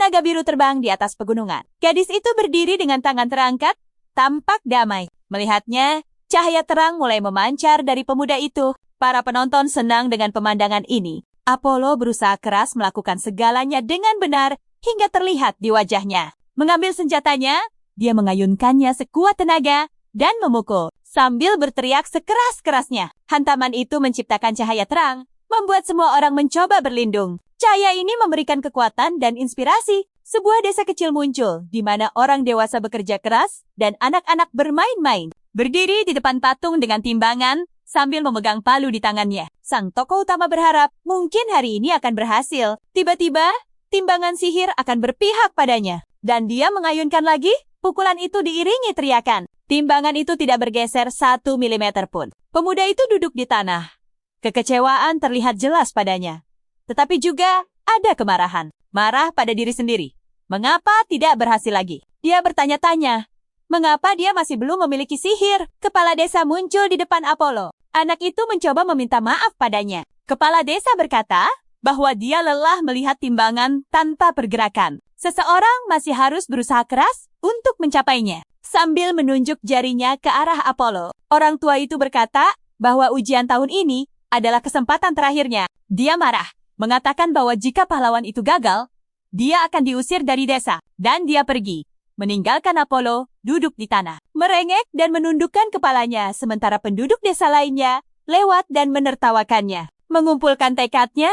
naga biru terbang di atas pegunungan. Gadis itu berdiri dengan tangan terangkat, tampak damai. Melihatnya, cahaya terang mulai memancar dari pemuda itu. Para penonton senang dengan pemandangan ini. Apollo berusaha keras melakukan segalanya dengan benar hingga terlihat di wajahnya. Mengambil senjatanya, dia mengayunkannya sekuat tenaga dan memukul sambil berteriak sekeras-kerasnya. Hantaman itu menciptakan cahaya terang, membuat semua orang mencoba berlindung. Cahaya ini memberikan kekuatan dan inspirasi. Sebuah desa kecil muncul di mana orang dewasa bekerja keras dan anak-anak bermain-main. Berdiri di depan patung dengan timbangan sambil memegang palu di tangannya. Sang tokoh utama berharap mungkin hari ini akan berhasil. Tiba-tiba, timbangan sihir akan berpihak padanya. Dan dia mengayunkan lagi, pukulan itu diiringi teriakan. Timbangan itu tidak bergeser 1 milimeter pun. Pemuda itu duduk di tanah. Kekecewaan terlihat jelas padanya. Tetapi juga ada kemarahan. Marah pada diri sendiri. Mengapa tidak berhasil lagi? Dia bertanya-tanya. Mengapa dia masih belum memiliki sihir? Kepala desa muncul di depan Apollo. Anak itu mencoba meminta maaf padanya. Kepala desa berkata bahwa dia lelah melihat timbangan tanpa pergerakan. Seseorang masih harus berusaha keras untuk mencapainya. Sambil menunjuk jarinya ke arah Apollo, orang tua itu berkata bahwa ujian tahun ini adalah kesempatan terakhirnya. Dia marah, mengatakan bahwa jika pahlawan itu gagal, dia akan diusir dari desa. Dan dia pergi, meninggalkan Apollo duduk di tanah, merengek dan menundukkan kepalanya, sementara penduduk desa lainnya lewat dan menertawakannya, mengumpulkan tekadnya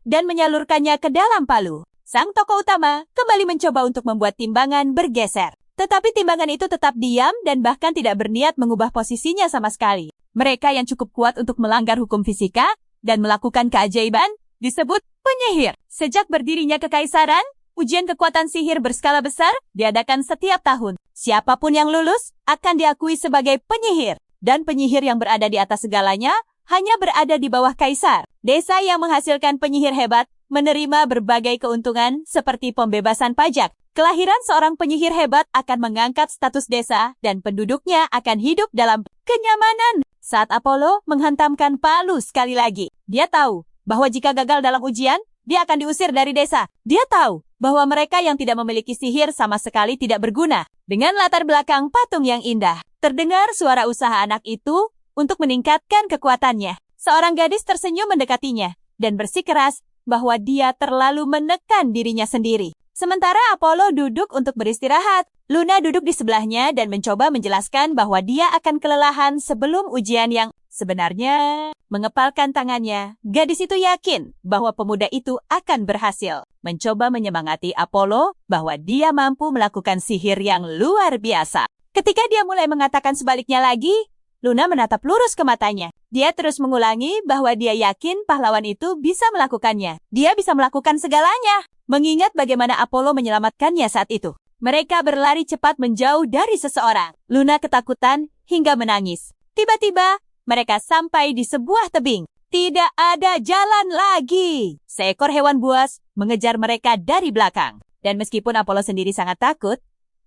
dan menyalurkannya ke dalam palu. Sang tokoh utama kembali mencoba untuk membuat timbangan bergeser. Tetapi timbangan itu tetap diam dan bahkan tidak berniat mengubah posisinya sama sekali. Mereka yang cukup kuat untuk melanggar hukum fisika dan melakukan keajaiban disebut penyihir. Sejak berdirinya kekaisaran, ujian kekuatan sihir berskala besar diadakan setiap tahun. Siapapun yang lulus akan diakui sebagai penyihir. Dan penyihir yang berada di atas segalanya hanya berada di bawah kaisar. Desa yang menghasilkan penyihir hebat menerima berbagai keuntungan seperti pembebasan pajak. Kelahiran seorang penyihir hebat akan mengangkat status desa dan penduduknya akan hidup dalam kenyamanan. Saat Apollo menghantamkan palu sekali lagi, dia tahu bahwa jika gagal dalam ujian, dia akan diusir dari desa. Dia tahu bahwa mereka yang tidak memiliki sihir sama sekali tidak berguna. Dengan latar belakang patung yang indah, terdengar suara usaha anak itu untuk meningkatkan kekuatannya. Seorang gadis tersenyum mendekatinya dan bersikeras bahwa dia terlalu menekan dirinya sendiri. Sementara Apollo duduk untuk beristirahat, Luna duduk di sebelahnya dan mencoba menjelaskan bahwa dia akan kelelahan sebelum ujian yang sebenarnya. Mengepalkan tangannya, gadis itu yakin bahwa pemuda itu akan berhasil. Mencoba menyemangati Apollo bahwa dia mampu melakukan sihir yang luar biasa. Ketika dia mulai mengatakan sebaliknya lagi, Luna menatap lurus ke matanya. Dia terus mengulangi bahwa dia yakin pahlawan itu bisa melakukannya. Dia bisa melakukan segalanya. Mengingat bagaimana Apollo menyelamatkannya saat itu. Mereka berlari cepat menjauh dari seseorang. Luna ketakutan hingga menangis. Tiba-tiba, mereka sampai di sebuah tebing. Tidak ada jalan lagi. Seekor hewan buas mengejar mereka dari belakang. Dan meskipun Apollo sendiri sangat takut,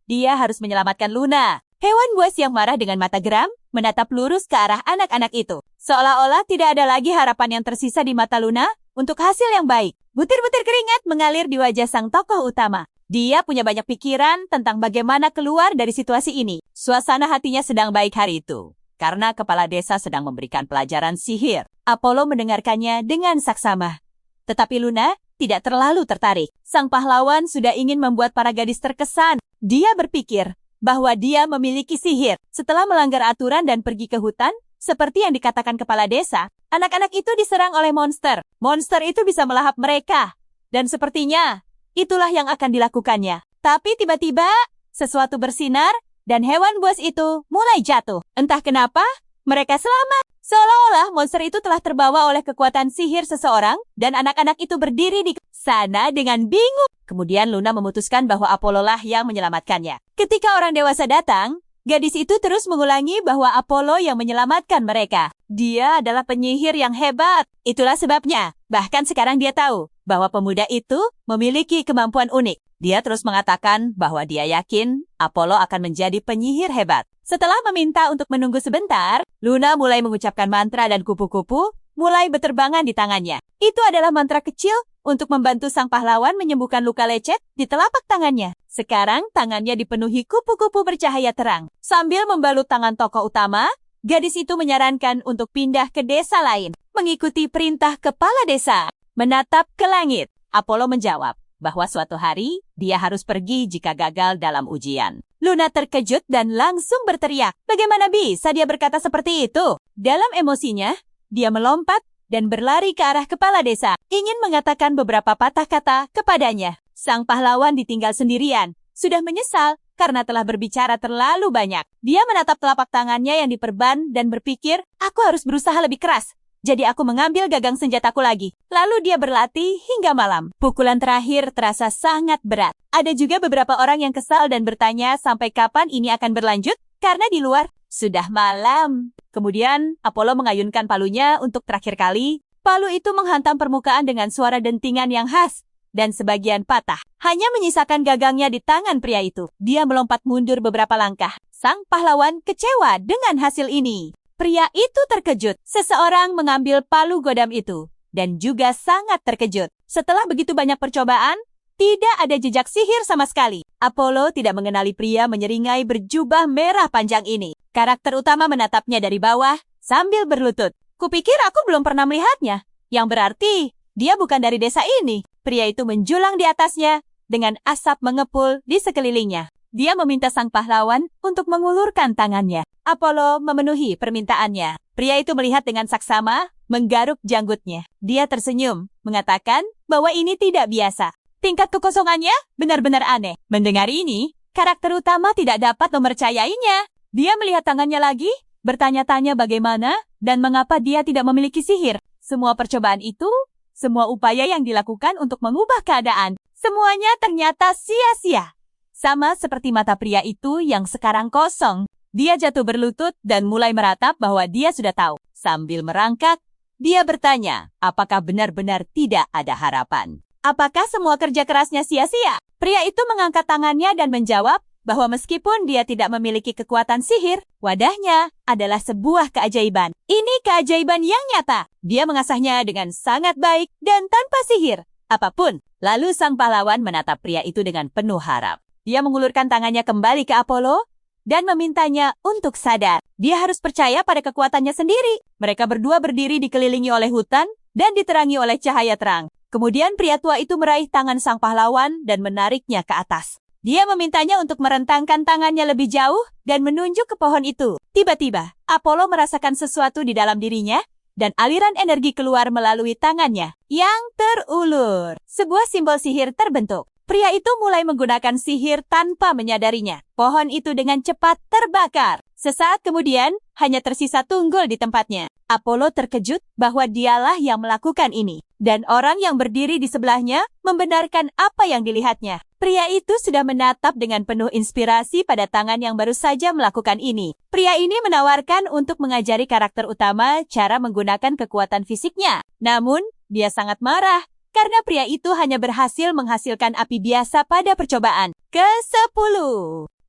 dia harus menyelamatkan Luna. Hewan buas yang marah dengan mata geram menatap lurus ke arah anak-anak itu. Seolah-olah tidak ada lagi harapan yang tersisa di mata Luna untuk hasil yang baik. Butir-butir keringat mengalir di wajah sang tokoh utama. Dia punya banyak pikiran tentang bagaimana keluar dari situasi ini. Suasana hatinya sedang baik hari itu, karena kepala desa sedang memberikan pelajaran sihir. Apollo mendengarkannya dengan saksama. Tetapi Luna tidak terlalu tertarik. Sang pahlawan sudah ingin membuat para gadis terkesan. Dia berpikir bahwa dia memiliki sihir. Setelah melanggar aturan dan pergi ke hutan, seperti yang dikatakan kepala desa, anak-anak itu diserang oleh monster. Monster itu bisa melahap mereka. Dan sepertinya, itulah yang akan dilakukannya. Tapi tiba-tiba, sesuatu bersinar, dan hewan buas itu mulai jatuh. Entah kenapa, mereka selamat. Seolah-olah monster itu telah terbawa oleh kekuatan sihir seseorang, dan anak-anak itu berdiri di sana dengan bingung. Kemudian Luna memutuskan bahwa Apollo lah yang menyelamatkannya. Ketika orang dewasa datang, gadis itu terus mengulangi bahwa Apollo yang menyelamatkan mereka. Dia adalah penyihir yang hebat. Itulah sebabnya. Bahkan sekarang dia tahu bahwa pemuda itu memiliki kemampuan unik. Dia terus mengatakan bahwa dia yakin Apollo akan menjadi penyihir hebat. Setelah meminta untuk menunggu sebentar, Luna mulai mengucapkan mantra dan kupu-kupu mulai berterbangan di tangannya. Itu adalah mantra kecil untuk membantu sang pahlawan menyembuhkan luka lecet di telapak tangannya. Sekarang tangannya dipenuhi kupu-kupu bercahaya terang. Sambil membalut tangan tokoh utama, gadis itu menyarankan untuk pindah ke desa lain, mengikuti perintah kepala desa. Menatap ke langit, Apollo menjawab bahwa suatu hari dia harus pergi jika gagal dalam ujian. Luna terkejut dan langsung berteriak. Bagaimana bisa dia berkata seperti itu? Dalam emosinya, dia melompat dan berlari ke arah kepala desa, ingin mengatakan beberapa patah kata kepadanya. Sang pahlawan ditinggal sendirian, sudah menyesal karena telah berbicara terlalu banyak. Dia menatap telapak tangannya yang diperban dan berpikir, aku harus berusaha lebih keras. Jadi aku mengambil gagang senjataku lagi. Lalu dia berlatih hingga malam. Pukulan terakhir terasa sangat berat. Ada juga beberapa orang yang kesal dan bertanya sampai kapan ini akan berlanjut, karena di luar sudah malam. Kemudian Apollo mengayunkan palunya untuk terakhir kali. Palu itu menghantam permukaan dengan suara dentingan yang khas dan sebagian patah. Hanya menyisakan gagangnya di tangan pria itu. Dia melompat mundur beberapa langkah. Sang pahlawan kecewa dengan hasil ini. Pria itu terkejut. Seseorang mengambil palu godam itu dan juga sangat terkejut. Setelah begitu banyak percobaan, tidak ada jejak sihir sama sekali. Apollo tidak mengenali pria menyeringai berjubah merah panjang ini. Karakter utama menatapnya dari bawah sambil berlutut. Kupikir aku belum pernah melihatnya. Yang berarti dia bukan dari desa ini. Pria itu menjulang di atasnya dengan asap mengepul di sekelilingnya. Dia meminta sang pahlawan untuk mengulurkan tangannya. Apollo memenuhi permintaannya. Pria itu melihat dengan saksama, menggaruk janggutnya. Dia tersenyum, mengatakan bahwa ini tidak biasa. Tingkat kekosongannya benar-benar aneh. Mendengar ini, karakter utama tidak dapat mempercayainya. Dia melihat tangannya lagi, bertanya-tanya bagaimana dan mengapa dia tidak memiliki sihir. Semua percobaan itu, semua upaya yang dilakukan untuk mengubah keadaan, semuanya ternyata sia-sia. Sama seperti mata pria itu yang sekarang kosong. Dia jatuh berlutut dan mulai meratap bahwa dia sudah tahu. Sambil merangkak, dia bertanya, apakah benar-benar tidak ada harapan? Apakah semua kerja kerasnya sia-sia? Pria itu mengangkat tangannya dan menjawab bahwa meskipun dia tidak memiliki kekuatan sihir, wadahnya adalah sebuah keajaiban. Ini keajaiban yang nyata. Dia mengasahnya dengan sangat baik dan tanpa sihir apapun. Lalu sang pahlawan menatap pria itu dengan penuh harap. Dia mengulurkan tangannya kembali ke Apollo dan memintanya untuk sadar. Dia harus percaya pada kekuatannya sendiri. Mereka berdua berdiri dikelilingi oleh hutan dan diterangi oleh cahaya terang. Kemudian pria tua itu meraih tangan sang pahlawan dan menariknya ke atas. Dia memintanya untuk merentangkan tangannya lebih jauh dan menunjuk ke pohon itu. Tiba-tiba, Apollo merasakan sesuatu di dalam dirinya dan aliran energi keluar melalui tangannya yang terulur. Sebuah simbol sihir terbentuk. Pria itu mulai menggunakan sihir tanpa menyadarinya. Pohon itu dengan cepat terbakar. Sesaat kemudian, hanya tersisa tunggul di tempatnya. Apollo terkejut bahwa dialah yang melakukan ini. Dan orang yang berdiri di sebelahnya membenarkan apa yang dilihatnya. Pria itu sudah menatap dengan penuh inspirasi pada tangan yang baru saja melakukan ini. Pria ini menawarkan untuk mengajari karakter utama cara menggunakan kekuatan fisiknya. Namun, dia sangat marah. Karena pria itu hanya berhasil menghasilkan api biasa pada percobaan ke-10.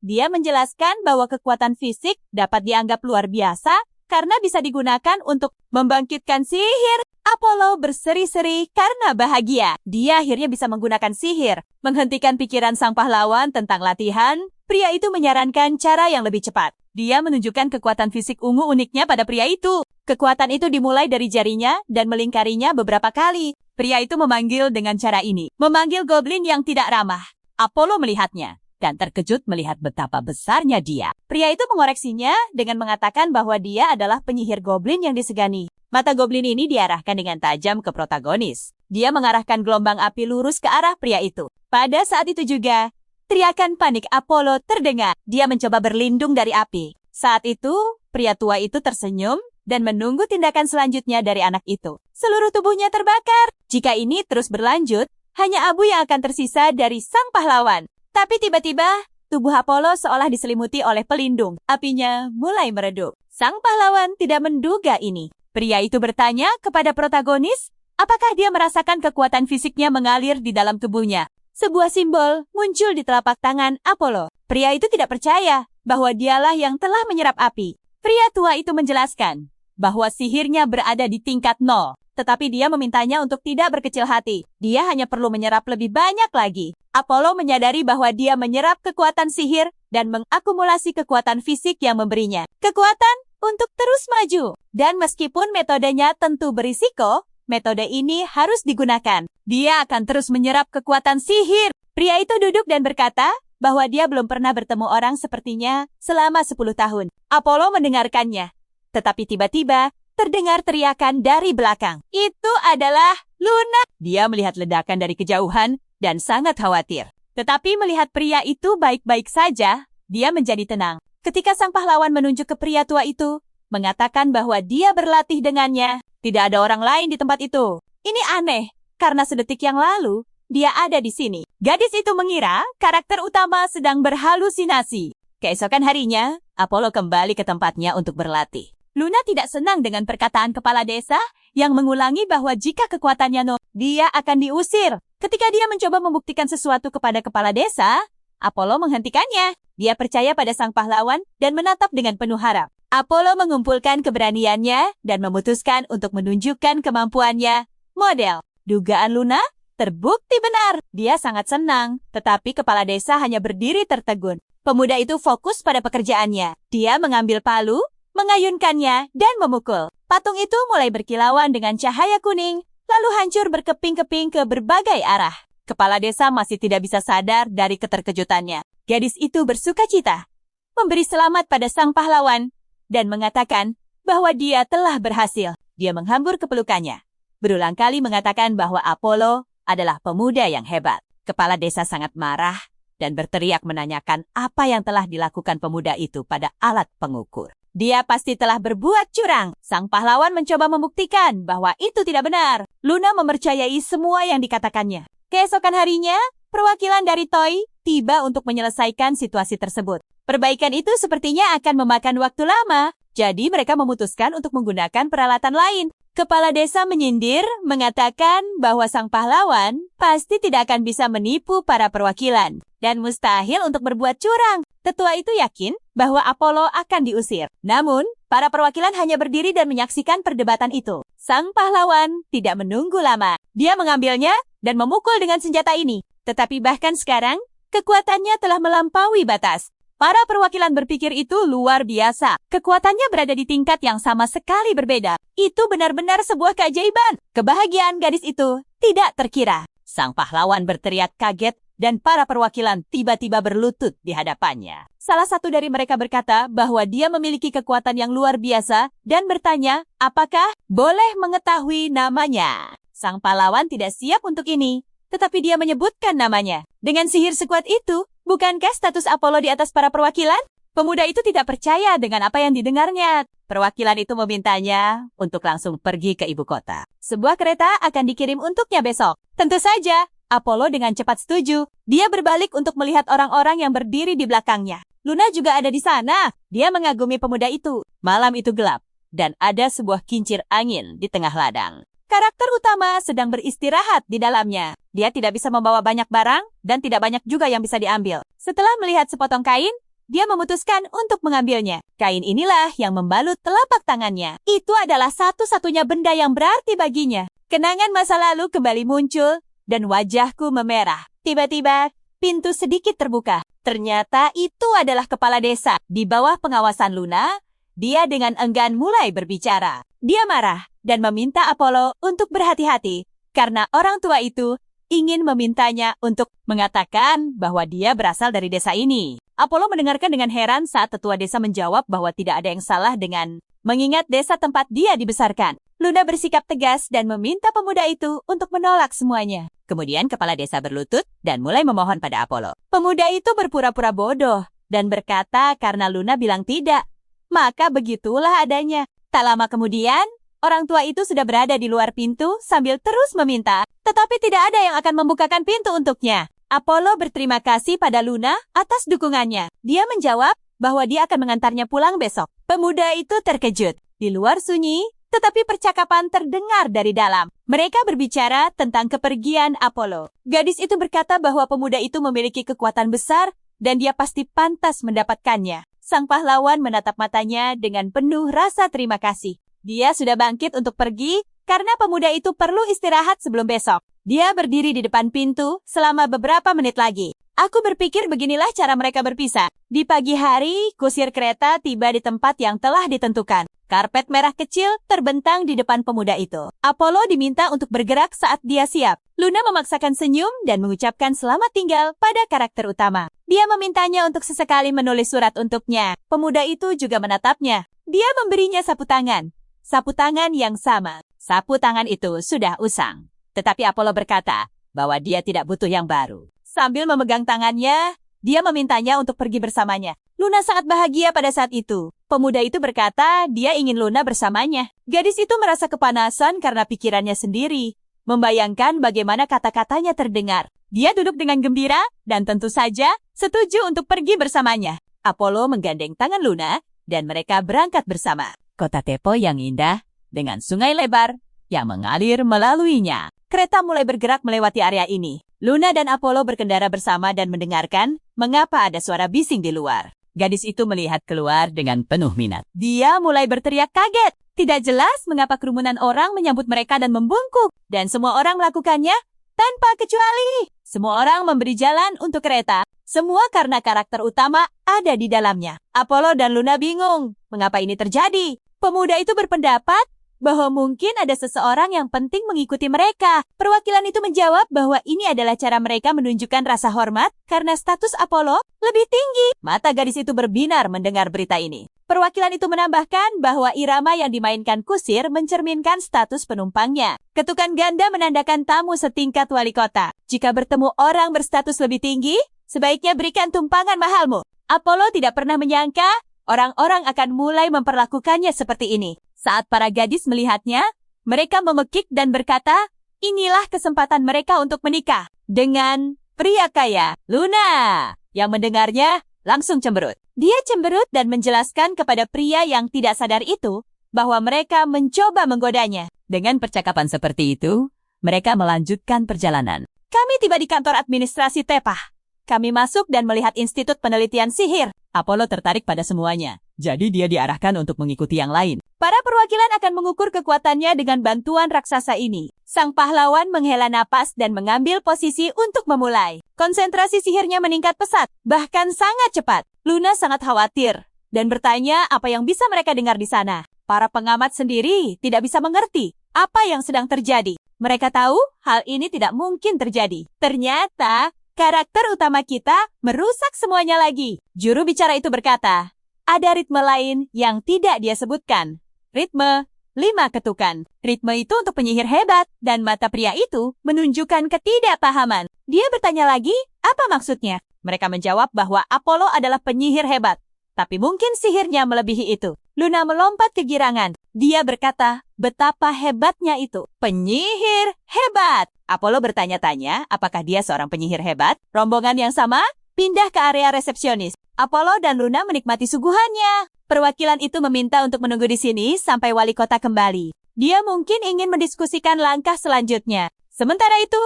Dia menjelaskan bahwa kekuatan fisik dapat dianggap luar biasa karena bisa digunakan untuk membangkitkan sihir. Apollo berseri-seri karena bahagia. Dia akhirnya bisa menggunakan sihir. Menghentikan pikiran sang pahlawan tentang latihan, pria itu menyarankan cara yang lebih cepat. Dia menunjukkan kekuatan fisik ungu uniknya pada pria itu. Kekuatan itu dimulai dari jarinya dan melingkarinya beberapa kali. Pria itu memanggil dengan cara ini. Memanggil goblin yang tidak ramah. Apollo melihatnya dan terkejut melihat betapa besarnya dia. Pria itu mengoreksinya dengan mengatakan bahwa dia adalah penyihir goblin yang disegani. Mata goblin ini diarahkan dengan tajam ke protagonis. Dia mengarahkan gelombang api lurus ke arah pria itu. Pada saat itu juga, teriakan panik Apollo terdengar. Dia mencoba berlindung dari api. Saat itu, pria tua itu tersenyum dan menunggu tindakan selanjutnya dari anak itu. Seluruh tubuhnya terbakar. Jika ini terus berlanjut, hanya abu yang akan tersisa dari sang pahlawan. Tapi tiba-tiba, tubuh Apollo seolah diselimuti oleh pelindung. Apinya mulai meredup. Sang pahlawan tidak menduga ini. Pria itu bertanya kepada protagonis, apakah dia merasakan kekuatan fisiknya mengalir di dalam tubuhnya. Sebuah simbol muncul di telapak tangan Apollo. Pria itu tidak percaya bahwa dialah yang telah menyerap api. Pria tua itu menjelaskan bahwa sihirnya berada di tingkat 0. tetapi dia memintanya untuk tidak berkecil hati. Dia hanya perlu menyerap lebih banyak lagi. Apollo menyadari bahwa dia menyerap kekuatan sihir dan mengakumulasi kekuatan fisik yang memberinya kekuatan untuk terus maju. Dan meskipun metodenya tentu berisiko, metode ini harus digunakan. Dia akan terus menyerap kekuatan sihir. Pria itu duduk dan berkata bahwa dia belum pernah bertemu orang sepertinya selama 10 tahun. Apollo mendengarkannya. Tetapi tiba-tiba, terdengar teriakan dari belakang. Itu adalah Luna. Dia melihat ledakan dari kejauhan dan sangat khawatir. Tetapi melihat pria itu baik-baik saja, dia menjadi tenang. Ketika sang pahlawan menunjuk ke pria tua itu, mengatakan bahwa dia berlatih dengannya, tidak ada orang lain di tempat itu. Ini aneh, karena sedetik yang lalu, dia ada di sini. Gadis itu mengira karakter utama sedang berhalusinasi. Keesokan harinya, Apollo kembali ke tempatnya untuk berlatih. Luna tidak senang dengan perkataan kepala desa yang mengulangi bahwa jika kekuatannya dia akan diusir. Ketika dia mencoba membuktikan sesuatu kepada kepala desa, Apollo menghentikannya. Dia percaya pada sang pahlawan dan menatap dengan penuh harap. Apollo mengumpulkan keberaniannya dan memutuskan untuk menunjukkan kemampuannya. Model. Dugaan Luna terbukti benar. Dia sangat senang, tetapi kepala desa hanya berdiri tertegun. Pemuda itu fokus pada pekerjaannya. Dia mengambil palu, mengayunkannya, dan memukul. Patung itu mulai berkilauan dengan cahaya kuning, lalu hancur berkeping-keping ke berbagai arah. Kepala desa masih tidak bisa sadar dari keterkejutannya. Gadis itu bersukacita, memberi selamat pada sang pahlawan, dan mengatakan bahwa dia telah berhasil. Dia menghambur ke pelukannya. Berulang kali mengatakan bahwa Apollo adalah pemuda yang hebat. Kepala desa sangat marah dan berteriak menanyakan apa yang telah dilakukan pemuda itu pada alat pengukur. Dia pasti telah berbuat curang. Sang pahlawan mencoba membuktikan bahwa itu tidak benar. Luna mempercayai semua yang dikatakannya. Keesokan harinya, perwakilan dari Toy tiba untuk menyelesaikan situasi tersebut. Perbaikan itu sepertinya akan memakan waktu lama, jadi mereka memutuskan untuk menggunakan peralatan lain. Kepala desa menyindir, mengatakan bahwa sang pahlawan pasti tidak akan bisa menipu para perwakilan dan mustahil untuk berbuat curang. Tetua itu yakin bahwa Apollo akan diusir. Namun, para perwakilan hanya berdiri dan menyaksikan perdebatan itu. Sang pahlawan tidak menunggu lama. Dia mengambilnya dan memukul dengan senjata ini. Tetapi bahkan sekarang, kekuatannya telah melampaui batas. Para perwakilan berpikir itu luar biasa. Kekuatannya berada di tingkat yang sama sekali berbeda. Itu benar-benar sebuah keajaiban. Kebahagiaan gadis itu tidak terkira. Sang pahlawan berteriak kaget dan para perwakilan tiba-tiba berlutut di hadapannya. Salah satu dari mereka berkata bahwa dia memiliki kekuatan yang luar biasa dan bertanya, apakah boleh mengetahui namanya? Sang pahlawan tidak siap untuk ini, tetapi dia menyebutkan namanya. Dengan sihir sekuat itu, bukankah status Apollo di atas para perwakilan? Pemuda itu tidak percaya dengan apa yang didengarnya. Perwakilan itu memintanya untuk langsung pergi ke ibu kota. Sebuah kereta akan dikirim untuknya besok. Tentu saja, Apollo dengan cepat setuju. Dia berbalik untuk melihat orang-orang yang berdiri di belakangnya. Luna juga ada di sana. Dia mengagumi pemuda itu. Malam itu gelap, dan ada sebuah kincir angin di tengah ladang. Karakter utama sedang beristirahat di dalamnya. Dia tidak bisa membawa banyak barang, dan tidak banyak juga yang bisa diambil. Setelah melihat sepotong kain, dia memutuskan untuk mengambilnya. Kain inilah yang membalut telapak tangannya. Itu adalah satu-satunya benda yang berarti baginya. Kenangan masa lalu kembali muncul, dan wajahku memerah. Tiba-tiba, pintu sedikit terbuka. Ternyata itu adalah kepala desa. Di bawah pengawasan Luna, dia dengan enggan mulai berbicara. Dia marah dan meminta Apollo untuk berhati-hati, karena orang tua itu ingin memintanya untuk mengatakan bahwa dia berasal dari desa ini. Apollo mendengarkan dengan heran saat tetua desa menjawab bahwa tidak ada yang salah dengan mengingat desa tempat dia dibesarkan. Luna bersikap tegas dan meminta pemuda itu untuk menolak semuanya. Kemudian kepala desa berlutut dan mulai memohon pada Apollo. Pemuda itu berpura-pura bodoh dan berkata karena Luna bilang tidak. Maka begitulah adanya. Tak lama kemudian, orang tua itu sudah berada di luar pintu sambil terus meminta, tetapi tidak ada yang akan membukakan pintu untuknya. Apollo berterima kasih pada Luna atas dukungannya. Dia menjawab bahwa dia akan mengantarnya pulang besok. Pemuda itu terkejut. Di luar sunyi, tetapi percakapan terdengar dari dalam. Mereka berbicara tentang kepergian Apollo. Gadis itu berkata bahwa pemuda itu memiliki kekuatan besar dan dia pasti pantas mendapatkannya. Sang pahlawan menatap matanya dengan penuh rasa terima kasih. Dia sudah bangkit untuk pergi karena pemuda itu perlu istirahat sebelum besok. Dia berdiri di depan pintu selama beberapa menit lagi. Aku berpikir beginilah cara mereka berpisah. Di pagi hari, kusir kereta tiba di tempat yang telah ditentukan. Karpet merah kecil terbentang di depan pemuda itu. Apollo diminta untuk bergerak saat dia siap. Luna memaksakan senyum dan mengucapkan selamat tinggal pada karakter utama. Dia memintanya untuk sesekali menulis surat untuknya. Pemuda itu juga menatapnya. Dia memberinya sapu tangan. Sapu tangan yang sama. Sapu tangan itu sudah usang. Tetapi Apollo berkata bahwa dia tidak butuh yang baru. Sambil memegang tangannya, dia memintanya untuk pergi bersamanya. Luna sangat bahagia pada saat itu. Pemuda itu berkata dia ingin Luna bersamanya. Gadis itu merasa kepanasan karena pikirannya sendiri. Membayangkan bagaimana kata-katanya terdengar. Dia duduk dengan gembira dan tentu saja setuju untuk pergi bersamanya. Apollo menggandeng tangan Luna dan mereka berangkat bersama. Kota Tepo yang indah dengan sungai lebar yang mengalir melaluinya. Kereta mulai bergerak melewati area ini. Luna dan Apollo berkendara bersama dan mendengarkan mengapa ada suara bising di luar. Gadis itu melihat keluar dengan penuh minat. Dia mulai berteriak kaget. Tidak jelas mengapa kerumunan orang menyambut mereka dan membungkuk. Dan semua orang melakukannya tanpa kecuali. Semua orang memberi jalan untuk kereta. Semua karena karakter utama ada di dalamnya. Apollo dan Luna bingung mengapa ini terjadi. Pemuda itu berpendapat bahwa mungkin ada seseorang yang penting mengikuti mereka. Perwakilan itu menjawab bahwa ini adalah cara mereka menunjukkan rasa hormat karena status Apollo lebih tinggi. Mata gadis itu berbinar mendengar berita ini. Perwakilan itu menambahkan bahwa irama yang dimainkan kusir mencerminkan status penumpangnya. Ketukan ganda menandakan tamu setingkat wali kota. Jika bertemu orang berstatus lebih tinggi, sebaiknya berikan tumpangan mahalmu. Apollo tidak pernah menyangka orang-orang akan mulai memperlakukannya seperti ini. Saat para gadis melihatnya, mereka memekik dan berkata, inilah kesempatan mereka untuk menikah dengan pria kaya, Luna. Yang mendengarnya langsung cemberut. Dia cemberut dan menjelaskan kepada pria yang tidak sadar itu bahwa mereka mencoba menggodanya. Dengan percakapan seperti itu, mereka melanjutkan perjalanan. Kami tiba di kantor administrasi Tepah. Kami masuk dan melihat Institut Penelitian Sihir. Apollo tertarik pada semuanya. Jadi dia diarahkan untuk mengikuti yang lain. Para perwakilan akan mengukur kekuatannya dengan bantuan raksasa ini. Sang pahlawan menghela napas dan mengambil posisi untuk memulai. Konsentrasi sihirnya meningkat pesat, bahkan sangat cepat. Luna sangat khawatir dan bertanya apa yang bisa mereka dengar di sana. Para pengamat sendiri tidak bisa mengerti apa yang sedang terjadi. Mereka tahu hal ini tidak mungkin terjadi. Ternyata karakter utama kita merusak semuanya lagi. Juru bicara itu berkata, ada ritme lain yang tidak dia sebutkan. Ritme 5 ketukan. Ritme itu untuk penyihir hebat, dan mata pria itu menunjukkan ketidakpahaman. Dia bertanya lagi, apa maksudnya? Mereka menjawab bahwa Apollo adalah penyihir hebat, tapi mungkin sihirnya melebihi itu. Luna melompat kegirangan. Dia berkata, betapa hebatnya itu. Penyihir hebat. Apollo bertanya-tanya, apakah dia seorang penyihir hebat? Rombongan yang sama pindah ke area resepsionis. Apollo dan Luna menikmati suguhannya. Perwakilan itu meminta untuk menunggu di sini sampai wali kota kembali. Dia mungkin ingin mendiskusikan langkah selanjutnya. Sementara itu,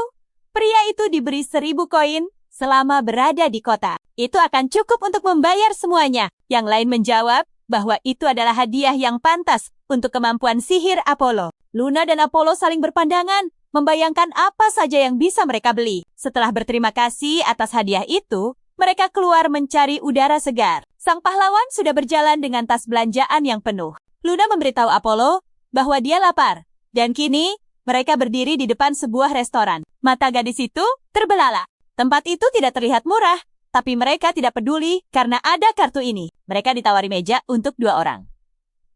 pria itu diberi 1000 koin selama berada di kota. Itu akan cukup untuk membayar semuanya. Yang lain menjawab bahwa itu adalah hadiah yang pantas untuk kemampuan sihir Apollo. Luna dan Apollo saling berpandangan, membayangkan apa saja yang bisa mereka beli. Setelah berterima kasih atas hadiah itu, mereka keluar mencari udara segar. Sang pahlawan sudah berjalan dengan tas belanjaan yang penuh. Luna memberitahu Apollo bahwa dia lapar. Dan kini, mereka berdiri di depan sebuah restoran. Mata gadis itu terbelalak. Tempat itu tidak terlihat murah, tapi mereka tidak peduli karena ada kartu ini. Mereka ditawari meja untuk 2 orang.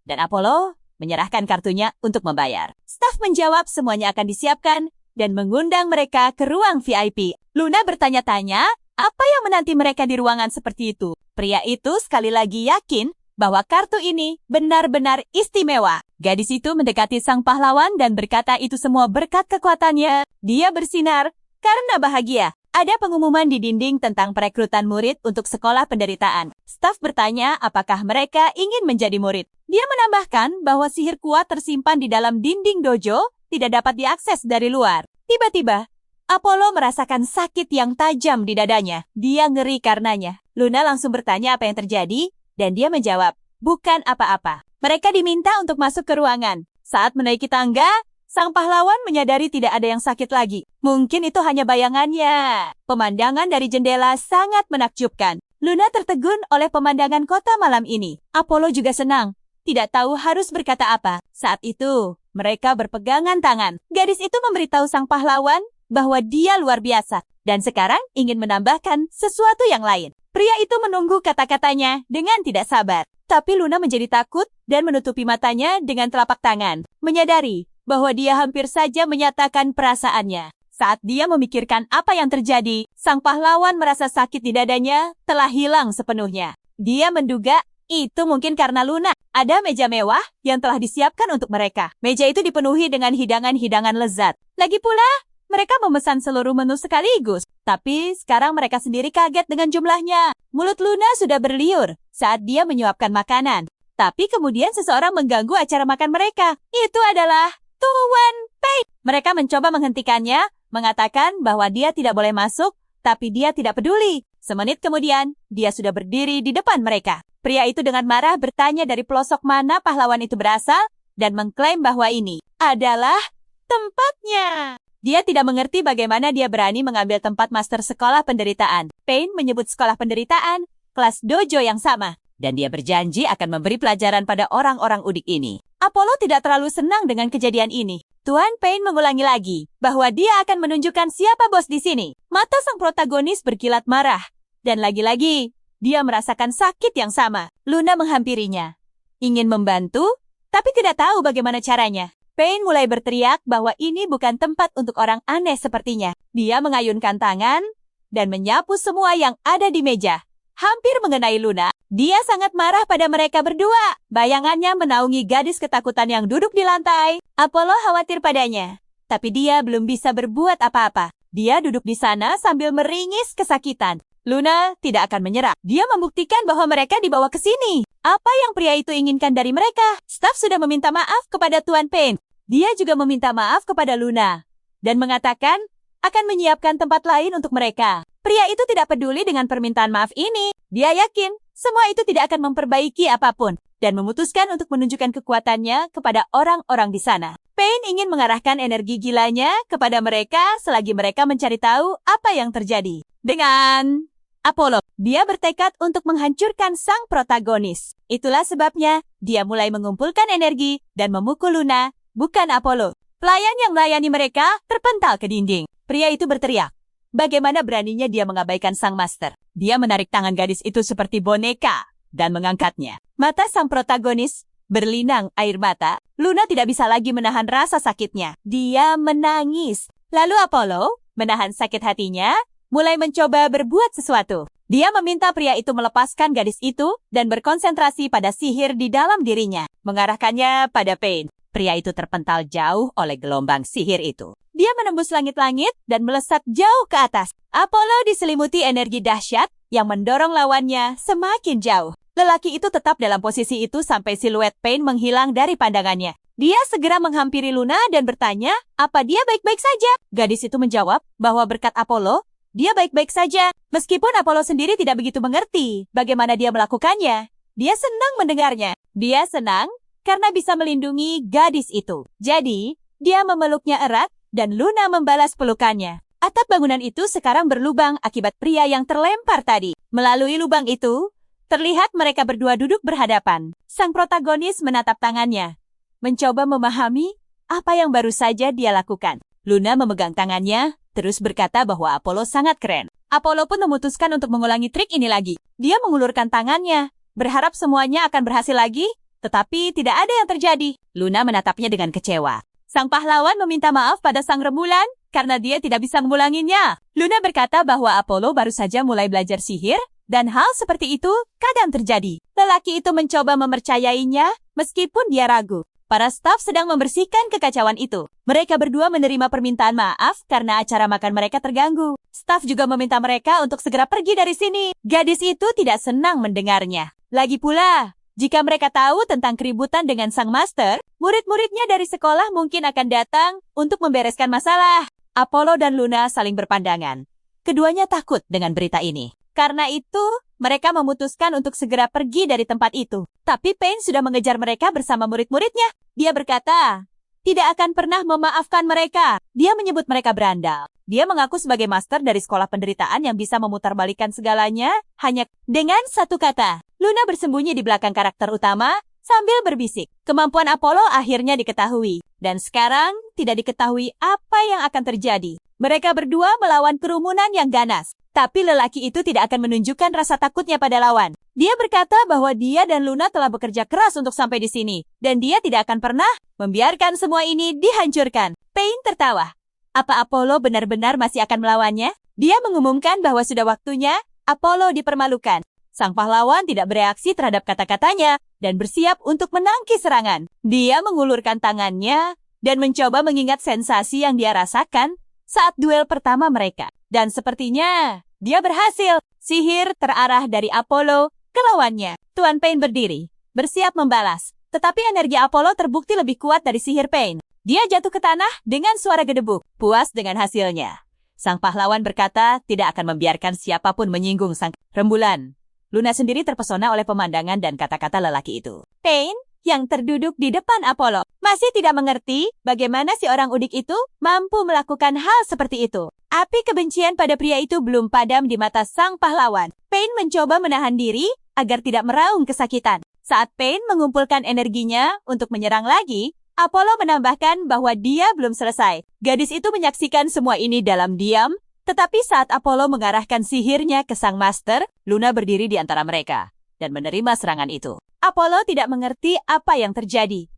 Dan Apollo menyerahkan kartunya untuk membayar. Staf menjawab semuanya akan disiapkan dan mengundang mereka ke ruang VIP. Luna bertanya-tanya, apa yang menanti mereka di ruangan seperti itu? Pria itu sekali lagi yakin bahwa kartu ini benar-benar istimewa. Gadis itu mendekati sang pahlawan dan berkata itu semua berkat kekuatannya. Dia bersinar karena bahagia. Ada pengumuman di dinding tentang perekrutan murid untuk sekolah penderitaan. Staf bertanya apakah mereka ingin menjadi murid. Dia menambahkan bahwa sihir kuat tersimpan di dalam dinding dojo tidak dapat diakses dari luar. Tiba-tiba, Apollo merasakan sakit yang tajam di dadanya. Dia ngeri karenanya. Luna langsung bertanya apa yang terjadi, dan dia menjawab, bukan apa-apa. Mereka diminta untuk masuk ke ruangan. Saat menaiki tangga, Sang pahlawan menyadari tidak ada yang sakit lagi. Mungkin itu hanya bayangannya. Pemandangan dari jendela sangat menakjubkan. Luna tertegun oleh pemandangan kota malam ini. Apollo juga senang. Tidak tahu harus berkata apa. Saat itu, mereka berpegangan tangan. Gadis itu memberitahu sang pahlawan bahwa dia luar biasa. Dan sekarang ingin menambahkan sesuatu yang lain. Pria itu menunggu kata-katanya dengan tidak sabar. Tapi Luna menjadi takut dan menutupi matanya dengan telapak tangan. Menyadari bahwa dia hampir saja menyatakan perasaannya. Saat dia memikirkan apa yang terjadi, sang pahlawan merasa sakit di dadanya telah hilang sepenuhnya. Dia menduga itu mungkin karena Luna. Ada meja mewah yang telah disiapkan untuk mereka. Meja itu dipenuhi dengan hidangan-hidangan lezat. Lagi pula, mereka memesan seluruh menu sekaligus. Tapi sekarang mereka sendiri kaget dengan jumlahnya. Mulut Luna sudah berliur saat dia menyuapkan makanan. Tapi kemudian seseorang mengganggu acara makan mereka. Itu adalah Tuan Pain. Mereka mencoba menghentikannya, mengatakan bahwa dia tidak boleh masuk, tapi dia tidak peduli. Semenit kemudian, dia sudah berdiri di depan mereka. Pria itu dengan marah bertanya dari pelosok mana pahlawan itu berasal dan mengklaim bahwa ini adalah tempatnya. Dia tidak mengerti bagaimana dia berani mengambil tempat master sekolah penderitaan. Pain menyebut sekolah penderitaan kelas dojo yang sama. Dan dia berjanji akan memberi pelajaran pada orang-orang udik ini. Apollo tidak terlalu senang dengan kejadian ini. Tuan Pain mengulangi lagi bahwa dia akan menunjukkan siapa bos di sini. Mata sang protagonis berkilat marah. Dan lagi-lagi, dia merasakan sakit yang sama. Luna menghampirinya. Ingin membantu, tapi tidak tahu bagaimana caranya. Pain mulai berteriak bahwa ini bukan tempat untuk orang aneh sepertinya. Dia mengayunkan tangan dan menyapu semua yang ada di meja. Hampir mengenai Luna, dia sangat marah pada mereka berdua. Bayangannya menaungi gadis ketakutan yang duduk di lantai. Apollo khawatir padanya, tapi dia belum bisa berbuat apa-apa. Dia duduk di sana sambil meringis kesakitan. Luna tidak akan menyerah. Dia membuktikan bahwa mereka dibawa ke sini. Apa yang pria itu inginkan dari mereka? Staf sudah meminta maaf kepada Tuan Pain. Dia juga meminta maaf kepada Luna dan mengatakan akan menyiapkan tempat lain untuk mereka. Pria itu tidak peduli dengan permintaan maaf ini. Dia yakin semua itu tidak akan memperbaiki apapun dan memutuskan untuk menunjukkan kekuatannya kepada orang-orang di sana. Pain ingin mengarahkan energi gilanya kepada mereka selagi mereka mencari tahu apa yang terjadi. Dengan Apollo, dia bertekad untuk menghancurkan sang protagonis. Itulah sebabnya dia mulai mengumpulkan energi dan memukul Luna, bukan Apollo. Pelayan yang melayani mereka terpental ke dinding. Pria itu berteriak. Bagaimana beraninya dia mengabaikan sang master? Dia menarik tangan gadis itu seperti boneka dan mengangkatnya. Mata sang protagonis berlinang air mata. Luna tidak bisa lagi menahan rasa sakitnya. Dia menangis. Lalu Apollo menahan sakit hatinya, mulai mencoba berbuat sesuatu. Dia meminta pria itu melepaskan gadis itu dan berkonsentrasi pada sihir di dalam dirinya, mengarahkannya pada Pain. Pria itu terpental jauh oleh gelombang sihir itu. Dia menembus langit-langit dan melesat jauh ke atas. Apollo diselimuti energi dahsyat yang mendorong lawannya semakin jauh. Lelaki itu tetap dalam posisi itu sampai siluet Pain menghilang dari pandangannya. Dia segera menghampiri Luna dan bertanya, apa dia baik-baik saja? Gadis itu menjawab bahwa berkat Apollo, dia baik-baik saja, meskipun Apollo sendiri tidak begitu mengerti bagaimana dia melakukannya. Dia senang mendengarnya. Dia senang karena bisa melindungi gadis itu. Jadi, dia memeluknya erat dan Luna membalas pelukannya. Atap bangunan itu sekarang berlubang akibat pria yang terlempar tadi. Melalui lubang itu, terlihat mereka berdua duduk berhadapan. Sang protagonis menatap tangannya, mencoba memahami apa yang baru saja dia lakukan. Luna memegang tangannya, terus berkata bahwa Apollo sangat keren. Apollo pun memutuskan untuk mengulangi trik ini lagi. Dia mengulurkan tangannya, berharap semuanya akan berhasil lagi, tetapi tidak ada yang terjadi. Luna menatapnya dengan kecewa. Sang pahlawan meminta maaf pada sang rembulan karena dia tidak bisa mengulanginya. Luna berkata bahwa Apollo baru saja mulai belajar sihir, dan hal seperti itu kadang terjadi. Lelaki itu mencoba mempercayainya meskipun dia ragu. Para staf sedang membersihkan kekacauan itu. Mereka berdua menerima permintaan maaf karena acara makan mereka terganggu. Staf juga meminta mereka untuk segera pergi dari sini. Gadis itu tidak senang mendengarnya. Lagi pula, jika mereka tahu tentang keributan dengan sang master, murid-muridnya dari sekolah mungkin akan datang untuk membereskan masalah. Apollo dan Luna saling berpandangan. Keduanya takut dengan berita ini. Karena itu, mereka memutuskan untuk segera pergi dari tempat itu. Tapi Pain sudah mengejar mereka bersama murid-muridnya. Dia berkata tidak akan pernah memaafkan mereka. Dia menyebut mereka berandal. Dia mengaku sebagai master dari sekolah penderitaan yang bisa memutarbalikkan segalanya hanya dengan satu kata. Luna bersembunyi di belakang karakter utama sambil berbisik. Kemampuan Apollo akhirnya diketahui. Dan sekarang tidak diketahui apa yang akan terjadi. Mereka berdua melawan kerumunan yang ganas. Tapi lelaki itu tidak akan menunjukkan rasa takutnya pada lawan. Dia berkata bahwa dia dan Luna telah bekerja keras untuk sampai di sini. Dan dia tidak akan pernah membiarkan semua ini dihancurkan. Pain tertawa. Apa Apollo benar-benar masih akan melawannya? Dia mengumumkan bahwa sudah waktunya Apollo dipermalukan. Sang pahlawan tidak bereaksi terhadap kata-katanya dan bersiap untuk menangkis serangan. Dia mengulurkan tangannya dan mencoba mengingat sensasi yang dia rasakan saat duel pertama mereka. Dan sepertinya dia berhasil. Sihir terarah dari Apollo ke lawannya. Tuan Pain berdiri, bersiap membalas. Tetapi energi Apollo terbukti lebih kuat dari sihir Pain. Dia jatuh ke tanah dengan suara gedebuk, puas dengan hasilnya. Sang pahlawan berkata tidak akan membiarkan siapapun menyinggung sang rembulan. Luna sendiri terpesona oleh pemandangan dan kata-kata lelaki itu. Pain, yang terduduk di depan Apollo, masih tidak mengerti bagaimana si orang udik itu mampu melakukan hal seperti itu. Api kebencian pada pria itu belum padam di mata sang pahlawan. Pain mencoba menahan diri agar tidak meraung kesakitan. Saat Pain mengumpulkan energinya untuk menyerang lagi, Apollo menambahkan bahwa dia belum selesai. Gadis itu menyaksikan semua ini dalam diam, tetapi saat Apollo mengarahkan sihirnya ke sang master, Luna berdiri di antara mereka dan menerima serangan itu. Apollo tidak mengerti apa yang terjadi.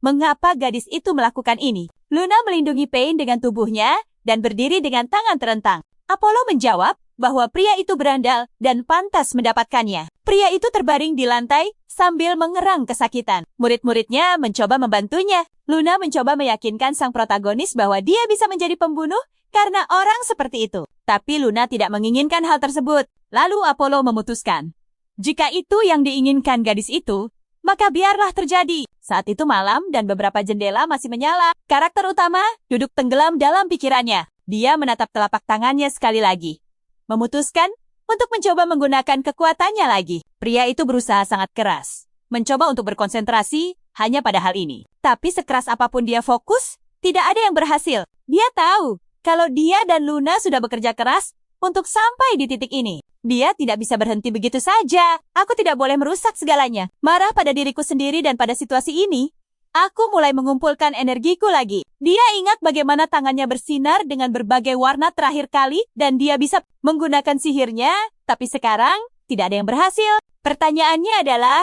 Mengapa gadis itu melakukan ini? Luna melindungi Pain dengan tubuhnya dan berdiri dengan tangan terentang. Apollo menjawab bahwa pria itu berandal dan pantas mendapatkannya. Pria itu terbaring di lantai sambil mengerang kesakitan. Murid-muridnya mencoba membantunya. Luna mencoba meyakinkan sang protagonis bahwa dia bisa menjadi pembunuh karena orang seperti itu. Tapi Luna tidak menginginkan hal tersebut. Lalu Apollo memutuskan, jika itu yang diinginkan gadis itu, maka biarlah terjadi. Saat itu malam dan beberapa jendela masih menyala. Karakter utama duduk tenggelam dalam pikirannya. Dia menatap telapak tangannya sekali lagi. Memutuskan untuk mencoba menggunakan kekuatannya lagi. Pria itu berusaha sangat keras. Mencoba untuk berkonsentrasi hanya pada hal ini. Tapi sekeras apapun dia fokus, tidak ada yang berhasil. Dia tahu kalau dia dan Luna sudah bekerja keras untuk sampai di titik ini. Dia tidak bisa berhenti begitu saja. Aku tidak boleh merusak segalanya. Marah pada diriku sendiri dan pada situasi ini, aku mulai mengumpulkan energiku lagi. Dia ingat bagaimana tangannya bersinar dengan berbagai warna terakhir kali dan dia bisa menggunakan sihirnya, tapi sekarang tidak ada yang berhasil. Pertanyaannya adalah,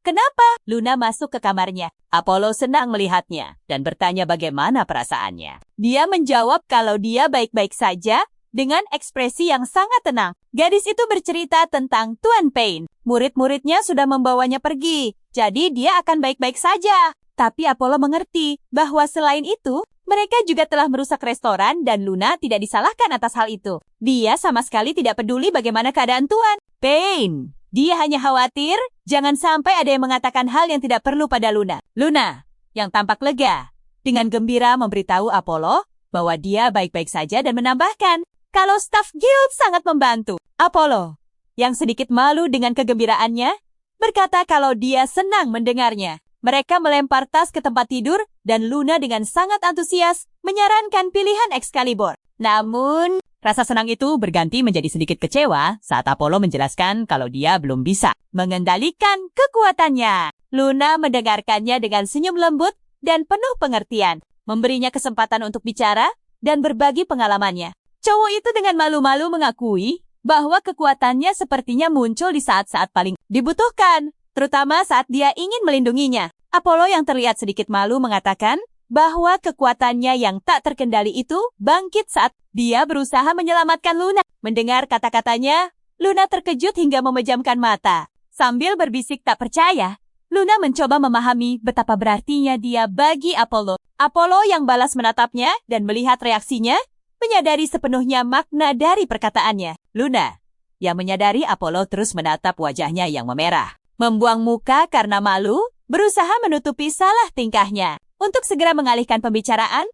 kenapa? Luna masuk ke kamarnya. Apollo senang melihatnya dan bertanya bagaimana perasaannya. Dia menjawab kalau dia baik-baik saja dengan ekspresi yang sangat tenang. Gadis itu bercerita tentang Tuan Pain. Murid-muridnya sudah membawanya pergi, jadi dia akan baik-baik saja. Tapi Apollo mengerti bahwa selain itu, mereka juga telah merusak restoran dan Luna tidak disalahkan atas hal itu. Dia sama sekali tidak peduli bagaimana keadaan Tuan Pain. Dia hanya khawatir jangan sampai ada yang mengatakan hal yang tidak perlu pada Luna. Luna, yang tampak lega, dengan gembira memberitahu Apollo bahwa dia baik-baik saja dan menambahkan kalau staf guild sangat membantu. Apollo, yang sedikit malu dengan kegembiraannya, berkata kalau dia senang mendengarnya. Mereka melempar tas ke tempat tidur dan Luna dengan sangat antusias menyarankan pilihan Excalibur. Namun, rasa senang itu berganti menjadi sedikit kecewa saat Apollo menjelaskan kalau dia belum bisa mengendalikan kekuatannya. Luna mendengarkannya dengan senyum lembut dan penuh pengertian, memberinya kesempatan untuk bicara dan berbagi pengalamannya. Cowok itu dengan malu-malu mengakui bahwa kekuatannya sepertinya muncul di saat-saat paling dibutuhkan, terutama saat dia ingin melindunginya. Apollo yang terlihat sedikit malu mengatakan bahwa kekuatannya yang tak terkendali itu bangkit saat dia berusaha menyelamatkan Luna. Mendengar kata-katanya, Luna terkejut hingga memejamkan mata. Sambil berbisik tak percaya, Luna mencoba memahami betapa berartinya dia bagi Apollo. Apollo yang balas menatapnya dan melihat reaksinya, menyadari sepenuhnya makna dari perkataannya. Luna, yang menyadari Apollo terus menatap wajahnya yang memerah. Membuang muka karena malu, berusaha menutupi salah tingkahnya. Untuk segera mengalihkan pembicaraan,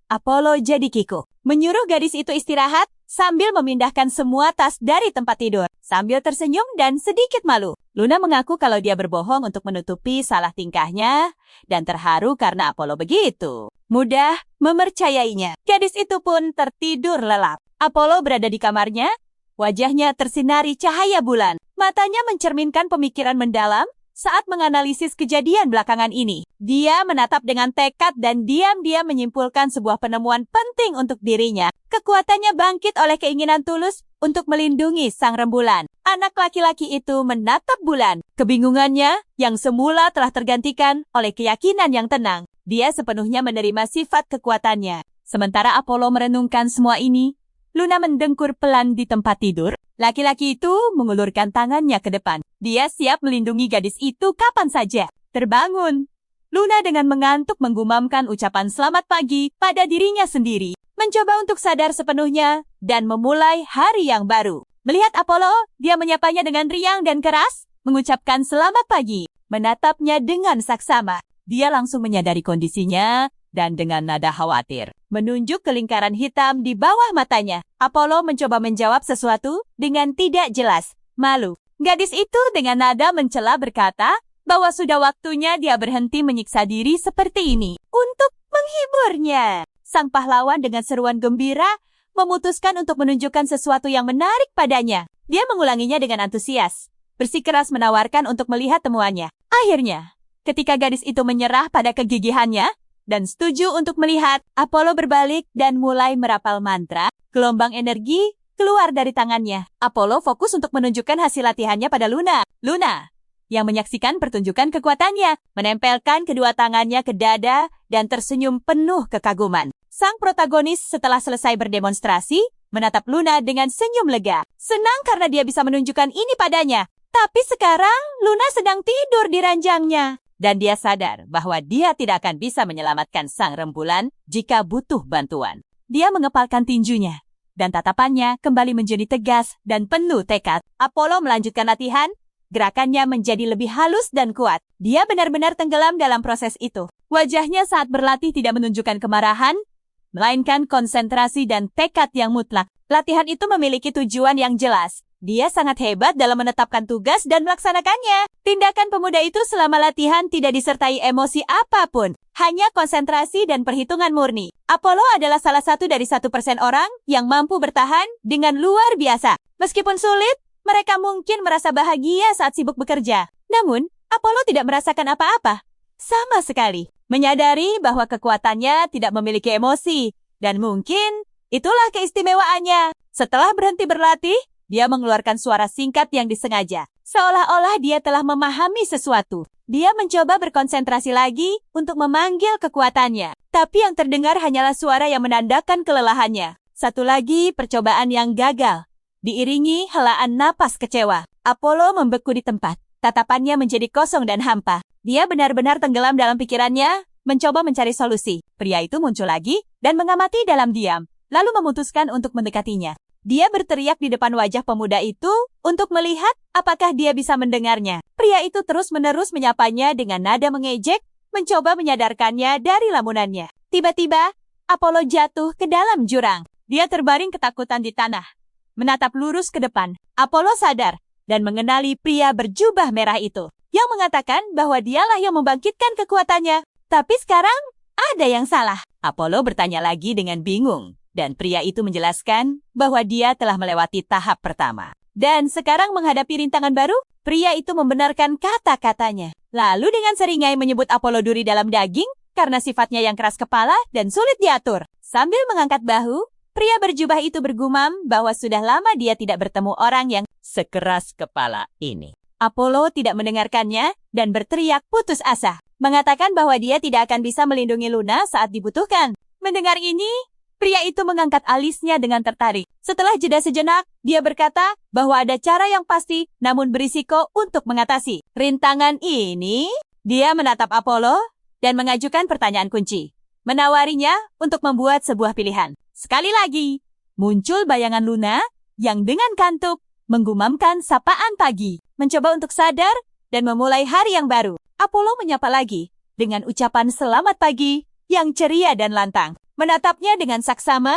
Apollo jadi kikuk. Menyuruh gadis itu istirahat sambil memindahkan semua tas dari tempat tidur. Sambil tersenyum dan sedikit malu, Luna mengaku kalau dia berbohong untuk menutupi salah tingkahnya dan terharu karena Apollo begitu mudah mempercayainya. Gadis itu pun tertidur lelap. Apollo berada di kamarnya, wajahnya tersinari cahaya bulan. Matanya mencerminkan pemikiran mendalam saat menganalisis kejadian belakangan ini. Dia menatap dengan tekad dan diam-diam menyimpulkan sebuah penemuan penting untuk dirinya. Kekuatannya bangkit oleh keinginan tulus untuk melindungi sang rembulan. Anak laki-laki itu menatap bulan. Kebingungannya yang semula telah tergantikan oleh keyakinan yang tenang. Dia sepenuhnya menerima sifat kekuatannya. Sementara Apollo merenungkan semua ini, Luna mendengkur pelan di tempat tidur. Laki-laki itu mengulurkan tangannya ke depan. Dia siap melindungi gadis itu kapan saja. Terbangun. Luna dengan mengantuk menggumamkan ucapan selamat pagi pada dirinya sendiri. Mencoba untuk sadar sepenuhnya dan memulai hari yang baru. Melihat Apollo, dia menyapanya dengan riang dan keras, mengucapkan selamat pagi. Menatapnya dengan saksama. Dia langsung menyadari kondisinya dan dengan nada khawatir menunjuk ke lingkaran hitam di bawah matanya. Apollo mencoba menjawab sesuatu dengan tidak jelas. Malu. Gadis itu dengan nada mencela berkata bahwa sudah waktunya dia berhenti menyiksa diri seperti ini untuk menghiburnya. Sang pahlawan dengan seruan gembira memutuskan untuk menunjukkan sesuatu yang menarik padanya. Dia mengulanginya dengan antusias, bersikeras menawarkan untuk melihat temuannya. Akhirnya, ketika gadis itu menyerah pada kegigihannya dan setuju untuk melihat, Apollo berbalik dan mulai merapal mantra. Gelombang energi keluar dari tangannya. Apollo fokus untuk menunjukkan hasil latihannya pada Luna. Luna, yang menyaksikan pertunjukan kekuatannya, menempelkan kedua tangannya ke dada dan tersenyum penuh kekaguman. Sang protagonis setelah selesai berdemonstrasi, menatap Luna dengan senyum lega. Senang karena dia bisa menunjukkan ini padanya. Tapi sekarang, Luna sedang tidur di ranjangnya. Dan dia sadar bahwa dia tidak akan bisa menyelamatkan sang rembulan jika butuh bantuan. Dia mengepalkan tinjunya, dan tatapannya kembali menjadi tegas dan penuh tekad. Apollo melanjutkan latihan, gerakannya menjadi lebih halus dan kuat. Dia benar-benar tenggelam dalam proses itu. Wajahnya saat berlatih tidak menunjukkan kemarahan, melainkan konsentrasi dan tekad yang mutlak. Latihan itu memiliki tujuan yang jelas. Dia sangat hebat dalam menetapkan tugas dan melaksanakannya. Tindakan pemuda itu selama latihan tidak disertai emosi apapun. Hanya konsentrasi dan perhitungan murni. Apollo adalah salah satu dari 1% orang yang mampu bertahan dengan luar biasa. Meskipun sulit, mereka mungkin merasa bahagia saat sibuk bekerja. Namun, Apollo tidak merasakan apa-apa. Sama sekali. Menyadari bahwa kekuatannya tidak memiliki emosi. Dan mungkin itulah keistimewaannya. Setelah berhenti berlatih, dia mengeluarkan suara singkat yang disengaja, seolah-olah dia telah memahami sesuatu. Dia mencoba berkonsentrasi lagi untuk memanggil kekuatannya, tapi yang terdengar hanyalah suara yang menandakan kelelahannya. Satu lagi percobaan yang gagal, diiringi helaan napas kecewa. Apollo membeku di tempat, tatapannya menjadi kosong dan hampa. Dia benar-benar tenggelam dalam pikirannya, mencoba mencari solusi. Pria itu muncul lagi dan mengamati dalam diam, lalu memutuskan untuk mendekatinya. Dia berteriak di depan wajah pemuda itu untuk melihat apakah dia bisa mendengarnya. Pria itu terus-menerus menyapanya dengan nada mengejek, mencoba menyadarkannya dari lamunannya. Tiba-tiba, Apollo jatuh ke dalam jurang. Dia terbaring ketakutan di tanah, menatap lurus ke depan. Apollo sadar dan mengenali pria berjubah merah itu, yang mengatakan bahwa dialah yang membangkitkan kekuatannya. Tapi sekarang, ada yang salah. Apollo bertanya lagi dengan bingung. Dan pria itu menjelaskan bahwa dia telah melewati tahap pertama. Dan sekarang menghadapi rintangan baru, pria itu membenarkan kata-katanya. Lalu dengan seringai menyebut Apollo duri dalam daging karena sifatnya yang keras kepala dan sulit diatur. Sambil mengangkat bahu, pria berjubah itu bergumam bahwa sudah lama dia tidak bertemu orang yang sekeras kepala ini. Apollo tidak mendengarkannya dan berteriak putus asa, mengatakan bahwa dia tidak akan bisa melindungi Luna saat dibutuhkan. Mendengar ini, pria itu mengangkat alisnya dengan tertarik. Setelah jeda sejenak, dia berkata bahwa ada cara yang pasti namun berisiko untuk mengatasi rintangan ini. Dia menatap Apollo dan mengajukan pertanyaan kunci, menawarinya untuk membuat sebuah pilihan. Sekali lagi, muncul bayangan Luna yang dengan kantuk menggumamkan sapaan pagi, mencoba untuk sadar dan memulai hari yang baru. Apollo menyapa lagi dengan ucapan selamat pagi yang ceria dan lantang. Menatapnya dengan saksama,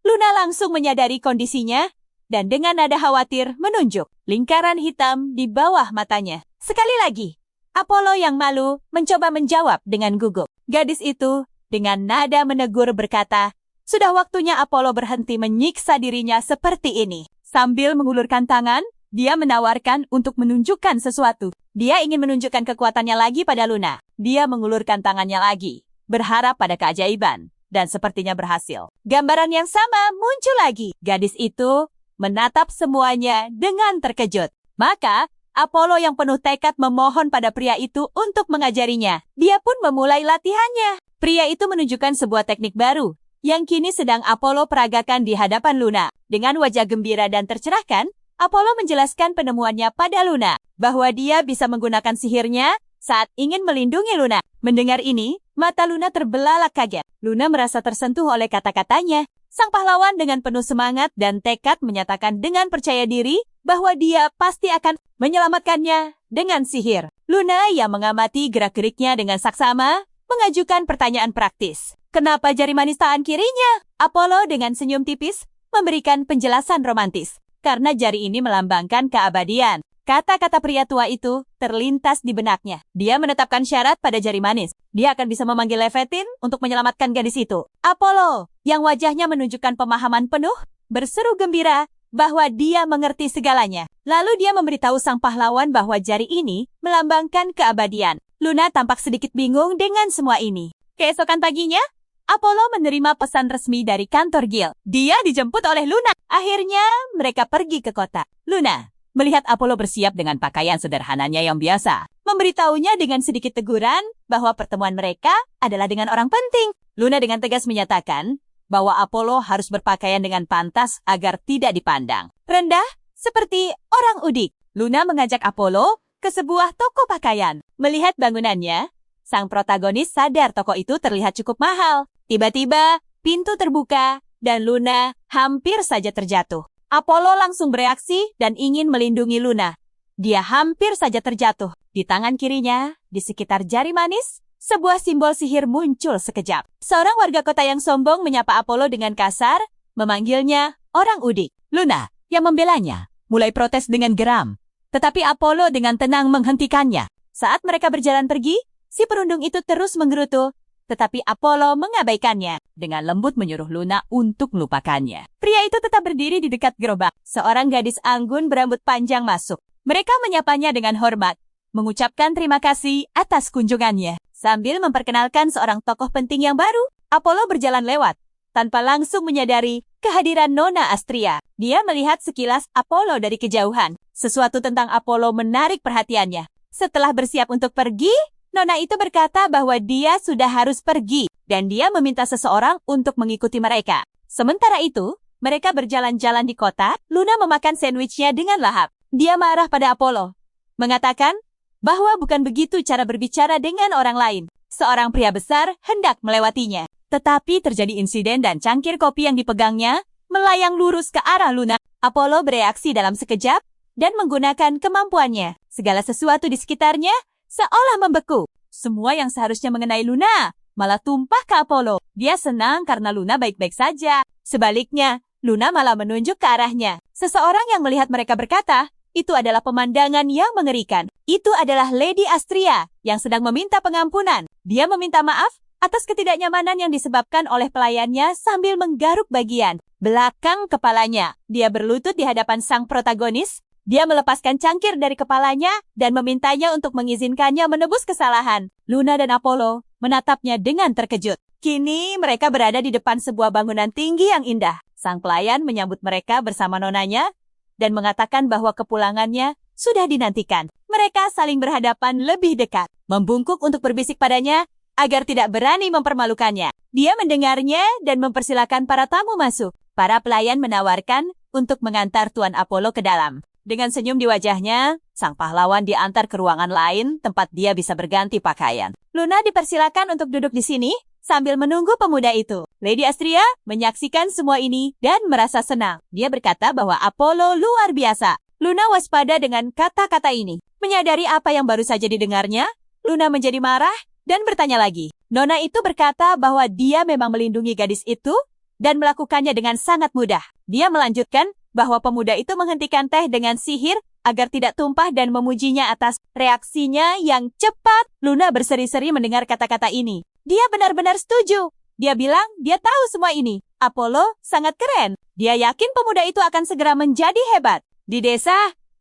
Luna langsung menyadari kondisinya dan dengan nada khawatir menunjuk lingkaran hitam di bawah matanya. Sekali lagi, Apollo yang malu mencoba menjawab dengan gugup. Gadis itu dengan nada menegur berkata, sudah waktunya Apollo berhenti menyiksa dirinya seperti ini. Sambil mengulurkan tangan, dia menawarkan untuk menunjukkan sesuatu. Dia ingin menunjukkan kekuatannya lagi pada Luna. Dia mengulurkan tangannya lagi, berharap pada keajaiban, dan sepertinya berhasil. Gambaran yang sama muncul lagi. Gadis itu menatap semuanya dengan terkejut. Maka, Apollo yang penuh tekad memohon pada pria itu untuk mengajarinya. Dia pun memulai latihannya. Pria itu menunjukkan sebuah teknik baru, yang kini sedang Apollo peragakan di hadapan Luna. Dengan wajah gembira dan tercerahkan, Apollo menjelaskan penemuannya pada Luna, bahwa dia bisa menggunakan sihirnya saat ingin melindungi Luna. Mendengar ini, mata Luna terbelalak kaget. Luna merasa tersentuh oleh kata-katanya. Sang pahlawan dengan penuh semangat dan tekad menyatakan dengan percaya diri bahwa dia pasti akan menyelamatkannya dengan sihir. Luna yang mengamati gerak-geriknya dengan saksama, mengajukan pertanyaan praktis. Kenapa jari manis tangan kirinya? Apollo dengan senyum tipis memberikan penjelasan romantis. Karena jari ini melambangkan keabadian. Kata-kata pria tua itu terlintas di benaknya. Dia menetapkan syarat pada jari manis. Dia akan bisa memanggil Leviathan untuk menyelamatkan gadis itu. Apollo, yang wajahnya menunjukkan pemahaman penuh, berseru gembira bahwa dia mengerti segalanya. Lalu dia memberitahu sang pahlawan bahwa jari ini melambangkan keabadian. Luna tampak sedikit bingung dengan semua ini. Keesokan paginya, Apollo menerima pesan resmi dari kantor Guild. Dia dijemput oleh Luna. Akhirnya, mereka pergi ke kota. Luna melihat Apollo bersiap dengan pakaian sederhananya yang biasa, memberitahunya dengan sedikit teguran bahwa pertemuan mereka adalah dengan orang penting. Luna dengan tegas menyatakan bahwa Apollo harus berpakaian dengan pantas agar tidak dipandang rendah seperti orang udik. Luna mengajak Apollo ke sebuah toko pakaian. Melihat bangunannya, sang protagonis sadar toko itu terlihat cukup mahal. Tiba-tiba, pintu terbuka dan Luna hampir saja terjatuh. Apollo langsung bereaksi dan ingin melindungi Luna. Dia hampir saja terjatuh. Di tangan kirinya, di sekitar jari manis, sebuah simbol sihir muncul sekejap. Seorang warga kota yang sombong menyapa Apollo dengan kasar, memanggilnya orang udik. Luna, yang membelanya, mulai protes dengan geram. Tetapi Apollo dengan tenang menghentikannya. Saat mereka berjalan pergi, si perundung itu terus menggerutu. Tetapi Apollo mengabaikannya. Dengan lembut menyuruh Luna untuk melupakannya. Pria itu tetap berdiri di dekat gerobak. Seorang gadis anggun berambut panjang masuk. Mereka menyapanya dengan hormat, mengucapkan terima kasih atas kunjungannya. Sambil memperkenalkan seorang tokoh penting yang baru, Apollo berjalan lewat, tanpa langsung menyadari kehadiran Nona Astria. Dia melihat sekilas Apollo dari kejauhan. Sesuatu tentang Apollo menarik perhatiannya. Setelah bersiap untuk pergi, Nona itu berkata bahwa dia sudah harus pergi, dan dia meminta seseorang untuk mengikuti mereka. Sementara itu, mereka berjalan-jalan di kota. Luna memakan sandwichnya dengan lahap. Dia marah pada Apollo, mengatakan bahwa bukan begitu cara berbicara dengan orang lain. Seorang pria besar hendak melewatinya. Tetapi terjadi insiden dan cangkir kopi yang dipegangnya melayang lurus ke arah Luna. Apollo bereaksi dalam sekejap dan menggunakan kemampuannya. Segala sesuatu di sekitarnya seolah membeku. Semua yang seharusnya mengenai Luna malah tumpah ke Apollo. Dia senang karena Luna baik-baik saja. Sebaliknya, Luna malah menunjuk ke arahnya. Seseorang yang melihat mereka berkata, itu adalah pemandangan yang mengerikan. Itu adalah Lady Astria yang sedang meminta pengampunan. Dia meminta maaf atas ketidaknyamanan yang disebabkan oleh pelayannya sambil menggaruk bagian belakang kepalanya. Dia berlutut di hadapan sang protagonis. Dia melepaskan cangkir dari kepalanya dan memintanya untuk mengizinkannya menebus kesalahan. Luna dan Apollo menatapnya dengan terkejut. Kini mereka berada di depan sebuah bangunan tinggi yang indah. Sang pelayan menyambut mereka bersama nonanya dan mengatakan bahwa kepulangannya sudah dinantikan. Mereka saling berhadapan lebih dekat, membungkuk untuk berbisik padanya agar tidak berani mempermalukannya. Dia mendengarnya dan mempersilakan para tamu masuk. Para pelayan menawarkan untuk mengantar Tuan Apollo ke dalam. Dengan senyum di wajahnya, sang pahlawan diantar ke ruangan lain tempat dia bisa berganti pakaian. Luna dipersilakan untuk duduk di sini sambil menunggu pemuda itu. Lady Astria menyaksikan semua ini dan merasa senang. Dia berkata bahwa Apollo luar biasa. Luna waspada dengan kata-kata ini. Menyadari apa yang baru saja didengarnya, Luna menjadi marah dan bertanya lagi. Nona itu berkata bahwa dia memang melindungi gadis itu dan melakukannya dengan sangat mudah. Dia melanjutkan bahwa pemuda itu menghentikan teh dengan sihir agar tidak tumpah dan memujinya atas reaksinya yang cepat. Luna berseri-seri mendengar kata-kata ini. Dia benar-benar setuju. Dia bilang dia tahu semua ini. Apollo sangat keren. Dia yakin pemuda itu akan segera menjadi hebat. Di desa,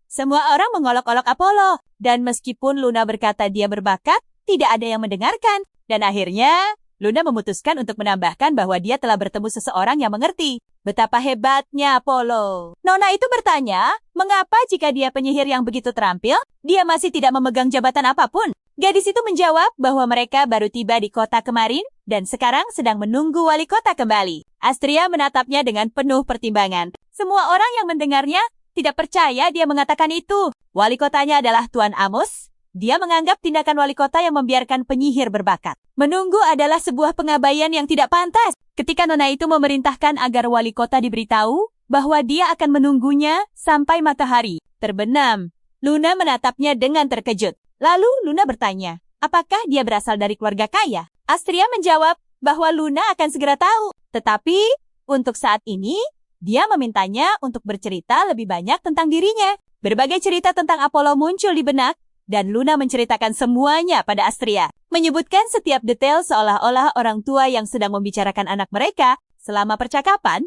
semua orang mengolok-olok Apollo. Dan meskipun Luna berkata dia berbakat, tidak ada yang mendengarkan. Dan akhirnya, Luna memutuskan untuk menambahkan bahwa dia telah bertemu seseorang yang mengerti betapa hebatnya Apollo. Nona itu bertanya, mengapa jika dia penyihir yang begitu terampil, dia masih tidak memegang jabatan apapun? Gadis itu menjawab bahwa mereka baru tiba di kota kemarin dan sekarang sedang menunggu wali kota kembali. Astria menatapnya dengan penuh pertimbangan. Semua orang yang mendengarnya tidak percaya dia mengatakan itu. Wali kotanya adalah Tuan Amos. Dia menganggap tindakan wali kota yang membiarkan penyihir berbakat menunggu adalah sebuah pengabaian yang tidak pantas. Ketika Nona itu memerintahkan agar wali kota diberitahu bahwa dia akan menunggunya sampai matahari terbenam, Luna menatapnya dengan terkejut. Lalu Luna bertanya, apakah dia berasal dari keluarga kaya? Astria menjawab bahwa Luna akan segera tahu. Tetapi untuk saat ini, dia memintanya untuk bercerita lebih banyak tentang dirinya. Berbagai cerita tentang Apollo muncul di benak, dan Luna menceritakan semuanya pada Astria. Menyebutkan setiap detail seolah-olah orang tua yang sedang membicarakan anak mereka. Selama percakapan,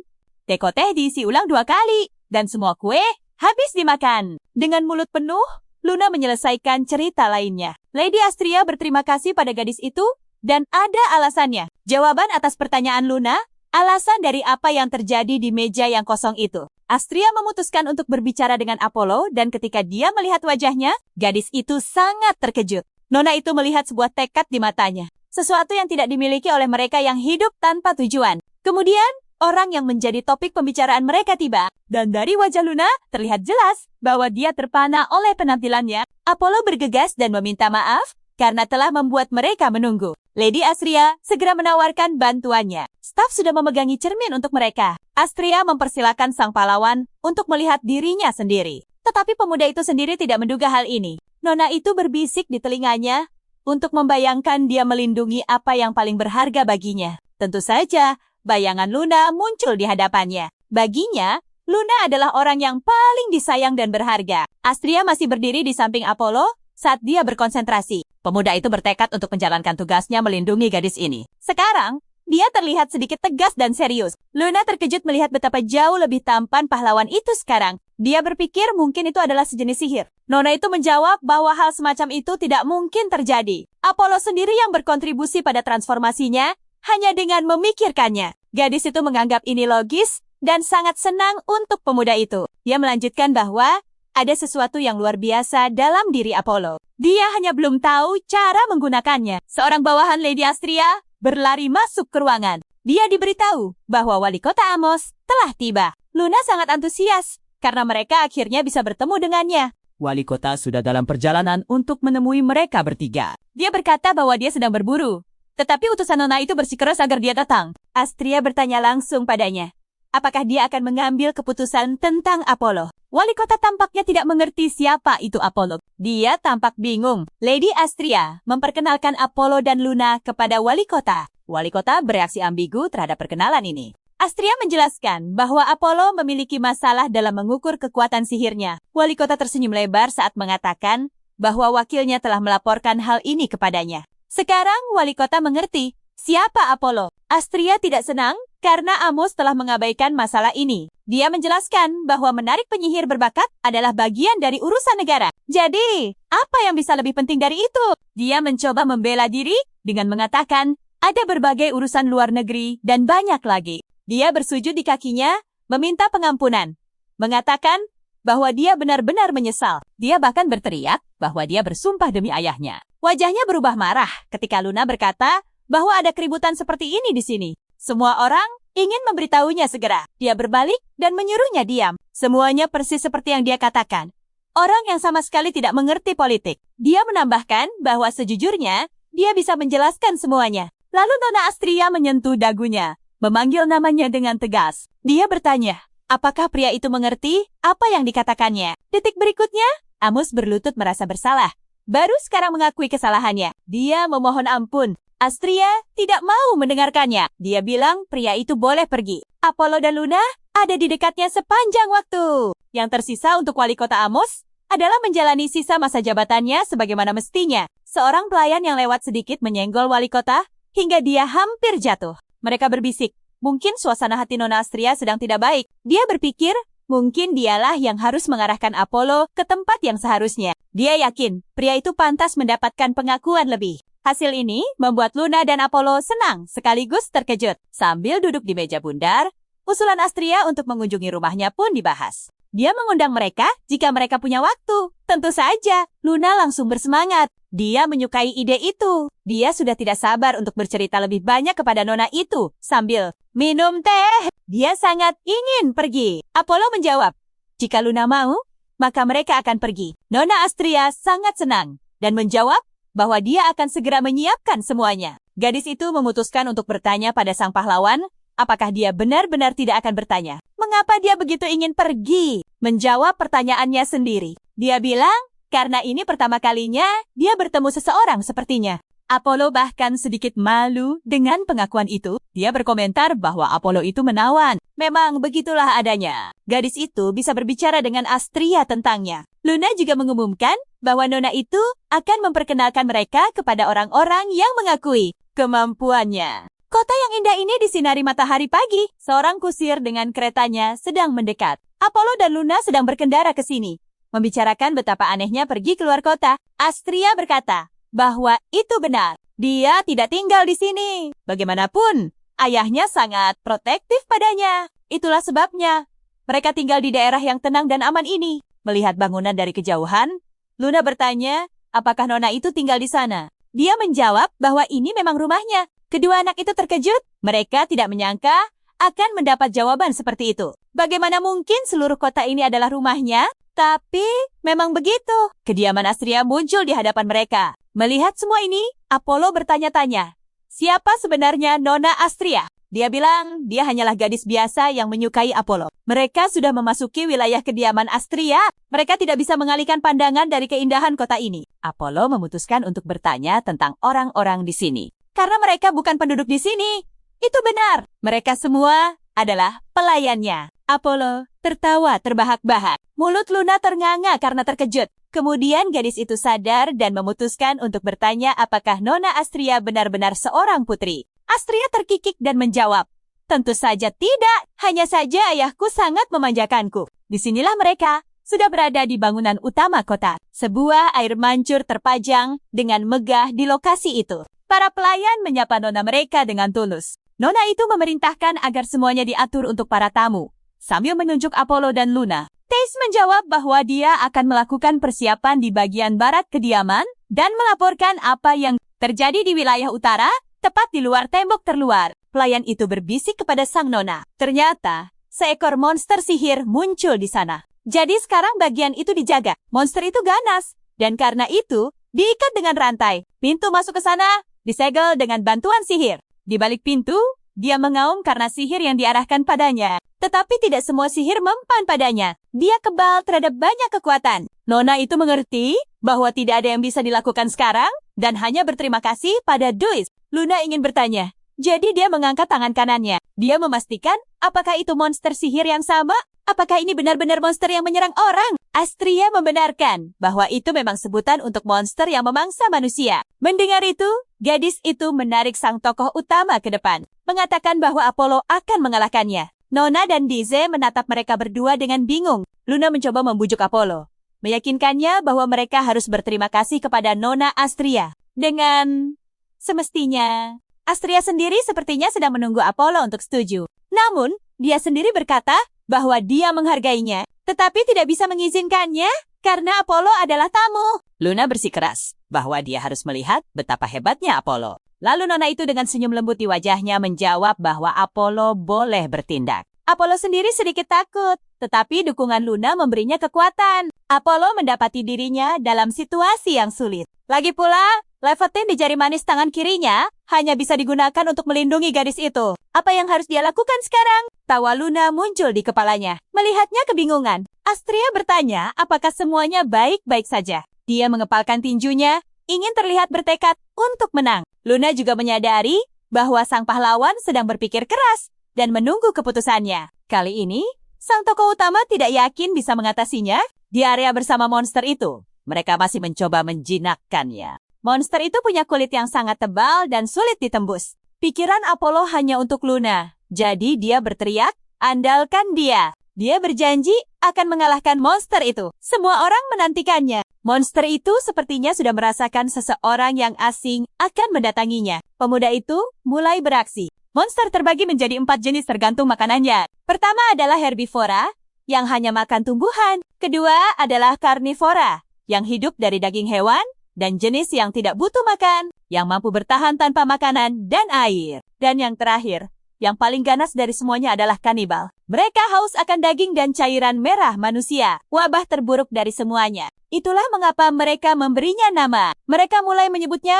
teko teh diisi ulang 2 kali, dan semua kue habis dimakan. Dengan mulut penuh, Luna menyelesaikan cerita lainnya. Lady Astria berterima kasih pada gadis itu, dan ada alasannya. Jawaban atas pertanyaan Luna, alasan dari apa yang terjadi di meja yang kosong itu. Astria memutuskan untuk berbicara dengan Apollo, dan ketika dia melihat wajahnya, gadis itu sangat terkejut. Nona itu melihat sebuah tekad di matanya. Sesuatu yang tidak dimiliki oleh mereka yang hidup tanpa tujuan. Kemudian, orang yang menjadi topik pembicaraan mereka tiba, dan dari wajah Luna terlihat jelas bahwa dia terpana oleh penampilannya. Apollo bergegas dan meminta maaf karena telah membuat mereka menunggu. Lady Astria segera menawarkan bantuannya. Staf sudah memegangi cermin untuk mereka. Astria mempersilakan sang pahlawan untuk melihat dirinya sendiri. Tetapi pemuda itu sendiri tidak menduga hal ini. Nona itu berbisik di telinganya untuk membayangkan dia melindungi apa yang paling berharga baginya. Tentu saja, bayangan Luna muncul di hadapannya. Baginya, Luna adalah orang yang paling disayang dan berharga. Astria masih berdiri di samping Apollo saat dia berkonsentrasi. Pemuda itu bertekad untuk menjalankan tugasnya melindungi gadis ini. Sekarang, dia terlihat sedikit tegas dan serius. Luna terkejut melihat betapa jauh lebih tampan pahlawan itu sekarang. Dia berpikir mungkin itu adalah sejenis sihir. Nona itu menjawab bahwa hal semacam itu tidak mungkin terjadi. Apollo sendiri yang berkontribusi pada transformasinya hanya dengan memikirkannya. Gadis itu menganggap ini logis dan sangat senang untuk pemuda itu. Dia melanjutkan bahwa ada sesuatu yang luar biasa dalam diri Apollo. Dia hanya belum tahu cara menggunakannya. Seorang bawahan Lady Astria berlari masuk ke ruangan. Dia diberitahu bahwa wali kota Amos telah tiba. Luna sangat antusias karena mereka akhirnya bisa bertemu dengannya. Wali kota sudah dalam perjalanan untuk menemui mereka bertiga. Dia berkata bahwa dia sedang berburu. Tetapi utusan Nona itu bersikeras agar dia datang. Astria bertanya langsung padanya. Apakah dia akan mengambil keputusan tentang Apollo? Wali kota tampaknya tidak mengerti siapa itu Apollo. Dia tampak bingung. Lady Astria memperkenalkan Apollo dan Luna kepada wali kota. Wali kota bereaksi ambigu terhadap perkenalan ini. Astria menjelaskan bahwa Apollo memiliki masalah dalam mengukur kekuatan sihirnya. Wali kota tersenyum lebar saat mengatakan bahwa wakilnya telah melaporkan hal ini kepadanya. Sekarang wali kota mengerti siapa Apollo. Astria tidak senang karena Amos telah mengabaikan masalah ini. Dia menjelaskan bahwa menarik penyihir berbakat adalah bagian dari urusan negara. Jadi, apa yang bisa lebih penting dari itu? Dia mencoba membela diri dengan mengatakan ada berbagai urusan luar negeri dan banyak lagi. Dia bersujud di kakinya, meminta pengampunan. Mengatakan bahwa dia benar-benar menyesal. Dia bahkan berteriak bahwa dia bersumpah demi ayahnya. Wajahnya berubah marah ketika Luna berkata bahwa ada keributan seperti ini di sini. Semua orang ingin memberitahunya segera. Dia berbalik dan menyuruhnya diam. Semuanya persis seperti yang dia katakan. Orang yang sama sekali tidak mengerti politik. Dia menambahkan bahwa sejujurnya, dia bisa menjelaskan semuanya. Lalu Nona Astria menyentuh dagunya, memanggil namanya dengan tegas. Dia bertanya, apakah pria itu mengerti apa yang dikatakannya? Detik berikutnya, Amos berlutut merasa bersalah. Baru sekarang mengakui kesalahannya. Dia memohon ampun. Astria tidak mau mendengarkannya. Dia bilang pria itu boleh pergi. Apollo dan Luna ada di dekatnya sepanjang waktu. Yang tersisa untuk wali kota Amos adalah menjalani sisa masa jabatannya sebagaimana mestinya. Seorang pelayan yang lewat sedikit menyenggol wali kota hingga dia hampir jatuh. Mereka berbisik, mungkin suasana hati Nona Astria sedang tidak baik. Dia berpikir, mungkin dialah yang harus mengarahkan Apollo ke tempat yang seharusnya. Dia yakin pria itu pantas mendapatkan pengakuan lebih. Hasil ini membuat Luna dan Apollo senang sekaligus terkejut. Sambil duduk di meja bundar, usulan Astria untuk mengunjungi rumahnya pun dibahas. Dia mengundang mereka jika mereka punya waktu. Tentu saja, Luna langsung bersemangat. Dia menyukai ide itu. Dia sudah tidak sabar untuk bercerita lebih banyak kepada Nona itu sambil minum teh. Dia sangat ingin pergi. Apollo menjawab, jika Luna mau, maka mereka akan pergi. Nona Astria sangat senang dan menjawab bahwa dia akan segera menyiapkan semuanya. Gadis itu memutuskan untuk bertanya pada sang pahlawan, apakah dia benar-benar tidak akan bertanya. Mengapa dia begitu ingin pergi? Menjawab pertanyaannya sendiri. Dia bilang, karena ini pertama kalinya dia bertemu seseorang sepertinya. Apollo bahkan sedikit malu dengan pengakuan itu. Dia berkomentar bahwa Apollo itu menawan. Memang begitulah adanya. Gadis itu bisa berbicara dengan Astria tentangnya. Luna juga mengumumkan bahwa Nona itu akan memperkenalkan mereka kepada orang-orang yang mengakui kemampuannya. Kota yang indah ini disinari matahari pagi. Seorang kusir dengan keretanya sedang mendekat. Apollo dan Luna sedang berkendara ke sini, membicarakan betapa anehnya pergi keluar kota. Astria berkata bahwa itu benar. Dia tidak tinggal di sini. Bagaimanapun, ayahnya sangat protektif padanya. Itulah sebabnya mereka tinggal di daerah yang tenang dan aman ini. Melihat bangunan dari kejauhan, Luna bertanya, apakah Nona itu tinggal di sana? Dia menjawab bahwa ini memang rumahnya. Kedua anak itu terkejut. Mereka tidak menyangka akan mendapat jawaban seperti itu. Bagaimana mungkin seluruh kota ini adalah rumahnya? Tapi memang begitu. Kediaman Astria muncul di hadapan mereka. Melihat semua ini, Apollo bertanya-tanya, siapa sebenarnya Nona Astria? Dia bilang dia hanyalah gadis biasa yang menyukai Apollo. Mereka sudah memasuki wilayah kediaman Astria. Mereka tidak bisa mengalihkan pandangan dari keindahan kota ini. Apollo memutuskan untuk bertanya tentang orang-orang di sini. Karena mereka bukan penduduk di sini. Itu benar. Mereka semua adalah pelayannya. Apollo tertawa terbahak-bahak. Mulut Luna ternganga karena terkejut. Kemudian gadis itu sadar dan memutuskan untuk bertanya apakah Nona Astria benar-benar seorang putri. Astria terkikik dan menjawab, tentu saja tidak. Hanya saja ayahku sangat memanjakanku. Disinilah mereka sudah berada di bangunan utama kota. Sebuah air mancur terpajang dengan megah di lokasi itu. Para pelayan menyapa Nona mereka dengan tulus. Nona itu memerintahkan agar semuanya diatur untuk para tamu, sambil menunjuk Apollo dan Luna. Tace menjawab bahwa dia akan melakukan persiapan di bagian barat kediaman dan melaporkan apa yang terjadi di wilayah utara, tepat di luar tembok terluar. Pelayan itu berbisik kepada sang Nona. Ternyata, seekor monster sihir muncul di sana. Jadi sekarang bagian itu dijaga. Monster itu ganas. Dan karena itu, diikat dengan rantai. Pintu masuk ke sana disegel dengan bantuan sihir. Di balik pintu, dia mengaum karena sihir yang diarahkan padanya. Tetapi tidak semua sihir mempan padanya. Dia kebal terhadap banyak kekuatan. Nona itu mengerti bahwa tidak ada yang bisa dilakukan sekarang dan hanya berterima kasih pada Duis. Luna ingin bertanya. Jadi dia mengangkat tangan kanannya. Dia memastikan apakah itu monster sihir yang sama? Apakah ini benar-benar monster yang menyerang orang? Astria membenarkan bahwa itu memang sebutan untuk monster yang memangsa manusia. Mendengar itu, gadis itu menarik sang tokoh utama ke depan, mengatakan bahwa Apollo akan mengalahkannya. Nona dan Dize menatap mereka berdua dengan bingung. Luna mencoba membujuk Apollo, meyakinkannya bahwa mereka harus berterima kasih kepada Nona Astria. Dengan semestinya, Astria sendiri sepertinya sedang menunggu Apollo untuk setuju. Namun, dia sendiri berkata bahwa dia menghargainya, tetapi tidak bisa mengizinkannya karena Apollo adalah tamu. Luna bersikeras bahwa dia harus melihat betapa hebatnya Apollo. Lalu Nona itu dengan senyum lembut di wajahnya menjawab bahwa Apollo boleh bertindak. Apollo sendiri sedikit takut, tetapi dukungan Luna memberinya kekuatan. Apollo mendapati dirinya dalam situasi yang sulit. Lagi pula, levatin di jari manis tangan kirinya hanya bisa digunakan untuk melindungi gadis itu. Apa yang harus dia lakukan sekarang? Tawa Luna muncul di kepalanya. Melihatnya kebingungan, Astria bertanya apakah semuanya baik-baik saja. Dia mengepalkan tinjunya ingin terlihat bertekad untuk menang. Luna juga menyadari bahwa sang pahlawan sedang berpikir keras dan menunggu keputusannya. Kali ini, sang tokoh utama tidak yakin bisa mengatasinya. Di area bersama monster itu, mereka masih mencoba menjinakkannya. Monster itu punya kulit yang sangat tebal dan sulit ditembus. Pikiran Apollo hanya untuk Luna. Jadi dia berteriak, andalkan dia. Dia berjanji akan mengalahkan monster itu. Semua orang menantikannya. Monster itu sepertinya sudah merasakan seseorang yang asing akan mendatanginya. Pemuda itu mulai beraksi. Monster terbagi menjadi 4 jenis tergantung makanannya. Pertama adalah herbivora, yang hanya makan tumbuhan. Kedua adalah karnivora, yang hidup dari daging hewan, dan jenis yang tidak butuh makan, yang mampu bertahan tanpa makanan dan air. Dan yang terakhir, yang paling ganas dari semuanya adalah kanibal. Mereka haus akan daging dan cairan merah manusia, wabah terburuk dari semuanya. Itulah mengapa mereka memberinya nama. Mereka mulai menyebutnya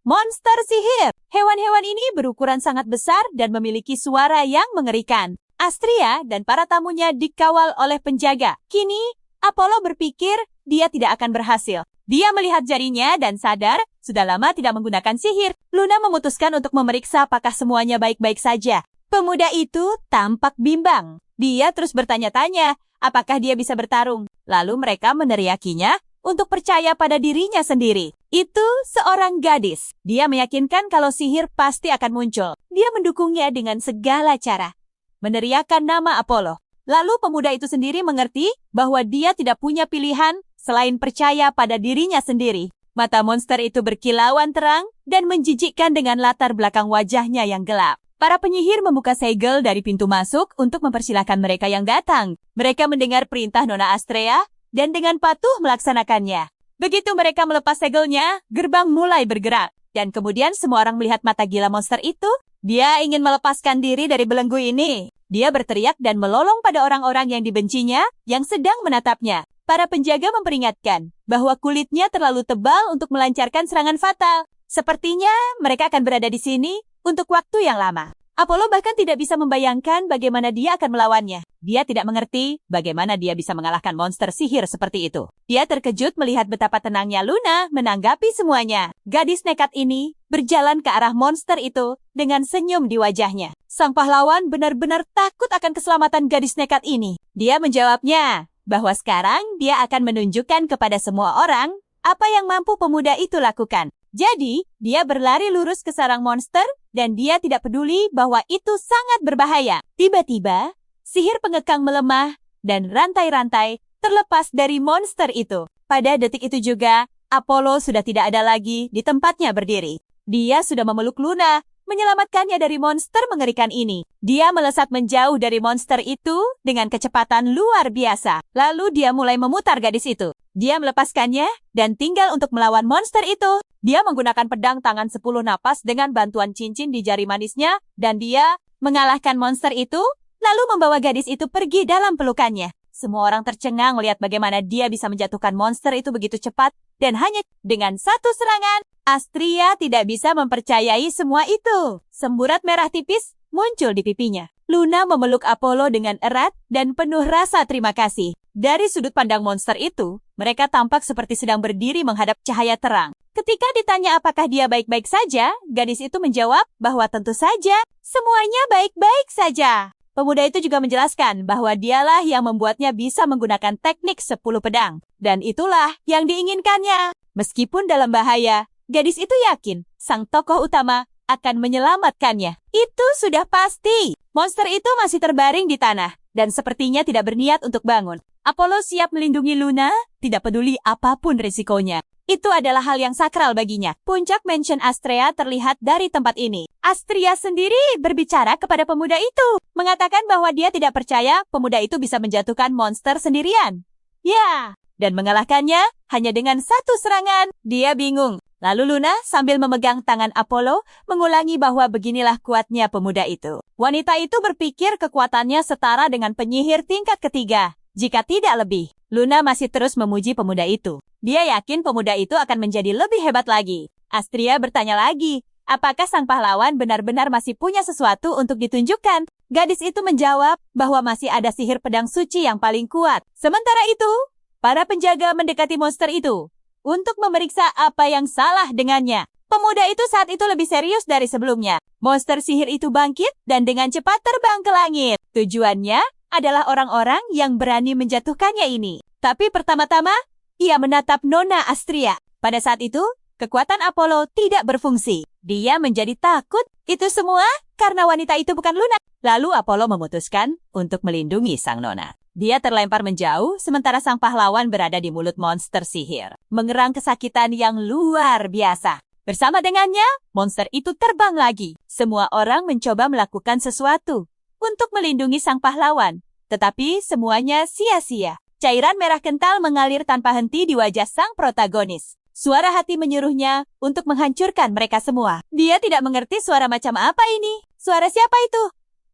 monster sihir. Hewan-hewan ini berukuran sangat besar dan memiliki suara yang mengerikan. Astria dan para tamunya dikawal oleh penjaga. Kini, Apollo berpikir dia tidak akan berhasil. Dia melihat jarinya dan sadar sudah lama tidak menggunakan sihir. Luna memutuskan untuk memeriksa apakah semuanya baik-baik saja. Pemuda itu tampak bimbang. Dia terus bertanya-tanya apakah dia bisa bertarung. Lalu mereka meneriakinya untuk percaya pada dirinya sendiri. Itu seorang gadis. Dia meyakinkan kalau sihir pasti akan muncul. Dia mendukungnya dengan segala cara. Meneriakkan nama Apollo. Lalu pemuda itu sendiri mengerti bahwa dia tidak punya pilihan selain percaya pada dirinya sendiri. Mata monster itu berkilauan terang dan menjijikkan dengan latar belakang wajahnya yang gelap. Para penyihir membuka segel dari pintu masuk untuk mempersilahkan mereka yang datang. Mereka mendengar perintah Nona Astrea dan dengan patuh melaksanakannya. Begitu mereka melepas segelnya, gerbang mulai bergerak. Dan kemudian semua orang melihat mata gila monster itu. Dia ingin melepaskan diri dari belenggu ini. Dia berteriak dan melolong pada orang-orang yang dibencinya yang sedang menatapnya. Para penjaga memperingatkan bahwa kulitnya terlalu tebal untuk melancarkan serangan fatal. Sepertinya mereka akan berada di sini untuk waktu yang lama. Apollo bahkan tidak bisa membayangkan bagaimana dia akan melawannya. Dia tidak mengerti bagaimana dia bisa mengalahkan monster sihir seperti itu. Dia terkejut melihat betapa tenangnya Luna menanggapi semuanya. Gadis nekat ini berjalan ke arah monster itu dengan senyum di wajahnya. Sang pahlawan benar-benar takut akan keselamatan gadis nekat ini. Dia menjawabnya bahwa sekarang dia akan menunjukkan kepada semua orang apa yang mampu pemuda itu lakukan. Jadi, dia berlari lurus ke sarang monster dan dia tidak peduli bahwa itu sangat berbahaya. Tiba-tiba, sihir pengekang melemah dan rantai-rantai terlepas dari monster itu. Pada detik itu juga, Apollo sudah tidak ada lagi di tempatnya berdiri. Dia sudah memeluk Luna, menyelamatkannya dari monster mengerikan ini. Dia melesat menjauh dari monster itu dengan kecepatan luar biasa. Lalu dia mulai memutar gadis itu. Dia melepaskannya dan tinggal untuk melawan monster itu. Dia menggunakan pedang tangan 10 napas dengan bantuan cincin di jari manisnya dan dia mengalahkan monster itu lalu membawa gadis itu pergi dalam pelukannya. Semua orang tercengang melihat bagaimana dia bisa menjatuhkan monster itu begitu cepat dan hanya dengan satu serangan. Astria tidak bisa mempercayai semua itu. Semburat merah tipis muncul di pipinya. Luna memeluk Apollo dengan erat dan penuh rasa terima kasih. Dari sudut pandang monster itu, mereka tampak seperti sedang berdiri menghadap cahaya terang. Ketika ditanya apakah dia baik-baik saja, gadis itu menjawab bahwa tentu saja, semuanya baik-baik saja. Pemuda itu juga menjelaskan bahwa dialah yang membuatnya bisa menggunakan teknik 10 pedang. Dan itulah yang diinginkannya. Meskipun dalam bahaya, gadis itu yakin sang tokoh utama akan menyelamatkannya. Itu sudah pasti. Monster itu masih terbaring di tanah dan sepertinya tidak berniat untuk bangun. Apollo siap melindungi Luna, tidak peduli apapun risikonya. Itu adalah hal yang sakral baginya. Puncak mansion Astrea terlihat dari tempat ini. Astria sendiri berbicara kepada pemuda itu, mengatakan bahwa dia tidak percaya pemuda itu bisa menjatuhkan monster sendirian. Ya, dan mengalahkannya hanya dengan satu serangan. Dia bingung. Lalu Luna sambil memegang tangan Apollo mengulangi bahwa beginilah kuatnya pemuda itu. Wanita itu berpikir kekuatannya setara dengan penyihir tingkat ketiga. Jika tidak lebih, Luna masih terus memuji pemuda itu. Dia yakin pemuda itu akan menjadi lebih hebat lagi. Astria bertanya lagi, apakah sang pahlawan benar-benar masih punya sesuatu untuk ditunjukkan? Gadis itu menjawab bahwa masih ada sihir pedang suci yang paling kuat. Sementara itu, para penjaga mendekati monster itu. untuk memeriksa apa yang salah dengannya. Pemuda itu saat itu lebih serius dari sebelumnya. Monster sihir itu bangkit dan dengan cepat terbang ke langit. Tujuannya adalah orang-orang yang berani menjatuhkannya ini. Tapi pertama-tama, ia menatap Nona Astria. Pada saat itu, kekuatan Apollo tidak berfungsi. Dia menjadi takut. Itu semua karena wanita itu bukan Luna. Lalu Apollo memutuskan untuk melindungi sang Nona. Dia terlempar menjauh, sementara sang pahlawan berada di mulut monster sihir. Mengerang kesakitan yang luar biasa. Bersama dengannya, monster itu terbang lagi. Semua orang mencoba melakukan sesuatu untuk melindungi sang pahlawan. Tetapi semuanya sia-sia. Cairan merah kental mengalir tanpa henti di wajah sang protagonis. Suara hati menyuruhnya untuk menghancurkan mereka semua. Dia tidak mengerti suara macam apa ini. Suara siapa itu?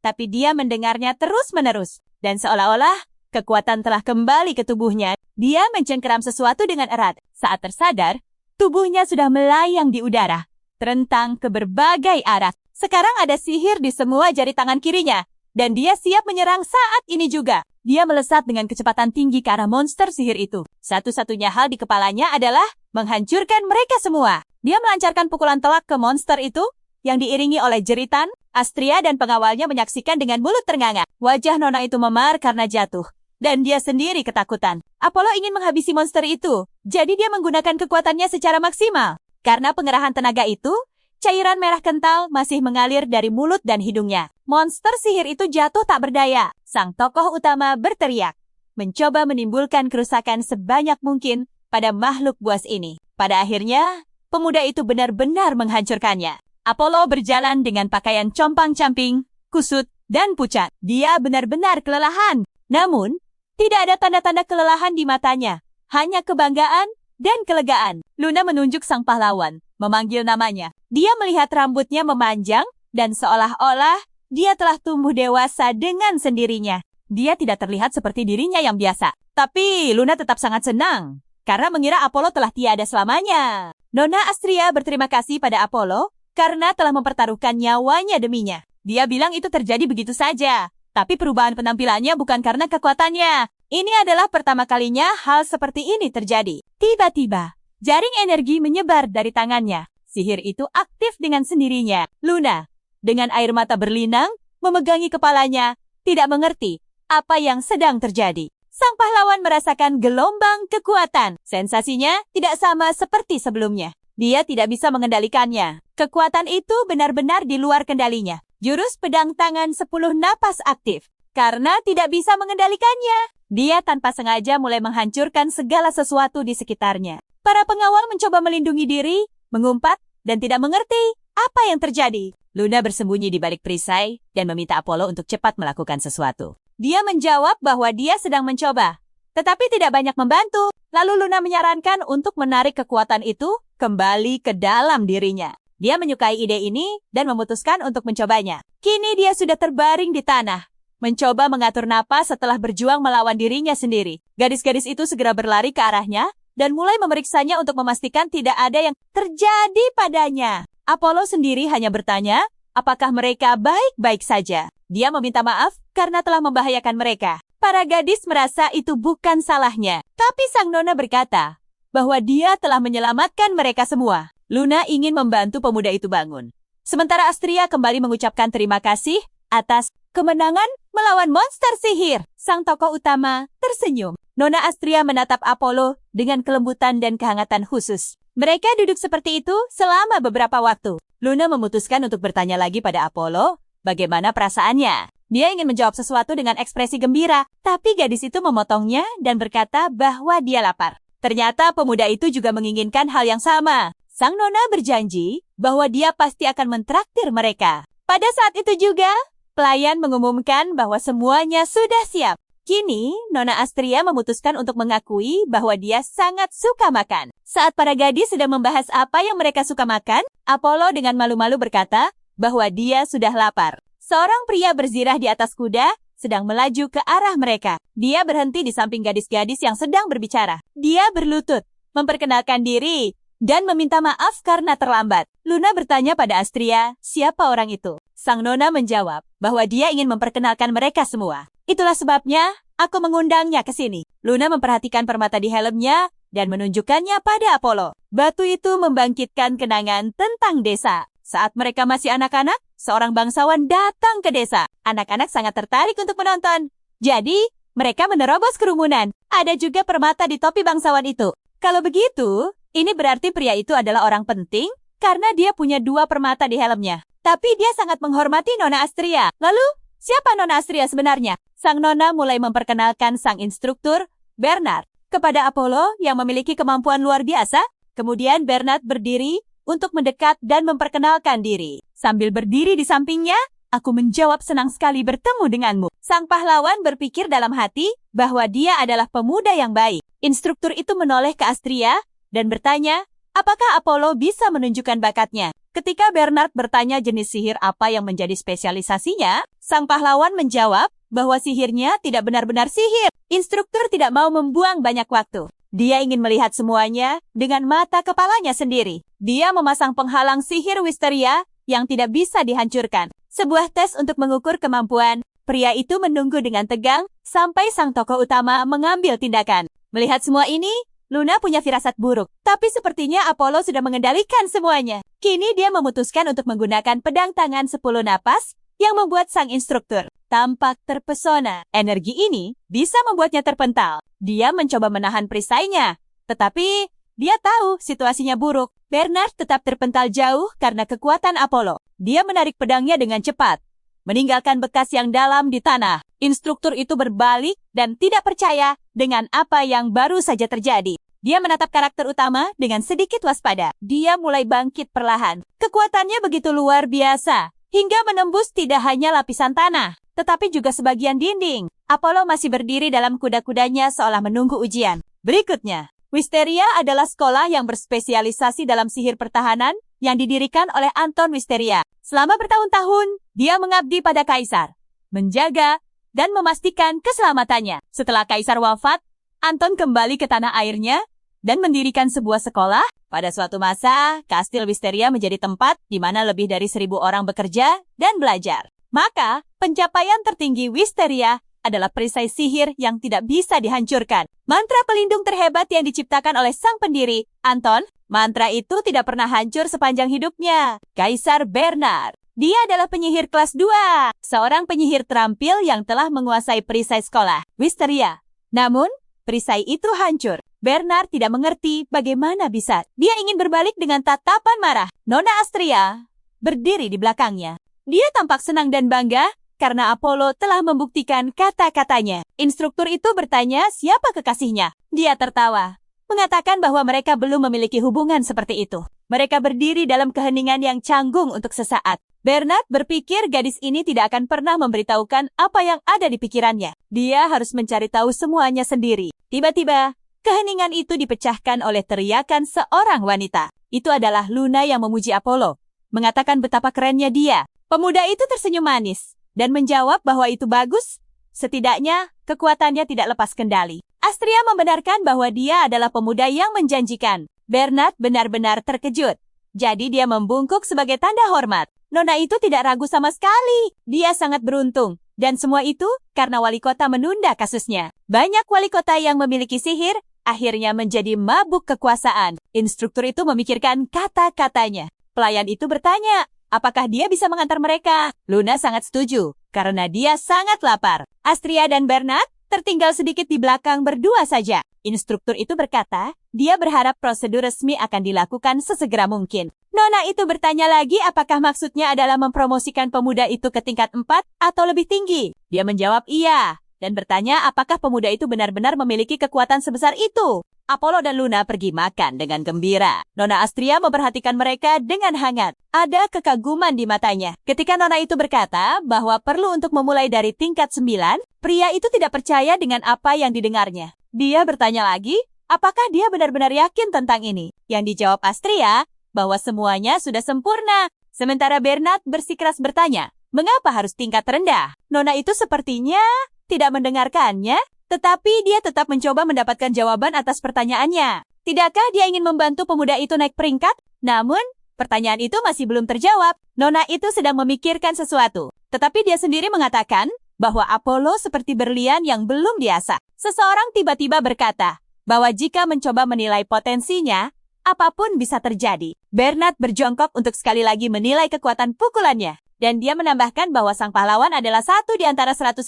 Tapi dia mendengarnya terus-menerus. Dan seolah-olah kekuatan telah kembali ke tubuhnya. Dia mencengkeram sesuatu dengan erat. Saat tersadar, tubuhnya sudah melayang di udara, terentang ke berbagai arah. Sekarang ada sihir di semua jari tangan kirinya, dan dia siap menyerang saat ini juga. Dia melesat dengan kecepatan tinggi ke arah monster sihir itu. Satu-satunya hal di kepalanya adalah menghancurkan mereka semua. Dia melancarkan pukulan telak ke monster itu, yang diiringi oleh jeritan. Astria dan pengawalnya menyaksikan dengan mulut ternganga. Wajah Nona itu memar karena jatuh. Dan dia sendiri ketakutan. Apollo ingin menghabisi monster itu, jadi dia menggunakan kekuatannya secara maksimal. Karena pengerahan tenaga itu, cairan merah kental masih mengalir dari mulut dan hidungnya. Monster sihir itu jatuh tak berdaya. Sang tokoh utama berteriak, mencoba menimbulkan kerusakan sebanyak mungkin pada makhluk buas ini. Pada akhirnya, pemuda itu benar-benar menghancurkannya. Apollo berjalan dengan pakaian compang-camping, kusut, dan pucat. Dia benar-benar kelelahan. Namun, tidak ada tanda-tanda kelelahan di matanya, hanya kebanggaan dan kelegaan. Luna menunjuk sang pahlawan, memanggil namanya. Dia melihat rambutnya memanjang dan seolah-olah dia telah tumbuh dewasa dengan sendirinya. Dia tidak terlihat seperti dirinya yang biasa. Tapi Luna tetap sangat senang, karena mengira Apollo telah tiada selamanya. Nona Astria berterima kasih pada Apollo karena telah mempertaruhkan nyawanya deminya. Dia bilang itu terjadi begitu saja. Tapi perubahan penampilannya bukan karena kekuatannya. Ini adalah pertama kalinya hal seperti ini terjadi. Tiba-tiba, jaring energi menyebar dari tangannya. Sihir itu aktif dengan sendirinya. Luna, dengan air mata berlinang, memegangi kepalanya, tidak mengerti apa yang sedang terjadi. Sang pahlawan merasakan gelombang kekuatan. Sensasinya tidak sama seperti sebelumnya. Dia tidak bisa mengendalikannya. Kekuatan itu benar-benar di luar kendalinya. Jurus pedang tangan 10 napas aktif. Karena tidak bisa mengendalikannya, dia tanpa sengaja mulai menghancurkan segala sesuatu di sekitarnya. Para pengawal mencoba melindungi diri, mengumpat, dan tidak mengerti apa yang terjadi. Luna bersembunyi di balik perisai dan meminta Apollo untuk cepat melakukan sesuatu. Dia menjawab bahwa dia sedang mencoba, tetapi tidak banyak membantu. Lalu Luna menyarankan untuk menarik kekuatan itu kembali ke dalam dirinya. Dia menyukai ide ini dan memutuskan untuk mencobanya. Kini dia sudah terbaring di tanah, mencoba mengatur napas setelah berjuang melawan dirinya sendiri. Gadis-gadis itu segera berlari ke arahnya dan mulai memeriksanya untuk memastikan tidak ada yang terjadi padanya. Apollo sendiri hanya bertanya, apakah mereka baik-baik saja. Dia meminta maaf karena telah membahayakan mereka. Para gadis merasa itu bukan salahnya. Tapi sang Nona berkata bahwa dia telah menyelamatkan mereka semua. Luna ingin membantu pemuda itu bangun. Sementara Astria kembali mengucapkan terima kasih atas kemenangan melawan monster sihir. Sang tokoh utama tersenyum. Nona Astria menatap Apollo dengan kelembutan dan kehangatan khusus. Mereka duduk seperti itu selama beberapa waktu. Luna memutuskan untuk bertanya lagi pada Apollo bagaimana perasaannya. Dia ingin menjawab sesuatu dengan ekspresi gembira, tapi gadis itu memotongnya dan berkata bahwa dia lapar. Ternyata pemuda itu juga menginginkan hal yang sama. Sang Nona berjanji bahwa dia pasti akan mentraktir mereka. Pada saat itu juga, pelayan mengumumkan bahwa semuanya sudah siap. Kini, Nona Astria memutuskan untuk mengakui bahwa dia sangat suka makan. Saat para gadis sedang membahas apa yang mereka suka makan, Apollo dengan malu-malu berkata bahwa dia sudah lapar. Seorang pria berzirah di atas kuda sedang melaju ke arah mereka. Dia berhenti di samping gadis-gadis yang sedang berbicara. Dia berlutut, memperkenalkan diri, dan meminta maaf karena terlambat. Luna bertanya pada Astria, siapa orang itu? Sang Nona menjawab bahwa dia ingin memperkenalkan mereka semua. Itulah sebabnya aku mengundangnya ke sini. Luna memperhatikan permata di helmnya dan menunjukkannya pada Apollo. Batu itu membangkitkan kenangan tentang desa. Saat mereka masih anak-anak, seorang bangsawan datang ke desa. Anak-anak sangat tertarik untuk menonton. Jadi, mereka menerobos kerumunan. Ada juga permata di topi bangsawan itu. Kalau begitu, ini berarti pria itu adalah orang penting karena dia punya 2 permata di helmnya. Tapi dia sangat menghormati Nona Astria. Lalu, siapa Nona Astria sebenarnya? Sang Nona mulai memperkenalkan sang instruktur, Bernard, kepada Apollo yang memiliki kemampuan luar biasa. Kemudian Bernard berdiri untuk mendekat dan memperkenalkan diri. Sambil berdiri di sampingnya, aku menjawab, senang sekali bertemu denganmu. Sang pahlawan berpikir dalam hati bahwa dia adalah pemuda yang baik. Instruktur itu menoleh ke Astria dan bertanya, apakah Apollo bisa menunjukkan bakatnya? Ketika Bernard bertanya jenis sihir apa yang menjadi spesialisasinya, sang pahlawan menjawab bahwa sihirnya tidak benar-benar sihir. Instruktur tidak mau membuang banyak waktu. Dia ingin melihat semuanya dengan mata kepalanya sendiri. Dia memasang penghalang sihir Wisteria yang tidak bisa dihancurkan. Sebuah tes untuk mengukur kemampuan. Pria itu menunggu dengan tegang sampai sang tokoh utama mengambil tindakan. Melihat semua ini, Luna punya firasat buruk. Tapi sepertinya Apollo sudah mengendalikan semuanya. Kini dia memutuskan untuk menggunakan pedang tangan 10 napas yang membuat sang instruktur tampak terpesona. Energi ini bisa membuatnya terpental. Dia mencoba menahan perisainya, tetapi dia tahu situasinya buruk. Bernard tetap terpental jauh karena kekuatan Apollo. Dia menarik pedangnya dengan cepat, meninggalkan bekas yang dalam di tanah. Instruktur itu berbalik dan tidak percaya dengan apa yang baru saja terjadi. Dia menatap karakter utama dengan sedikit waspada. Dia mulai bangkit perlahan. Kekuatannya begitu luar biasa, hingga menembus tidak hanya lapisan tanah, tetapi juga sebagian dinding. Apollo masih berdiri dalam kuda-kudanya seolah menunggu ujian. Berikutnya, Wisteria adalah sekolah yang berspesialisasi dalam sihir pertahanan yang didirikan oleh Anton Wisteria. Selama bertahun-tahun, dia mengabdi pada Kaisar, menjaga dan memastikan keselamatannya. Setelah Kaisar wafat, Anton kembali ke tanah airnya dan mendirikan sebuah sekolah. Pada suatu masa, Kastil Wisteria menjadi tempat di mana lebih dari 1.000 orang bekerja dan belajar. Maka, pencapaian tertinggi Wisteria adalah perisai sihir yang tidak bisa dihancurkan. Mantra pelindung terhebat yang diciptakan oleh sang pendiri, Anton, mantra itu tidak pernah hancur sepanjang hidupnya. Kaisar Bernard. Dia adalah penyihir kelas 2, seorang penyihir terampil yang telah menguasai perisai sekolah, Wisteria. Namun, perisai itu hancur. Bernard tidak mengerti bagaimana bisa. Dia ingin berbalik dengan tatapan marah. Nona Astria berdiri di belakangnya. Dia tampak senang dan bangga karena Apollo telah membuktikan kata-katanya. Instruktur itu bertanya siapa kekasihnya. Dia tertawa, mengatakan bahwa mereka belum memiliki hubungan seperti itu. Mereka berdiri dalam keheningan yang canggung untuk sesaat. Bernard berpikir gadis ini tidak akan pernah memberitahukan apa yang ada di pikirannya. Dia harus mencari tahu semuanya sendiri. Tiba-tiba, keheningan itu dipecahkan oleh teriakan seorang wanita. Itu adalah Luna yang memuji Apollo, mengatakan betapa kerennya dia. Pemuda itu tersenyum manis dan menjawab bahwa itu bagus. Setidaknya, kekuatannya tidak lepas kendali. Astria membenarkan bahwa dia adalah pemuda yang menjanjikan. Bernard benar-benar terkejut. Jadi dia membungkuk sebagai tanda hormat. Nona itu tidak ragu sama sekali. Dia sangat beruntung. Dan semua itu karena wali kota menunda kasusnya. Banyak wali kota yang memiliki sihir akhirnya menjadi mabuk kekuasaan. Instruktur itu memikirkan kata-katanya. Pelayan itu bertanya, apakah dia bisa mengantar mereka? Luna sangat setuju, karena dia sangat lapar. Astria dan Bernard tertinggal sedikit di belakang berdua saja. Instruktur itu berkata, dia berharap prosedur resmi akan dilakukan sesegera mungkin. Nona itu bertanya lagi apakah maksudnya adalah mempromosikan pemuda itu ke tingkat 4 atau lebih tinggi. Dia menjawab iya, dan bertanya apakah pemuda itu benar-benar memiliki kekuatan sebesar itu. Apollo dan Luna pergi makan dengan gembira. Nona Astria memperhatikan mereka dengan hangat. Ada kekaguman di matanya. Ketika Nona itu berkata bahwa perlu untuk memulai dari tingkat 9, pria itu tidak percaya dengan apa yang didengarnya. Dia bertanya lagi, apakah dia benar-benar yakin tentang ini? Yang dijawab Astria, bahwa semuanya sudah sempurna. Sementara Bernard bersikeras bertanya, mengapa harus tingkat rendah? Nona itu sepertinya tidak mendengarkannya, tetapi dia tetap mencoba mendapatkan jawaban atas pertanyaannya. Tidakkah dia ingin membantu pemuda itu naik peringkat? Namun, pertanyaan itu masih belum terjawab. Nona itu sedang memikirkan sesuatu. Tetapi dia sendiri mengatakan bahwa Apollo seperti berlian yang belum diasah. Seseorang tiba-tiba berkata, bahwa jika mencoba menilai potensinya, apapun bisa terjadi. Bernard berjongkok untuk sekali lagi menilai kekuatan pukulannya. Dan dia menambahkan bahwa sang pahlawan adalah 1 di antara 100.000.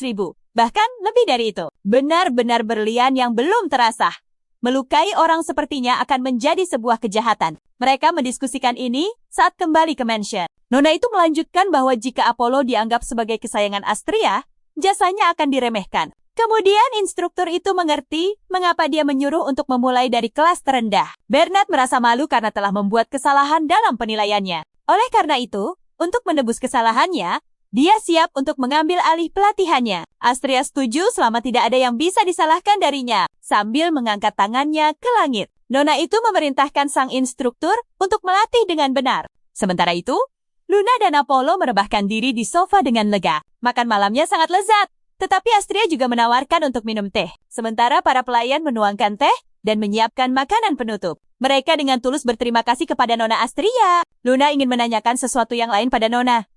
Bahkan lebih dari itu. Benar-benar berlian yang belum terasa. Melukai orang sepertinya akan menjadi sebuah kejahatan. Mereka mendiskusikan ini saat kembali ke mansion. Nona itu melanjutkan bahwa jika Apollo dianggap sebagai kesayangan Astria, jasanya akan diremehkan. Kemudian instruktur itu mengerti mengapa dia menyuruh untuk memulai dari kelas terendah. Bernard merasa malu karena telah membuat kesalahan dalam penilaiannya. Oleh karena itu, untuk menebus kesalahannya, dia siap untuk mengambil alih pelatihannya. Astria setuju selama tidak ada yang bisa disalahkan darinya, sambil mengangkat tangannya ke langit. Nona itu memerintahkan sang instruktur untuk melatih dengan benar. Sementara itu, Luna dan Apollo merebahkan diri di sofa dengan lega. Makan malamnya sangat lezat, tetapi Astria juga menawarkan untuk minum teh. Sementara para pelayan menuangkan teh dan menyiapkan makanan penutup. Mereka dengan tulus berterima kasih kepada Nona Astria. Luna ingin menanyakan sesuatu yang lain pada Nona.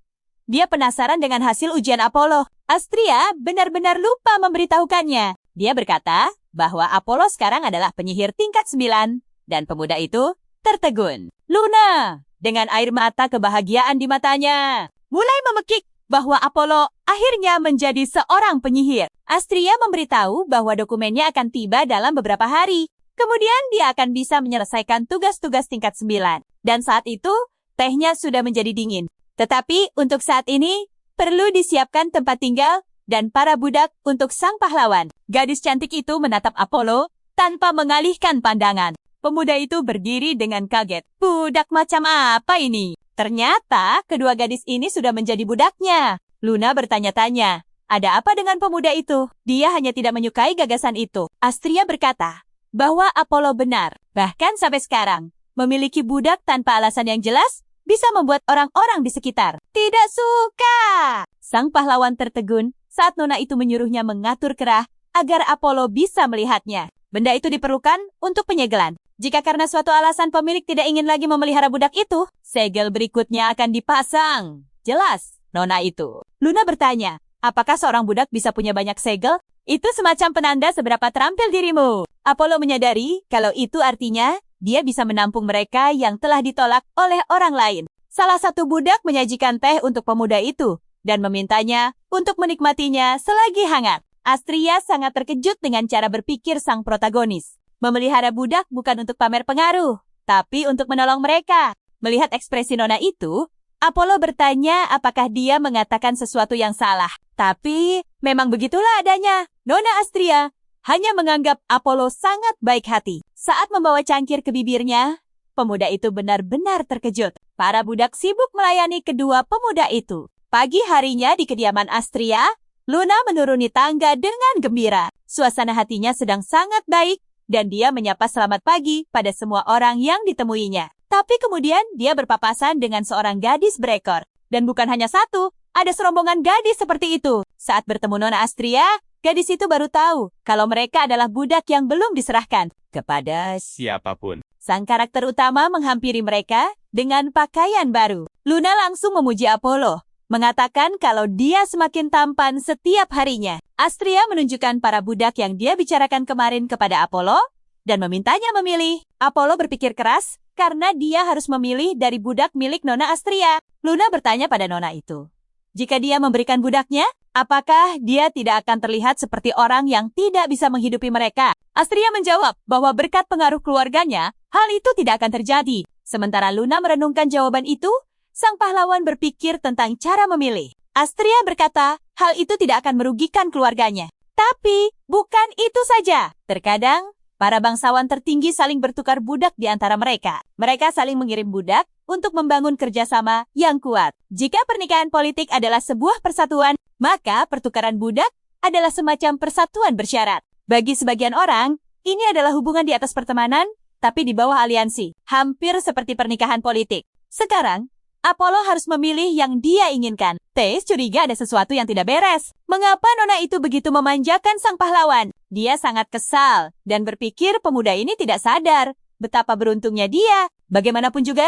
Dia penasaran dengan hasil ujian Apollo. Astria benar-benar lupa memberitahukannya. Dia berkata bahwa Apollo sekarang adalah penyihir tingkat 9, dan pemuda itu tertegun. Luna, dengan air mata kebahagiaan di matanya, mulai memekik bahwa Apollo akhirnya menjadi seorang penyihir. Astria memberitahu bahwa dokumennya akan tiba dalam beberapa hari. Kemudian dia akan bisa menyelesaikan tugas-tugas tingkat 9. Dan saat itu, tehnya sudah menjadi dingin. Tetapi untuk saat ini, perlu disiapkan tempat tinggal dan para budak untuk sang pahlawan. Gadis cantik itu menatap Apollo tanpa mengalihkan pandangan. Pemuda itu berdiri dengan kaget. Budak macam apa ini? Ternyata kedua gadis ini sudah menjadi budaknya. Luna bertanya-tanya, ada apa dengan pemuda itu? Dia hanya tidak menyukai gagasan itu. Astria berkata bahwa Apollo benar. Bahkan sampai sekarang, memiliki budak tanpa alasan yang jelas bisa membuat orang-orang di sekitar tidak suka. Sang pahlawan tertegun saat Nona itu menyuruhnya mengatur kerah agar Apollo bisa melihatnya. Benda itu diperlukan untuk penyegelan. Jika karena suatu alasan pemilik tidak ingin lagi memelihara budak itu, segel berikutnya akan dipasang. Jelas, Nona itu. Luna bertanya, apakah seorang budak bisa punya banyak segel? Itu semacam penanda seberapa terampil dirimu. Apollo menyadari kalau itu artinya dia bisa menampung mereka yang telah ditolak oleh orang lain. Salah satu budak menyajikan teh untuk pemuda itu dan memintanya untuk menikmatinya selagi hangat. Astria sangat terkejut dengan cara berpikir sang protagonis. Memelihara budak bukan untuk pamer pengaruh, tapi untuk menolong mereka. Melihat ekspresi Nona itu, Apollo bertanya apakah dia mengatakan sesuatu yang salah. Tapi memang begitulah adanya. Nona Astria hanya menganggap Apollo sangat baik hati. Saat membawa cangkir ke bibirnya, pemuda itu benar-benar terkejut. Para budak sibuk melayani kedua pemuda itu. Pagi harinya di kediaman Astria, Luna menuruni tangga dengan gembira. Suasana hatinya sedang sangat baik dan dia menyapa selamat pagi pada semua orang yang ditemuinya. Tapi kemudian dia berpapasan dengan seorang gadis berekor. Dan bukan hanya satu, ada serombongan gadis seperti itu. Saat bertemu Nona Astria, gadis itu baru tahu kalau mereka adalah budak yang belum diserahkan kepada siapapun. Sang karakter utama menghampiri mereka dengan pakaian baru. Luna langsung memuji Apollo, mengatakan kalau dia semakin tampan setiap harinya. Astria menunjukkan para budak yang dia bicarakan kemarin kepada Apollo dan memintanya memilih. Apollo berpikir keras karena dia harus memilih dari budak milik Nona Astria. Luna bertanya pada Nona itu, jika dia memberikan budaknya, apakah dia tidak akan terlihat seperti orang yang tidak bisa menghidupi mereka? Astria menjawab bahwa berkat pengaruh keluarganya, hal itu tidak akan terjadi. Sementara Luna merenungkan jawaban itu, sang pahlawan berpikir tentang cara memilih. Astria berkata, hal itu tidak akan merugikan keluarganya. Tapi, bukan itu saja. Terkadang, para bangsawan tertinggi saling bertukar budak di antara mereka. Mereka saling mengirim budak untuk membangun kerjasama yang kuat. Jika pernikahan politik adalah sebuah persatuan, maka pertukaran budak adalah semacam persatuan bersyarat. Bagi sebagian orang, ini adalah hubungan di atas pertemanan, tapi di bawah aliansi. Hampir seperti pernikahan politik. Sekarang, Apollo harus memilih yang dia inginkan. Theis curiga ada sesuatu yang tidak beres. Mengapa Nona itu begitu memanjakan sang pahlawan? Dia sangat kesal dan berpikir pemuda ini tidak sadar betapa beruntungnya dia. Bagaimanapun juga,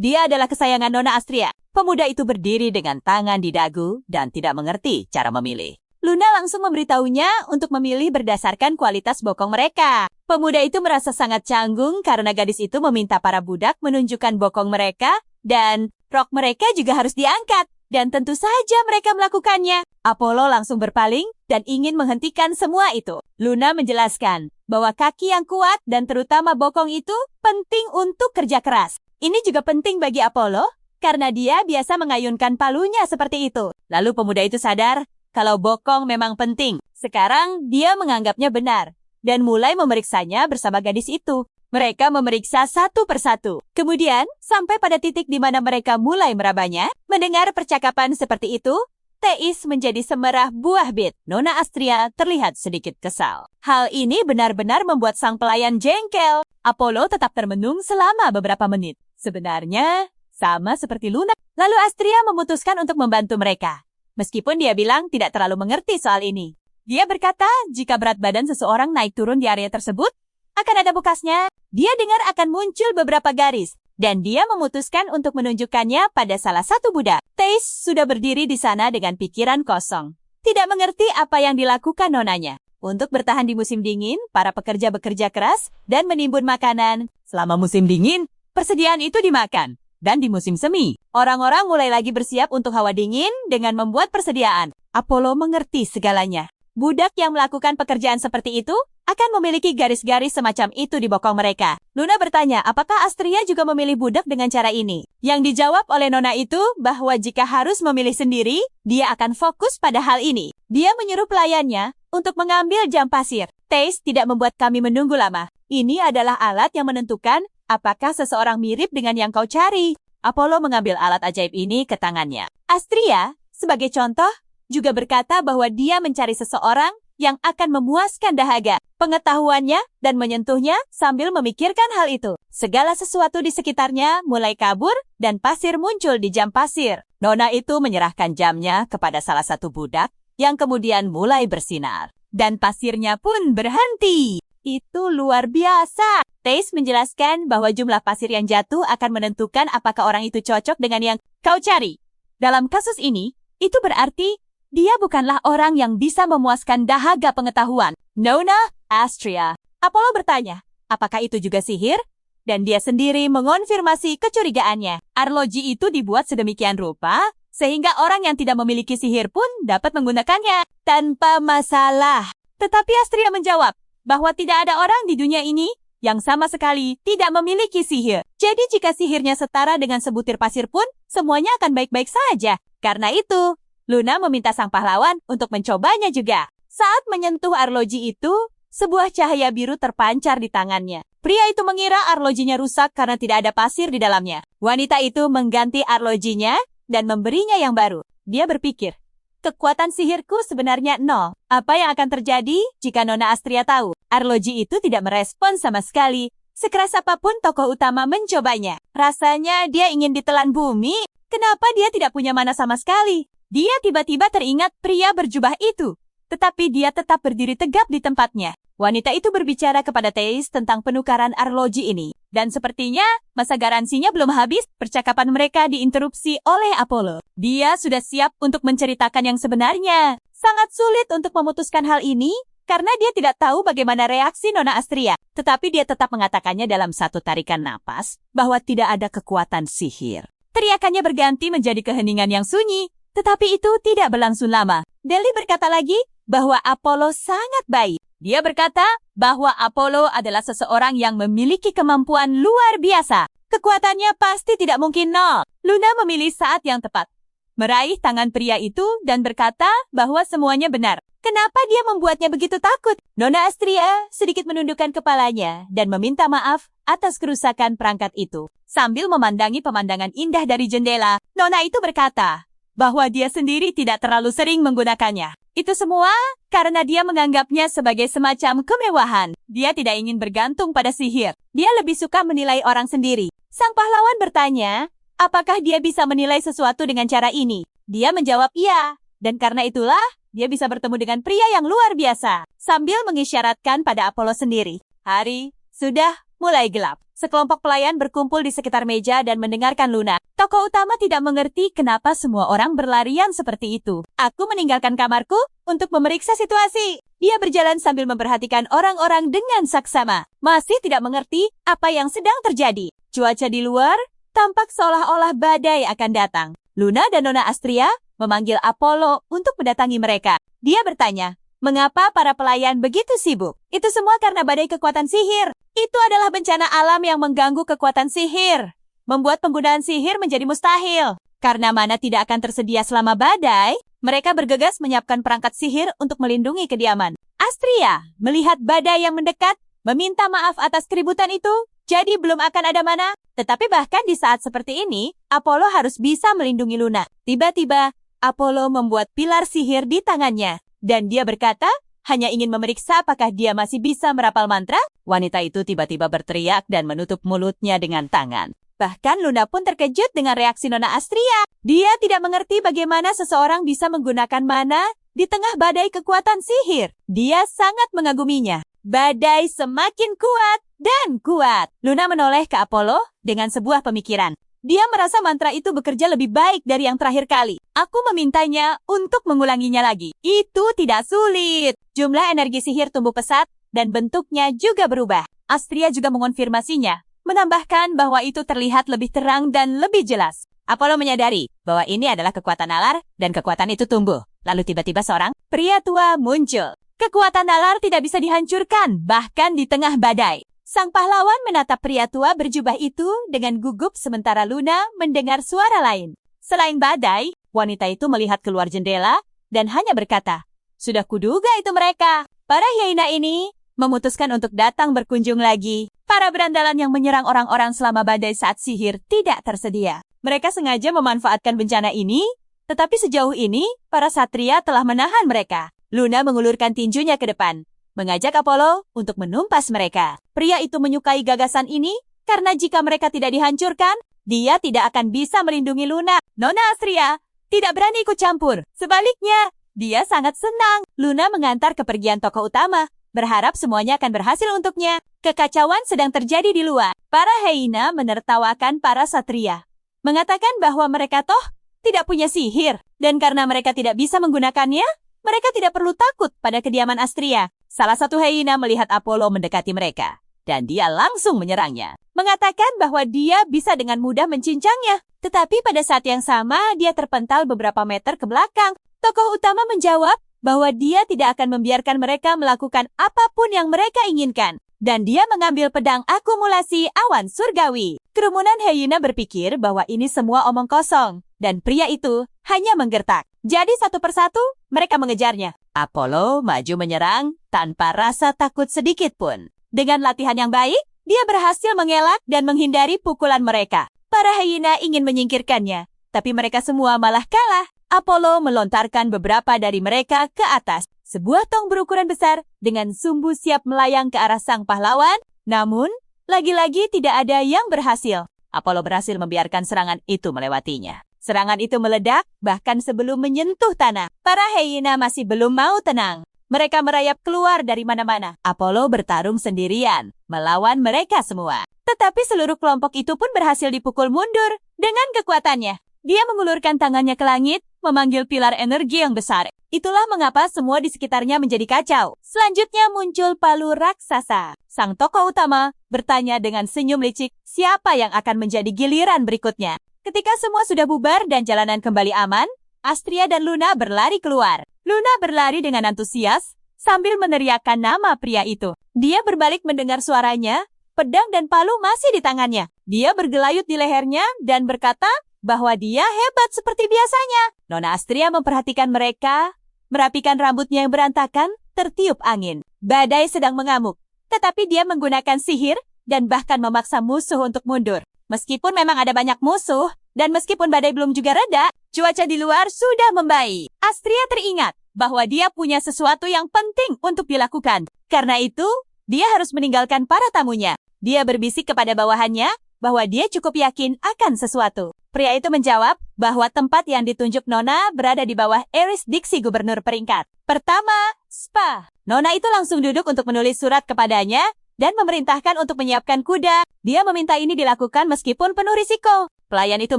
dia adalah kesayangan Nona Astria. Pemuda itu berdiri dengan tangan di dagu dan tidak mengerti cara memilih. Luna langsung memberitahunya untuk memilih berdasarkan kualitas bokong mereka. Pemuda itu merasa sangat canggung karena gadis itu meminta para budak menunjukkan bokong mereka dan rok mereka juga harus diangkat. Dan tentu saja mereka melakukannya. Apollo langsung berpaling dan ingin menghentikan semua itu. Luna menjelaskan bahwa kaki yang kuat dan terutama bokong itu penting untuk kerja keras. Ini juga penting bagi Apollo karena dia biasa mengayunkan palunya seperti itu. Lalu pemuda itu sadar kalau bokong memang penting. Sekarang dia menganggapnya benar dan mulai memeriksanya bersama gadis itu. Mereka memeriksa satu persatu. Kemudian, sampai pada titik di mana mereka mulai merabanya, mendengar percakapan seperti itu, Teis menjadi semerah buah bit. Nona Astria terlihat sedikit kesal. Hal ini benar-benar membuat sang pelayan jengkel. Apollo tetap termenung selama beberapa menit. Sebenarnya, sama seperti Luna. Lalu Astria memutuskan untuk membantu mereka. Meskipun dia bilang tidak terlalu mengerti soal ini. Dia berkata, jika berat badan seseorang naik turun di area tersebut, akan ada bekasnya. Dia dengar akan muncul beberapa garis, dan dia memutuskan untuk menunjukkannya pada salah satu budak. Teis sudah berdiri di sana dengan pikiran kosong. Tidak mengerti apa yang dilakukan nonanya. Untuk bertahan di musim dingin, para pekerja bekerja keras dan menimbun makanan. Selama musim dingin, persediaan itu dimakan. Dan di musim semi, orang-orang mulai lagi bersiap untuk hawa dingin dengan membuat persediaan. Apollo mengerti segalanya. Budak yang melakukan pekerjaan seperti itu akan memiliki garis-garis semacam itu di bokong mereka. Luna bertanya, apakah Astria juga memilih budak dengan cara ini? Yang dijawab oleh Nona itu bahwa jika harus memilih sendiri, dia akan fokus pada hal ini. Dia menyuruh pelayannya untuk mengambil jam pasir. Teis tidak membuat kami menunggu lama. Ini adalah alat yang menentukan apakah seseorang mirip dengan yang kau cari. Apollo mengambil alat ajaib ini ke tangannya. Astria, sebagai contoh, juga berkata bahwa dia mencari seseorang yang akan memuaskan dahaga, pengetahuannya, dan menyentuhnya sambil memikirkan hal itu. Segala sesuatu di sekitarnya mulai kabur dan pasir muncul di jam pasir. Nona itu menyerahkan jamnya kepada salah satu budak yang kemudian mulai bersinar. Dan pasirnya pun berhenti. Itu luar biasa. Teis menjelaskan bahwa jumlah pasir yang jatuh akan menentukan apakah orang itu cocok dengan yang kau cari. Dalam kasus ini, itu berarti dia bukanlah orang yang bisa memuaskan dahaga pengetahuan. Nona, Astria. Apollo bertanya, apakah itu juga sihir? Dan dia sendiri mengonfirmasi kecurigaannya. Arloji itu dibuat sedemikian rupa, sehingga orang yang tidak memiliki sihir pun dapat menggunakannya tanpa masalah. Tetapi Astria menjawab bahwa tidak ada orang di dunia ini yang sama sekali tidak memiliki sihir. Jadi jika sihirnya setara dengan sebutir pasir pun, semuanya akan baik-baik saja. Karena itu, Luna meminta sang pahlawan untuk mencobanya juga. Saat menyentuh arloji itu, sebuah cahaya biru terpancar di tangannya. Pria itu mengira arlojinya rusak karena tidak ada pasir di dalamnya. Wanita itu mengganti arlojinya dan memberinya yang baru. Dia berpikir, kekuatan sihirku sebenarnya nol. Apa yang akan terjadi jika Nona Astria tahu? Arloji itu tidak merespon sama sekali. Sekeras apapun tokoh utama mencobanya. Rasanya dia ingin ditelan bumi. Kenapa dia tidak punya mana sama sekali? Dia tiba-tiba teringat pria berjubah itu. Tetapi dia tetap berdiri tegap di tempatnya. Wanita itu berbicara kepada Teis tentang penukaran arloji ini. Dan sepertinya masa garansinya belum habis. Percakapan mereka diinterupsi oleh Apollo. Dia sudah siap untuk menceritakan yang sebenarnya. Sangat sulit untuk memutuskan hal ini karena dia tidak tahu bagaimana reaksi Nona Astria. Tetapi dia tetap mengatakannya dalam satu tarikan napas bahwa tidak ada kekuatan sihir. Teriakannya berganti menjadi keheningan yang sunyi. Tetapi itu tidak berlangsung lama. Deli berkata lagi bahwa Apollo sangat baik. Dia berkata bahwa Apollo adalah seseorang yang memiliki kemampuan luar biasa. Kekuatannya pasti tidak mungkin nol. Luna memilih saat yang tepat, meraih tangan pria itu dan berkata bahwa semuanya benar. Kenapa dia membuatnya begitu takut? Nona Astria sedikit menundukkan kepalanya dan meminta maaf atas kerusakan perangkat itu. Sambil memandangi pemandangan indah dari jendela, Nona itu berkata bahwa dia sendiri tidak terlalu sering menggunakannya. Itu semua karena dia menganggapnya sebagai semacam kemewahan. Dia tidak ingin bergantung pada sihir. Dia lebih suka menilai orang sendiri. Sang pahlawan bertanya, apakah dia bisa menilai sesuatu dengan cara ini? Dia menjawab iya. Dan karena itulah, dia bisa bertemu dengan pria yang luar biasa. Sambil mengisyaratkan pada Apollo sendiri. Hari sudah mulai gelap. Sekelompok pelayan berkumpul di sekitar meja dan mendengarkan Luna. Tokoh utama tidak mengerti kenapa semua orang berlarian seperti itu. Aku meninggalkan kamarku untuk memeriksa situasi. Dia berjalan sambil memperhatikan orang-orang dengan saksama. Masih tidak mengerti apa yang sedang terjadi. Cuaca di luar tampak seolah-olah badai akan datang. Luna dan Nona Astria memanggil Apollo untuk mendatangi mereka. Dia bertanya, mengapa para pelayan begitu sibuk? Itu semua karena badai kekuatan sihir. Itu adalah bencana alam yang mengganggu kekuatan sihir, membuat penggunaan sihir menjadi mustahil. Karena mana tidak akan tersedia selama badai, mereka bergegas menyiapkan perangkat sihir untuk melindungi kediaman. Astria melihat badai yang mendekat, meminta maaf atas keributan itu, jadi belum akan ada mana. Tetapi bahkan di saat seperti ini, Apollo harus bisa melindungi Luna. Tiba-tiba, Apollo membuat pilar sihir di tangannya, dan dia berkata, hanya ingin memeriksa apakah dia masih bisa merapal mantra. Wanita itu tiba-tiba berteriak dan menutup mulutnya dengan tangan. Bahkan Luna pun terkejut dengan reaksi Nona Astria. Dia tidak mengerti bagaimana seseorang bisa menggunakan mana di tengah badai kekuatan sihir. Dia sangat mengaguminya. Badai semakin kuat dan kuat. Luna menoleh ke Apollo dengan sebuah pemikiran. Dia merasa mantra itu bekerja lebih baik dari yang terakhir kali. Aku memintanya untuk mengulanginya lagi. Itu tidak sulit. Jumlah energi sihir tumbuh pesat dan bentuknya juga berubah. Astria juga mengonfirmasinya, menambahkan bahwa itu terlihat lebih terang dan lebih jelas. Apollo menyadari bahwa ini adalah kekuatan nalar dan kekuatan itu tumbuh. Lalu tiba-tiba seorang pria tua muncul. Kekuatan nalar tidak bisa dihancurkan, bahkan di tengah badai. Sang pahlawan menatap pria tua berjubah itu dengan gugup sementara Luna mendengar suara lain. Selain badai, wanita itu melihat keluar jendela dan hanya berkata, sudah kuduga itu mereka. Para hyena ini memutuskan untuk datang berkunjung lagi. Para berandalan yang menyerang orang-orang selama badai saat sihir tidak tersedia. Mereka sengaja memanfaatkan bencana ini, tetapi sejauh ini para satria telah menahan mereka. Luna mengulurkan tinjunya ke depan, mengajak Apollo untuk menumpas mereka. Pria itu menyukai gagasan ini karena jika mereka tidak dihancurkan, dia tidak akan bisa melindungi Luna. Nona Astria tidak berani ikut campur. Sebaliknya, dia sangat senang. Luna mengantar kepergian tokoh utama, berharap semuanya akan berhasil untuknya. Kekacauan sedang terjadi di luar. Para hyena menertawakan para satria, mengatakan bahwa mereka toh tidak punya sihir, dan karena mereka tidak bisa menggunakannya, mereka tidak perlu takut pada kediaman Astria. Salah satu hyena melihat Apollo mendekati mereka, dan dia langsung menyerangnya, mengatakan bahwa dia bisa dengan mudah mencincangnya. Tetapi pada saat yang sama, dia terpental beberapa meter ke belakang. Tokoh utama menjawab bahwa dia tidak akan membiarkan mereka melakukan apapun yang mereka inginkan. Dan dia mengambil pedang akumulasi awan surgawi. Kerumunan hyena berpikir bahwa ini semua omong kosong, dan pria itu hanya menggertak. Jadi satu persatu, mereka mengejarnya. Apollo maju menyerang tanpa rasa takut sedikit pun. Dengan latihan yang baik, dia berhasil mengelak dan menghindari pukulan mereka. Para hyena ingin menyingkirkannya, tapi mereka semua malah kalah. Apollo melontarkan beberapa dari mereka ke atas. Sebuah tong berukuran besar dengan sumbu siap melayang ke arah sang pahlawan. Namun, lagi-lagi tidak ada yang berhasil. Apollo berhasil membiarkan serangan itu melewatinya. Serangan itu meledak bahkan sebelum menyentuh tanah. Para hyena masih belum mau tenang. Mereka merayap keluar dari mana-mana. Apollo bertarung sendirian, melawan mereka semua. Tetapi seluruh kelompok itu pun berhasil dipukul mundur dengan kekuatannya. Dia mengulurkan tangannya ke langit, memanggil pilar energi yang besar. Itulah mengapa semua di sekitarnya menjadi kacau. Selanjutnya muncul palu raksasa. Sang tokoh utama bertanya dengan senyum licik, siapa yang akan menjadi giliran berikutnya? Ketika semua sudah bubar dan jalanan kembali aman, Astria dan Luna berlari keluar. Luna berlari dengan antusias sambil meneriakkan nama pria itu. Dia berbalik mendengar suaranya, pedang dan palu masih di tangannya. Dia bergelayut di lehernya dan berkata bahwa dia hebat seperti biasanya. Nona Astria memperhatikan mereka, merapikan rambutnya yang berantakan, tertiup angin. Badai sedang mengamuk, tetapi dia menggunakan sihir dan bahkan memaksa musuh untuk mundur. Meskipun memang ada banyak musuh, dan meskipun badai belum juga reda, cuaca di luar sudah membaik. Astria teringat bahwa dia punya sesuatu yang penting untuk dilakukan. Karena itu, dia harus meninggalkan para tamunya. Dia berbisik kepada bawahannya bahwa dia cukup yakin akan sesuatu. Pria itu menjawab bahwa tempat yang ditunjuk Nona berada di bawah erisdiksi gubernur peringkat. Pertama, Spa. Nona itu langsung duduk untuk menulis surat kepadanya dan memerintahkan untuk menyiapkan kuda. Dia meminta ini dilakukan meskipun penuh risiko. Pelayan itu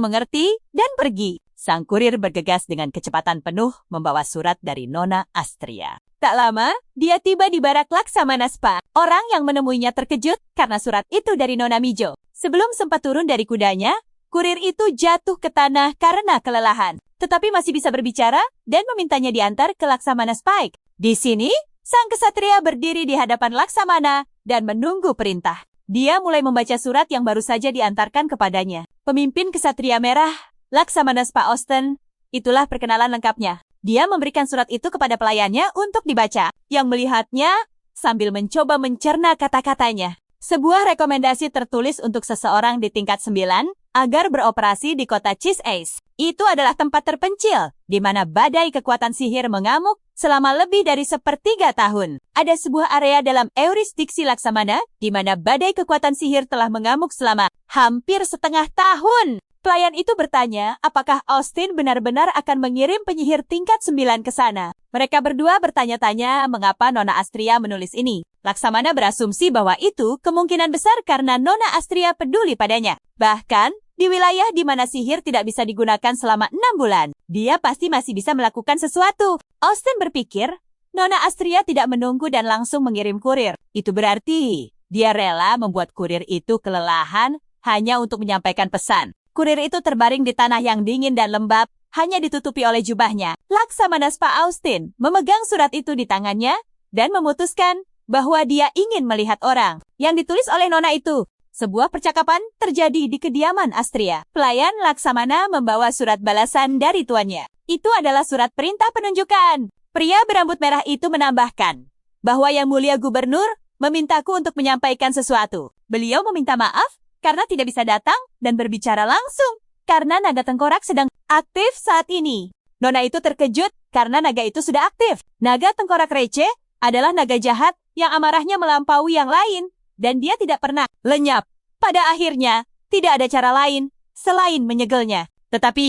mengerti dan pergi. Sang kurir bergegas dengan kecepatan penuh membawa surat dari Nona Astria. Tak lama, dia tiba di barak Laksamana Spa. Orang yang menemuinya terkejut karena surat itu dari Nona Mijo. Sebelum sempat turun dari kudanya, kurir itu jatuh ke tanah karena kelelahan. Tetapi masih bisa berbicara dan memintanya diantar ke Laksamana Spike. Di sini, sang kesatria berdiri di hadapan Laksamana dan menunggu perintah. Dia mulai membaca surat yang baru saja diantarkan kepadanya. Pemimpin kesatria merah, Laksamana Spa Austen, itulah perkenalan lengkapnya. Dia memberikan surat itu kepada pelayannya untuk dibaca, yang melihatnya sambil mencoba mencerna kata-katanya. Sebuah rekomendasi tertulis untuk seseorang di tingkat 9 agar beroperasi di kota Cheese Ace. Itu adalah tempat terpencil, di mana badai kekuatan sihir mengamuk selama lebih dari 1/3 tahun. Ada sebuah area dalam eurisdiksi Laksamana, di mana badai kekuatan sihir telah mengamuk selama hampir setengah tahun. Pelayan itu bertanya, apakah Austin benar-benar akan mengirim penyihir tingkat 9 ke sana. Mereka berdua bertanya-tanya mengapa Nona Astria menulis ini. Laksamana berasumsi bahwa itu kemungkinan besar karena Nona Astria peduli padanya. Bahkan, di wilayah di mana sihir tidak bisa digunakan selama 6 bulan, dia pasti masih bisa melakukan sesuatu. Austin berpikir, Nona Astria tidak menunggu dan langsung mengirim kurir. Itu berarti, dia rela membuat kurir itu kelelahan hanya untuk menyampaikan pesan. Kurir itu terbaring di tanah yang dingin dan lembab, hanya ditutupi oleh jubahnya. Laksamana Spa Austin memegang surat itu di tangannya dan memutuskan bahwa dia ingin melihat orang yang ditulis oleh Nona itu. Sebuah percakapan terjadi di kediaman Astria. Pelayan Laksamana membawa surat balasan dari tuannya. Itu adalah surat perintah penunjukan. Pria berambut merah itu menambahkan bahwa Yang Mulia Gubernur memintaku untuk menyampaikan sesuatu. Beliau meminta maaf karena tidak bisa datang dan berbicara langsung, karena naga tengkorak sedang aktif saat ini. Nona itu terkejut karena naga itu sudah aktif. Naga tengkorak receh adalah naga jahat yang amarahnya melampaui yang lain, dan dia tidak pernah lenyap. Pada akhirnya, tidak ada cara lain selain menyegelnya. Tetapi,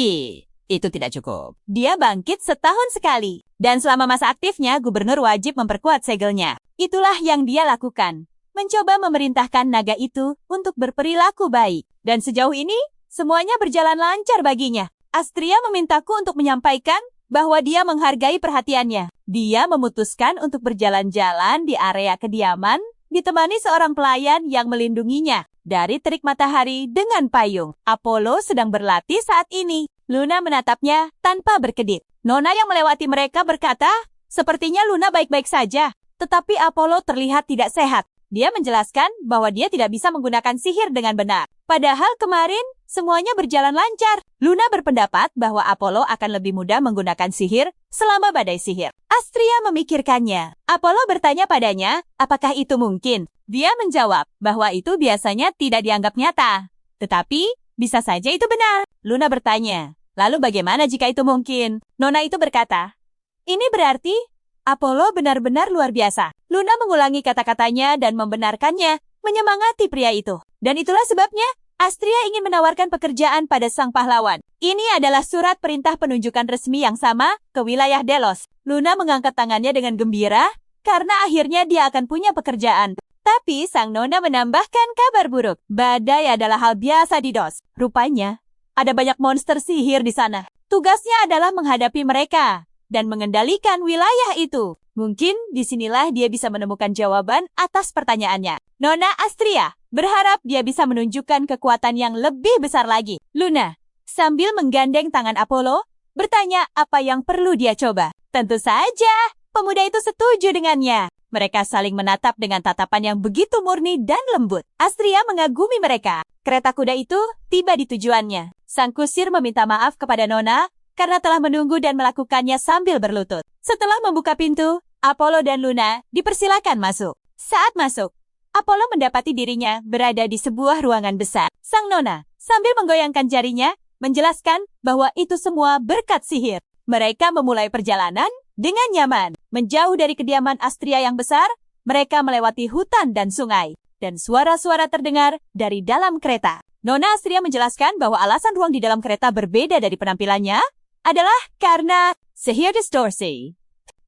itu tidak cukup. Dia bangkit setahun sekali, dan selama masa aktifnya, gubernur wajib memperkuat segelnya. Itulah yang dia lakukan. Mencoba memerintahkan naga itu untuk berperilaku baik. Dan sejauh ini, semuanya berjalan lancar baginya. Astria memintaku untuk menyampaikan bahwa dia menghargai perhatiannya. Dia memutuskan untuk berjalan-jalan di area kediaman, ditemani seorang pelayan yang melindunginya dari terik matahari dengan payung. Apollo sedang berlatih saat ini. Luna menatapnya tanpa berkedip. Nona yang melewati mereka berkata, sepertinya Luna baik-baik saja, tetapi Apollo terlihat tidak sehat. Dia menjelaskan bahwa dia tidak bisa menggunakan sihir dengan benar. Padahal kemarin, semuanya berjalan lancar. Luna berpendapat bahwa Apollo akan lebih mudah menggunakan sihir selama badai sihir. Astria memikirkannya. Apollo bertanya padanya, apakah itu mungkin? Dia menjawab bahwa itu biasanya tidak dianggap nyata. Tetapi, bisa saja itu benar. Luna bertanya, lalu bagaimana jika itu mungkin? Nona itu berkata, ini berarti Apollo benar-benar luar biasa. Luna mengulangi kata-katanya dan membenarkannya, menyemangati pria itu. Dan itulah sebabnya, Astria ingin menawarkan pekerjaan pada sang pahlawan. Ini adalah surat perintah penunjukan resmi yang sama ke wilayah Delos. Luna mengangkat tangannya dengan gembira, karena akhirnya dia akan punya pekerjaan. Tapi sang nona menambahkan kabar buruk. Badai adalah hal biasa di Dos. Rupanya, ada banyak monster sihir di sana. Tugasnya adalah menghadapi mereka dan mengendalikan wilayah itu. Mungkin disinilah dia bisa menemukan jawaban atas pertanyaannya. Nona Astria berharap dia bisa menunjukkan kekuatan yang lebih besar lagi. Luna, sambil menggandeng tangan Apollo, bertanya apa yang perlu dia coba. Tentu saja, pemuda itu setuju dengannya. Mereka saling menatap dengan tatapan yang begitu murni dan lembut. Astria mengagumi mereka. Kereta kuda itu tiba di tujuannya. Sang kusir meminta maaf kepada Nona karena telah menunggu dan melakukannya sambil berlutut. Setelah membuka pintu, Apollo dan Luna dipersilakan masuk. Saat masuk, Apollo mendapati dirinya berada di sebuah ruangan besar. Sang nona, sambil menggoyangkan jarinya, menjelaskan bahwa itu semua berkat sihir. Mereka memulai perjalanan dengan nyaman. Menjauh dari kediaman Astria yang besar, mereka melewati hutan dan sungai. Dan suara-suara terdengar dari dalam kereta. Nona Astria menjelaskan bahwa alasan ruang di dalam kereta berbeda dari penampilannya adalah karena sihir distorsi.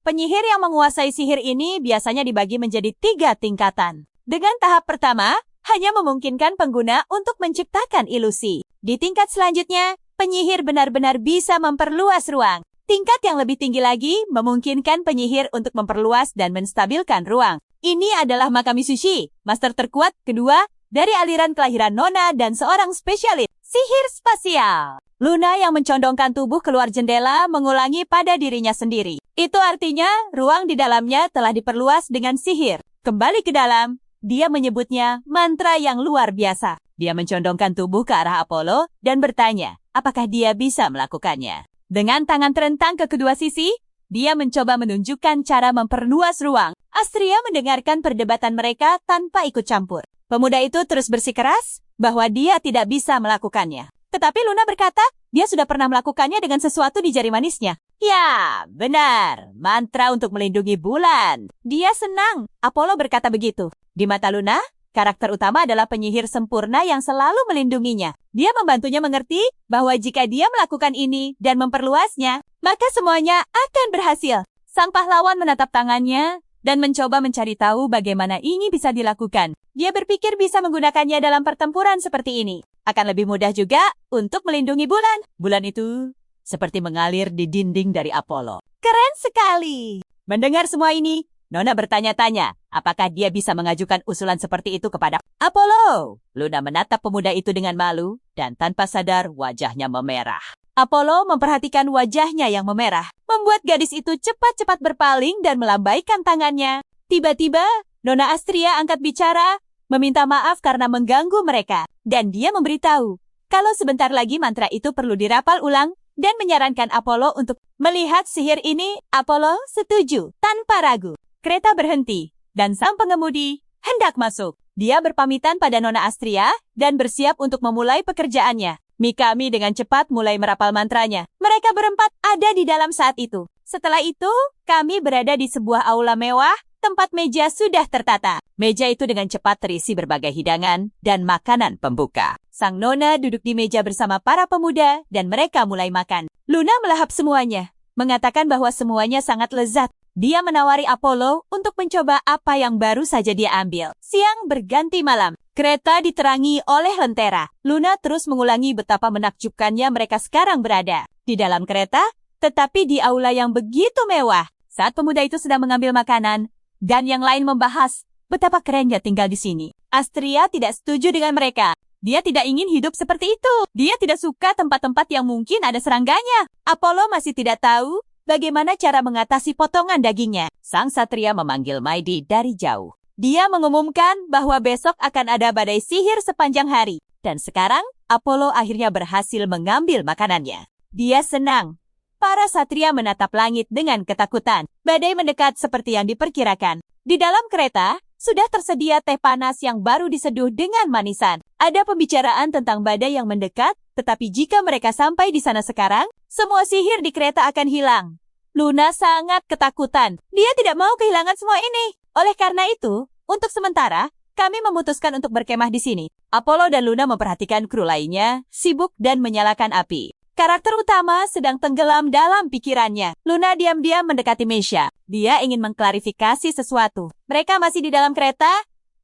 Penyihir yang menguasai sihir ini biasanya dibagi menjadi 3 tingkatan. Dengan tahap pertama, hanya memungkinkan pengguna untuk menciptakan ilusi. Di tingkat selanjutnya, penyihir benar-benar bisa memperluas ruang. Tingkat yang lebih tinggi lagi memungkinkan penyihir untuk memperluas dan menstabilkan ruang. Ini adalah Makami Sushi, master terkuat kedua dari aliran kelahiran Nona dan seorang spesialis sihir spasial. Luna yang mencondongkan tubuh keluar jendela mengulangi pada dirinya sendiri. Itu artinya ruang di dalamnya telah diperluas dengan sihir. Kembali ke dalam, dia menyebutnya mantra yang luar biasa. Dia mencondongkan tubuh ke arah Apollo dan bertanya, apakah dia bisa melakukannya. Dengan tangan terentang ke kedua sisi, dia mencoba menunjukkan cara memperluas ruang. Astria mendengarkan perdebatan mereka tanpa ikut campur. Pemuda itu terus bersikeras bahwa dia tidak bisa melakukannya. Tetapi Luna berkata, dia sudah pernah melakukannya dengan sesuatu di jari manisnya. Ya, benar. Mantra untuk melindungi bulan. Dia senang. Apollo berkata begitu. Di mata Luna, karakter utama adalah penyihir sempurna yang selalu melindunginya. Dia membantunya mengerti bahwa jika dia melakukan ini dan memperluasnya, maka semuanya akan berhasil. Sang pahlawan menatap tangannya dan mencoba mencari tahu bagaimana ini bisa dilakukan. Dia berpikir bisa menggunakannya dalam pertempuran seperti ini. Akan lebih mudah juga untuk melindungi bulan. Bulan itu seperti mengalir di dinding dari Apollo. Keren sekali. Mendengar semua ini, Nona bertanya-tanya, apakah dia bisa mengajukan usulan seperti itu kepada Apollo? Luna menatap pemuda itu dengan malu, dan tanpa sadar wajahnya memerah. Apollo memperhatikan wajahnya yang memerah, membuat gadis itu cepat-cepat berpaling dan melambaikan tangannya. Tiba-tiba, Nona Astria angkat bicara, meminta maaf karena mengganggu mereka. Dan dia memberitahu, kalau sebentar lagi mantra itu perlu dirapal ulang, dan menyarankan Apollo untuk melihat sihir ini. Apollo setuju, tanpa ragu. Kereta berhenti, dan sang pengemudi hendak masuk. Dia berpamitan pada Nona Astria dan bersiap untuk memulai pekerjaannya. Mikami dengan cepat mulai merapal mantranya. Mereka berempat ada di dalam saat itu. Setelah itu, kami berada di sebuah aula mewah, tempat meja sudah tertata. Meja itu dengan cepat terisi berbagai hidangan dan makanan pembuka. Sang Nona duduk di meja bersama para pemuda dan mereka mulai makan. Luna melahap semuanya, mengatakan bahwa semuanya sangat lezat. Dia menawari Apollo untuk mencoba apa yang baru saja dia ambil. Siang berganti malam. Kereta diterangi oleh lentera. Luna terus mengulangi betapa menakjubkannya mereka sekarang berada. Di dalam kereta, tetapi di aula yang begitu mewah. Saat pemuda itu sedang mengambil makanan, dan yang lain membahas betapa kerennya tinggal di sini. Astria tidak setuju dengan mereka. Dia tidak ingin hidup seperti itu. Dia tidak suka tempat-tempat yang mungkin ada serangganya. Apollo masih tidak tahu bagaimana cara mengatasi potongan dagingnya. Sang Satria memanggil Maidi dari jauh. Dia mengumumkan bahwa besok akan ada badai sihir sepanjang hari. Dan sekarang, Apollo akhirnya berhasil mengambil makanannya. Dia senang. Para Satria menatap langit dengan ketakutan. Badai mendekat seperti yang diperkirakan. Di dalam kereta, sudah tersedia teh panas yang baru diseduh dengan manisan. Ada pembicaraan tentang badai yang mendekat, tetapi jika mereka sampai di sana sekarang, semua sihir di kereta akan hilang. Luna sangat ketakutan. Dia tidak mau kehilangan semua ini. Oleh karena itu, untuk sementara, kami memutuskan untuk berkemah di sini. Apollo dan Luna memperhatikan kru lainnya, sibuk dan menyalakan api. Karakter utama sedang tenggelam dalam pikirannya. Luna diam-diam mendekati Meisha. Dia ingin mengklarifikasi sesuatu. Mereka masih di dalam kereta,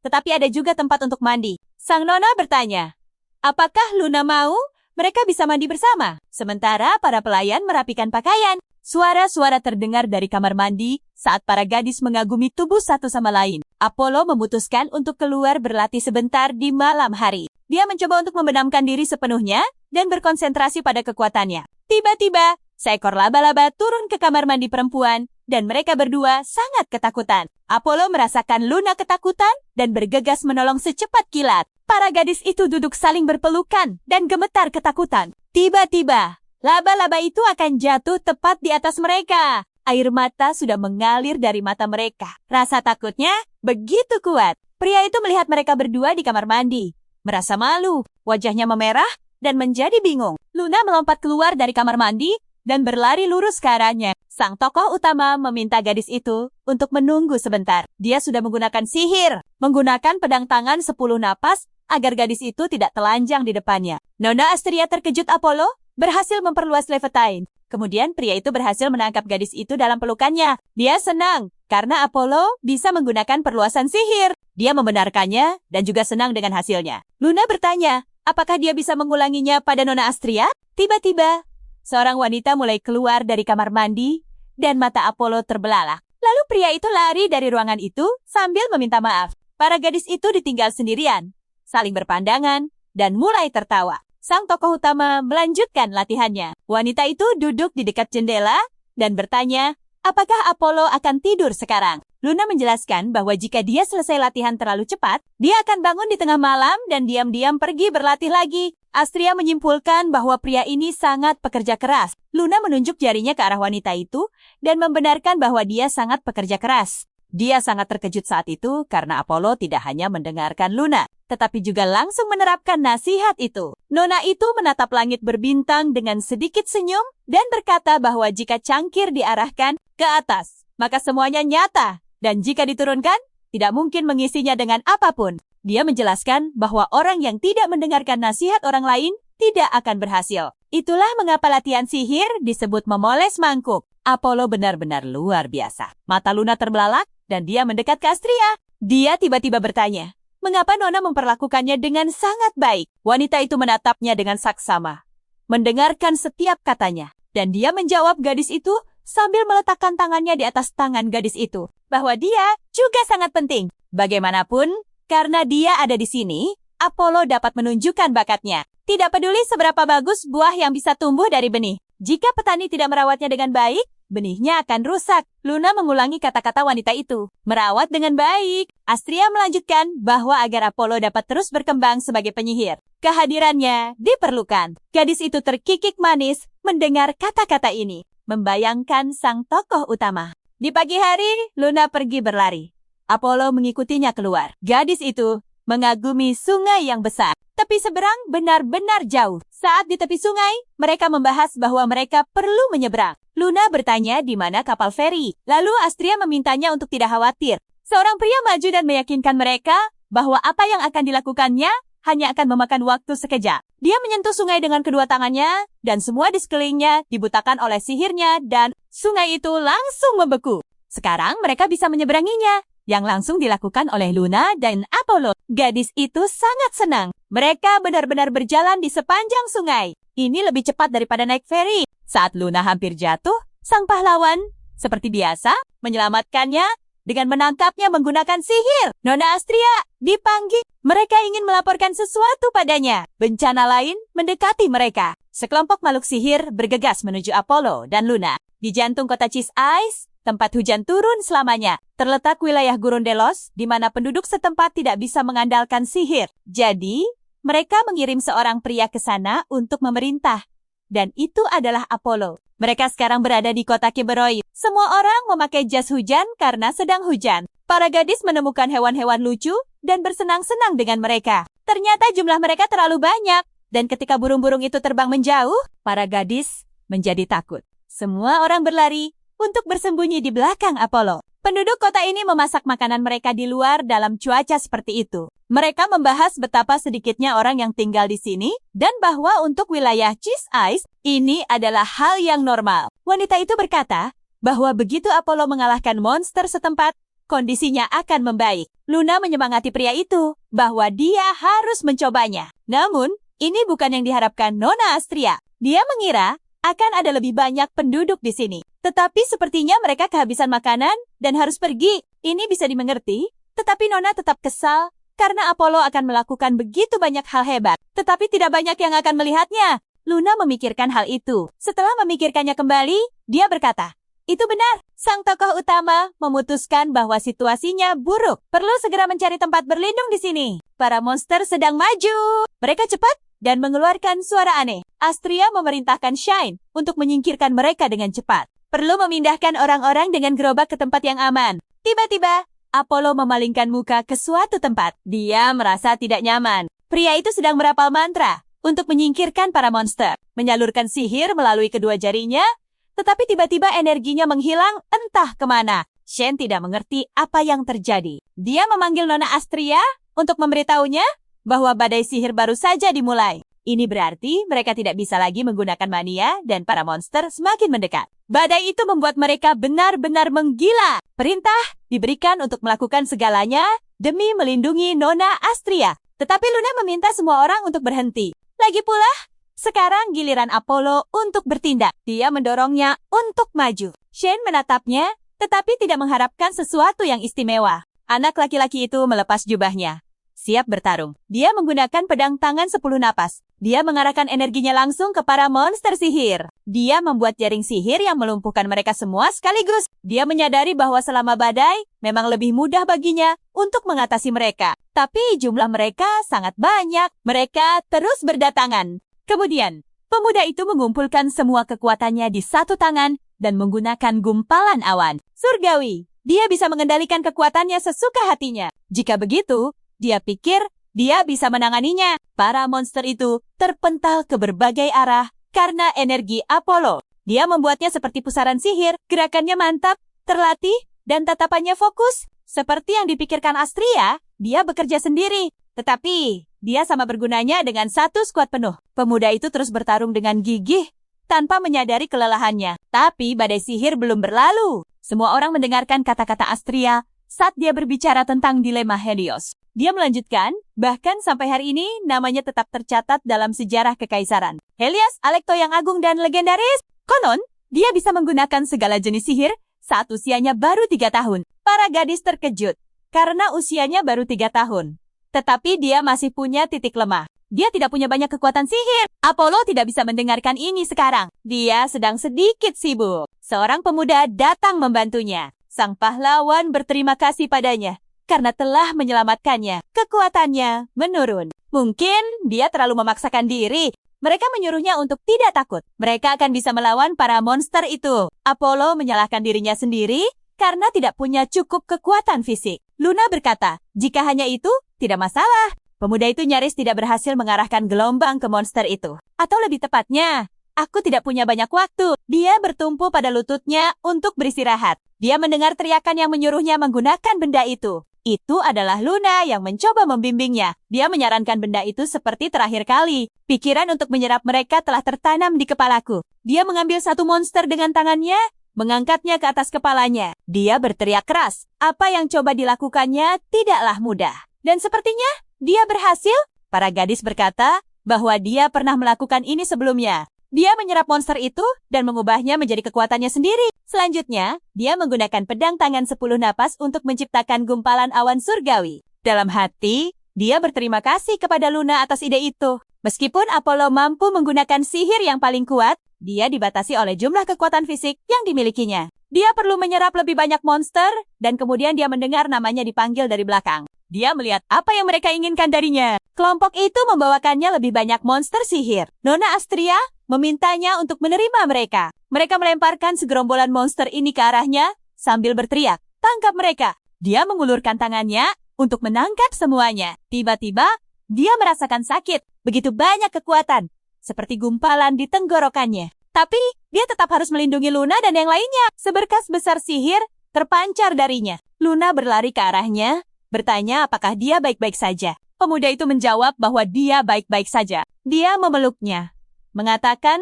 tetapi ada juga tempat untuk mandi. Sang Nona bertanya, apakah Luna mau mereka bisa mandi bersama? Sementara para pelayan merapikan pakaian. Suara-suara terdengar dari kamar mandi saat para gadis mengagumi tubuh satu sama lain. Apollo memutuskan untuk keluar berlatih sebentar di malam hari. Dia mencoba untuk membenamkan diri sepenuhnya dan berkonsentrasi pada kekuatannya. Tiba-tiba, seekor laba-laba turun ke kamar mandi perempuan dan mereka berdua sangat ketakutan. Apollo merasakan Luna ketakutan dan bergegas menolong secepat kilat. Para gadis itu duduk saling berpelukan dan gemetar ketakutan. Tiba-tiba, laba-laba itu akan jatuh tepat di atas mereka. Air mata sudah mengalir dari mata mereka. Rasa takutnya begitu kuat. Pria itu melihat mereka berdua di kamar mandi. Merasa malu, wajahnya memerah dan menjadi bingung. Luna melompat keluar dari kamar mandi dan berlari lurus ke arahnya. Sang tokoh utama meminta gadis itu untuk menunggu sebentar. Dia sudah menggunakan sihir, menggunakan pedang tangan 10 napas agar gadis itu tidak telanjang di depannya. Nona Astria terkejut Apollo berhasil memperluas Levantine. Kemudian pria itu berhasil menangkap gadis itu dalam pelukannya. Dia senang karena Apollo bisa menggunakan perluasan sihir. Dia membenarkannya dan juga senang dengan hasilnya. Luna bertanya, apakah dia bisa mengulanginya pada Nona Astria? Tiba-tiba, seorang wanita mulai keluar dari kamar mandi dan mata Apollo terbelalak. Lalu pria itu lari dari ruangan itu sambil meminta maaf. Para gadis itu ditinggal sendirian, saling berpandangan, dan mulai tertawa. Sang tokoh utama melanjutkan latihannya. Wanita itu duduk di dekat jendela dan bertanya, apakah Apollo akan tidur sekarang? Luna menjelaskan bahwa jika dia selesai latihan terlalu cepat, dia akan bangun di tengah malam dan diam-diam pergi berlatih lagi. Astria menyimpulkan bahwa pria ini sangat pekerja keras. Luna menunjuk jarinya ke arah wanita itu dan membenarkan bahwa dia sangat pekerja keras. Dia sangat terkejut saat itu karena Apollo tidak hanya mendengarkan Luna, tetapi juga langsung menerapkan nasihat itu. Nona itu menatap langit berbintang dengan sedikit senyum dan berkata bahwa jika cangkir diarahkan ke atas, maka semuanya nyata. Dan jika diturunkan, tidak mungkin mengisinya dengan apapun. Dia menjelaskan bahwa orang yang tidak mendengarkan nasihat orang lain tidak akan berhasil. Itulah mengapa latihan sihir disebut memoles mangkuk. Apollo benar-benar luar biasa. Mata Luna terbelalak dan dia mendekat ke Astria. Dia tiba-tiba bertanya, mengapa Nona memperlakukannya dengan sangat baik? Wanita itu menatapnya dengan saksama, mendengarkan setiap katanya. Dan dia menjawab gadis itu sambil meletakkan tangannya di atas tangan gadis itu, bahwa dia juga sangat penting. Bagaimanapun, karena dia ada di sini, Apollo dapat menunjukkan bakatnya. Tidak peduli seberapa bagus buah yang bisa tumbuh dari benih. Jika petani tidak merawatnya dengan baik, benihnya akan rusak. Luna mengulangi kata-kata wanita itu. Merawat dengan baik. Astria melanjutkan bahwa agar Apollo dapat terus berkembang sebagai penyihir, kehadirannya diperlukan. Gadis itu terkikik manis mendengar kata-kata ini, membayangkan sang tokoh utama. Di pagi hari, Luna pergi berlari. Apollo mengikutinya keluar. Gadis itu mengagumi sungai yang besar. Tepi seberang benar-benar jauh. Saat di tepi sungai, mereka membahas bahwa mereka perlu menyeberang. Luna bertanya di mana kapal feri. Lalu Astria memintanya untuk tidak khawatir. Seorang pria maju dan meyakinkan mereka bahwa apa yang akan dilakukannya hanya akan memakan waktu sekejap. Dia menyentuh sungai dengan kedua tangannya, dan semua di sekelilingnya dibutakan oleh sihirnya, dan sungai itu langsung membeku. Sekarang mereka bisa menyeberanginya, yang langsung dilakukan oleh Luna dan Apollo. Gadis itu sangat senang. Mereka benar-benar berjalan di sepanjang sungai. Ini lebih cepat daripada naik feri. Saat Luna hampir jatuh, sang pahlawan, seperti biasa, menyelamatkannya dengan menangkapnya menggunakan sihir. Nona Astria dipanggil. Mereka ingin melaporkan sesuatu padanya. Bencana lain mendekati mereka. Sekelompok makhluk sihir bergegas menuju Apollo dan Luna. Di jantung kota Cheese Ice, tempat hujan turun selamanya, terletak wilayah Gurundelos, di mana penduduk setempat tidak bisa mengandalkan sihir. Jadi, mereka mengirim seorang pria ke sana untuk memerintah. Dan itu adalah Apollo. Mereka sekarang berada di kota Kiberoy. Semua orang memakai jas hujan karena sedang hujan. Para gadis menemukan hewan-hewan lucu dan bersenang-senang dengan mereka. Ternyata jumlah mereka terlalu banyak. Dan ketika burung-burung itu terbang menjauh, para gadis menjadi takut. Semua orang berlari untuk bersembunyi di belakang Apollo. Penduduk kota ini memasak makanan mereka di luar dalam cuaca seperti itu. Mereka membahas betapa sedikitnya orang yang tinggal di sini dan bahwa untuk wilayah Cheese Ice, ini adalah hal yang normal. Wanita itu berkata bahwa begitu Apollo mengalahkan monster setempat, kondisinya akan membaik. Luna menyemangati pria itu bahwa dia harus mencobanya. Namun, ini bukan yang diharapkan Nona Astria. Dia mengira akan ada lebih banyak penduduk di sini. Tetapi sepertinya mereka kehabisan makanan dan harus pergi. Ini bisa dimengerti, tetapi Nona tetap kesal karena Apollo akan melakukan begitu banyak hal hebat. Tetapi tidak banyak yang akan melihatnya. Luna memikirkan hal itu. Setelah memikirkannya kembali, dia berkata, itu benar. Sang tokoh utama memutuskan bahwa situasinya buruk. Perlu segera mencari tempat berlindung di sini. Para monster sedang maju. Mereka cepat dan mengeluarkan suara aneh. Astria memerintahkan Shine untuk menyingkirkan mereka dengan cepat. Perlu memindahkan orang-orang dengan gerobak ke tempat yang aman. Tiba-tiba, Apollo memalingkan muka ke suatu tempat. Dia merasa tidak nyaman. Pria itu sedang merapal mantra untuk menyingkirkan para monster. Menyalurkan sihir melalui kedua jarinya, tetapi tiba-tiba energinya menghilang entah kemana. Shine tidak mengerti apa yang terjadi. Dia memanggil Nona Astria untuk memberitahunya bahwa badai sihir baru saja dimulai. Ini berarti mereka tidak bisa lagi menggunakan mania dan para monster semakin mendekat. Badai itu membuat mereka benar-benar menggila. Perintah diberikan untuk melakukan segalanya demi melindungi Nona Astria. Tetapi Luna meminta semua orang untuk berhenti. Lagi pula, sekarang giliran Apollo untuk bertindak. Dia mendorongnya untuk maju. Shane menatapnya, tetapi tidak mengharapkan sesuatu yang istimewa. Anak laki-laki itu melepas jubahnya. Siap bertarung. Dia menggunakan pedang tangan 10 napas. Dia mengarahkan energinya langsung ke para monster sihir. Dia membuat jaring sihir yang melumpuhkan mereka semua sekaligus. Dia menyadari bahwa selama badai, memang lebih mudah baginya untuk mengatasi mereka. Tapi jumlah mereka sangat banyak. Mereka terus berdatangan. Kemudian, pemuda itu mengumpulkan semua kekuatannya di satu tangan dan menggunakan gumpalan awan. Surgawi. Dia bisa mengendalikan kekuatannya sesuka hatinya. Jika begitu, dia pikir dia bisa menanganinya. Para monster itu terpental ke berbagai arah karena energi Apollo. Dia membuatnya seperti pusaran sihir, gerakannya mantap, terlatih, dan tatapannya fokus. Seperti yang dipikirkan Astria, dia bekerja sendiri. Tetapi, dia sama bergunanya dengan satu skuad penuh. Pemuda itu terus bertarung dengan gigih, tanpa menyadari kelelahannya. Tapi badai sihir belum berlalu. Semua orang mendengarkan kata-kata Astria saat dia berbicara tentang dilema Helios. Dia melanjutkan, bahkan sampai hari ini namanya tetap tercatat dalam sejarah kekaisaran. Helios, Alekto yang agung dan legendaris. Konon, dia bisa menggunakan segala jenis sihir saat usianya baru 3 tahun. Para gadis terkejut karena usianya baru 3 tahun. Tetapi dia masih punya titik lemah. Dia tidak punya banyak kekuatan sihir. Apollo tidak bisa mendengarkan ini sekarang. Dia sedang sedikit sibuk. Seorang pemuda datang membantunya. Sang pahlawan berterima kasih padanya karena telah menyelamatkannya. Kekuatannya menurun. Mungkin dia terlalu memaksakan diri. Mereka menyuruhnya untuk tidak takut. Mereka akan bisa melawan para monster itu. Apollo menyalahkan dirinya sendiri karena tidak punya cukup kekuatan fisik. Luna berkata, jika hanya itu, tidak masalah. Pemuda itu nyaris tidak berhasil mengarahkan gelombang ke monster itu. Atau lebih tepatnya, aku tidak punya banyak waktu. Dia bertumpu pada lututnya untuk beristirahat. Dia mendengar teriakan yang menyuruhnya menggunakan benda itu. Itu adalah Luna yang mencoba membimbingnya. Dia menyarankan benda itu seperti terakhir kali. Pikiran untuk menyerap mereka telah tertanam di kepalaku. Dia mengambil satu monster dengan tangannya, mengangkatnya ke atas kepalanya. Dia berteriak keras. Apa yang coba dilakukannya tidaklah mudah. Dan sepertinya dia berhasil. Para gadis berkata bahwa dia pernah melakukan ini sebelumnya. Dia menyerap monster itu dan mengubahnya menjadi kekuatannya sendiri. Selanjutnya, dia menggunakan pedang tangan 10 napas untuk menciptakan gumpalan awan surgawi. Dalam hati, dia berterima kasih kepada Luna atas ide itu. Meskipun Apollo mampu menggunakan sihir yang paling kuat, dia dibatasi oleh jumlah kekuatan fisik yang dimilikinya. Dia perlu menyerap lebih banyak monster, dan kemudian dia mendengar namanya dipanggil dari belakang. Dia melihat apa yang mereka inginkan darinya. Kelompok itu membawakannya lebih banyak monster sihir. Nona Astria memintanya untuk menerima mereka. Mereka melemparkan segerombolan monster ini ke arahnya sambil berteriak, "Tangkap mereka!" Dia mengulurkan tangannya untuk menangkap semuanya. Tiba-tiba, dia merasakan sakit. Begitu banyak kekuatan, seperti gumpalan di tenggorokannya. Tapi, dia tetap harus melindungi Luna dan yang lainnya. Seberkas besar sihir terpancar darinya. Luna berlari ke arahnya, bertanya apakah dia baik-baik saja. Pemuda itu menjawab bahwa dia baik-baik saja. Dia memeluknya, mengatakan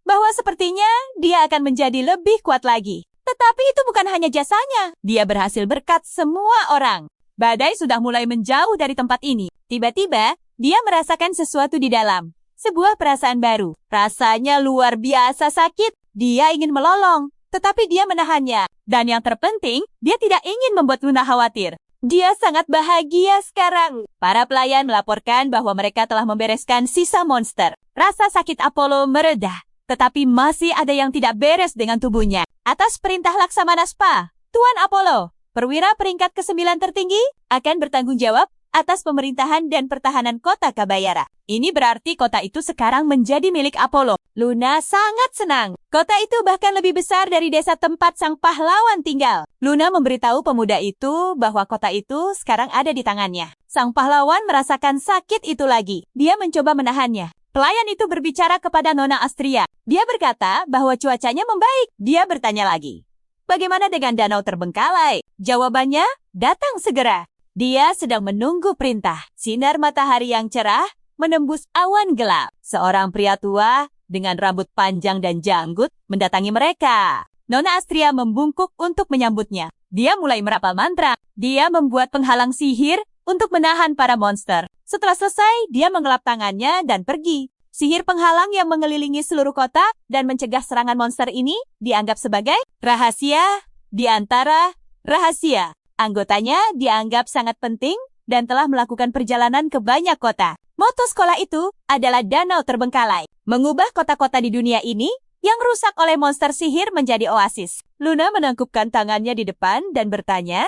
bahwa sepertinya dia akan menjadi lebih kuat lagi. Tetapi itu bukan hanya jasanya. Dia berhasil berkat semua orang. Badai sudah mulai menjauh dari tempat ini. Tiba-tiba, dia merasakan sesuatu di dalam. Sebuah perasaan baru. Rasanya luar biasa sakit. Dia ingin melolong, tetapi dia menahannya. Dan yang terpenting, dia tidak ingin membuat Luna khawatir. Dia sangat bahagia sekarang. Para pelayan melaporkan bahwa mereka telah membereskan sisa monster. Rasa sakit Apollo mereda, tetapi masih ada yang tidak beres dengan tubuhnya. Atas perintah Laksamana Spa, Tuan Apollo, perwira peringkat ke-9 tertinggi, akan bertanggung jawab atas pemerintahan dan pertahanan kota Kabayara. Ini berarti kota itu sekarang menjadi milik Apollo. Luna sangat senang. Kota itu bahkan lebih besar dari desa tempat sang pahlawan tinggal. Luna memberitahu pemuda itu bahwa kota itu sekarang ada di tangannya. Sang pahlawan merasakan sakit itu lagi. Dia mencoba menahannya. Pelayan itu berbicara kepada Nona Astria. Dia berkata bahwa cuacanya membaik. Dia bertanya lagi, bagaimana dengan danau terbengkalai? Jawabannya, datang segera. Dia sedang menunggu perintah. Sinar matahari yang cerah menembus awan gelap. Seorang pria tua dengan rambut panjang dan janggut mendatangi mereka. Nona Astria membungkuk untuk menyambutnya. Dia mulai merapal mantra. Dia membuat penghalang sihir untuk menahan para monster. Setelah selesai, dia mengelap tangannya dan pergi. Sihir penghalang yang mengelilingi seluruh kota dan mencegah serangan monster ini dianggap sebagai rahasia di antara rahasia. Anggotanya dianggap sangat penting dan telah melakukan perjalanan ke banyak kota. Moto sekolah itu adalah danau terbengkalai, mengubah kota-kota di dunia ini yang rusak oleh monster sihir menjadi oasis. Luna menangkupkan tangannya di depan dan bertanya,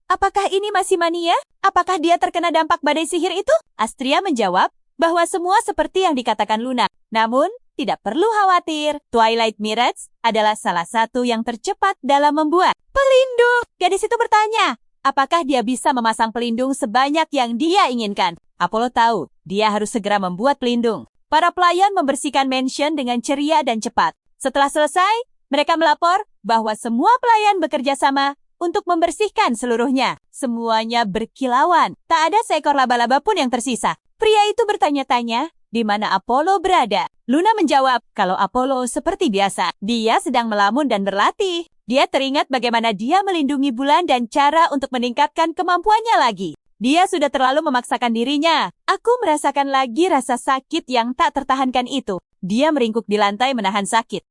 apakah ini masih mania? Apakah dia terkena dampak badai sihir itu? Astria menjawab bahwa semua seperti yang dikatakan Luna. Namun, tidak perlu khawatir. Twilight Mirrors adalah salah satu yang tercepat dalam membuat pelindung. Gadis itu bertanya, apakah dia bisa memasang pelindung sebanyak yang dia inginkan? Apollo tahu, dia harus segera membuat pelindung. Para pelayan membersihkan mansion dengan ceria dan cepat. Setelah selesai, mereka melapor bahwa semua pelayan bekerja sama untuk membersihkan seluruhnya. Semuanya berkilauan. Tak ada seekor laba-laba pun yang tersisa. Pria itu bertanya-tanya, di mana Apollo berada? Luna menjawab, kalau Apollo seperti biasa, dia sedang melamun dan berlatih. Dia teringat bagaimana dia melindungi bulan dan cara untuk meningkatkan kemampuannya lagi. Dia sudah terlalu memaksakan dirinya. Aku merasakan lagi rasa sakit yang tak tertahankan itu. Dia meringkuk di lantai menahan sakit.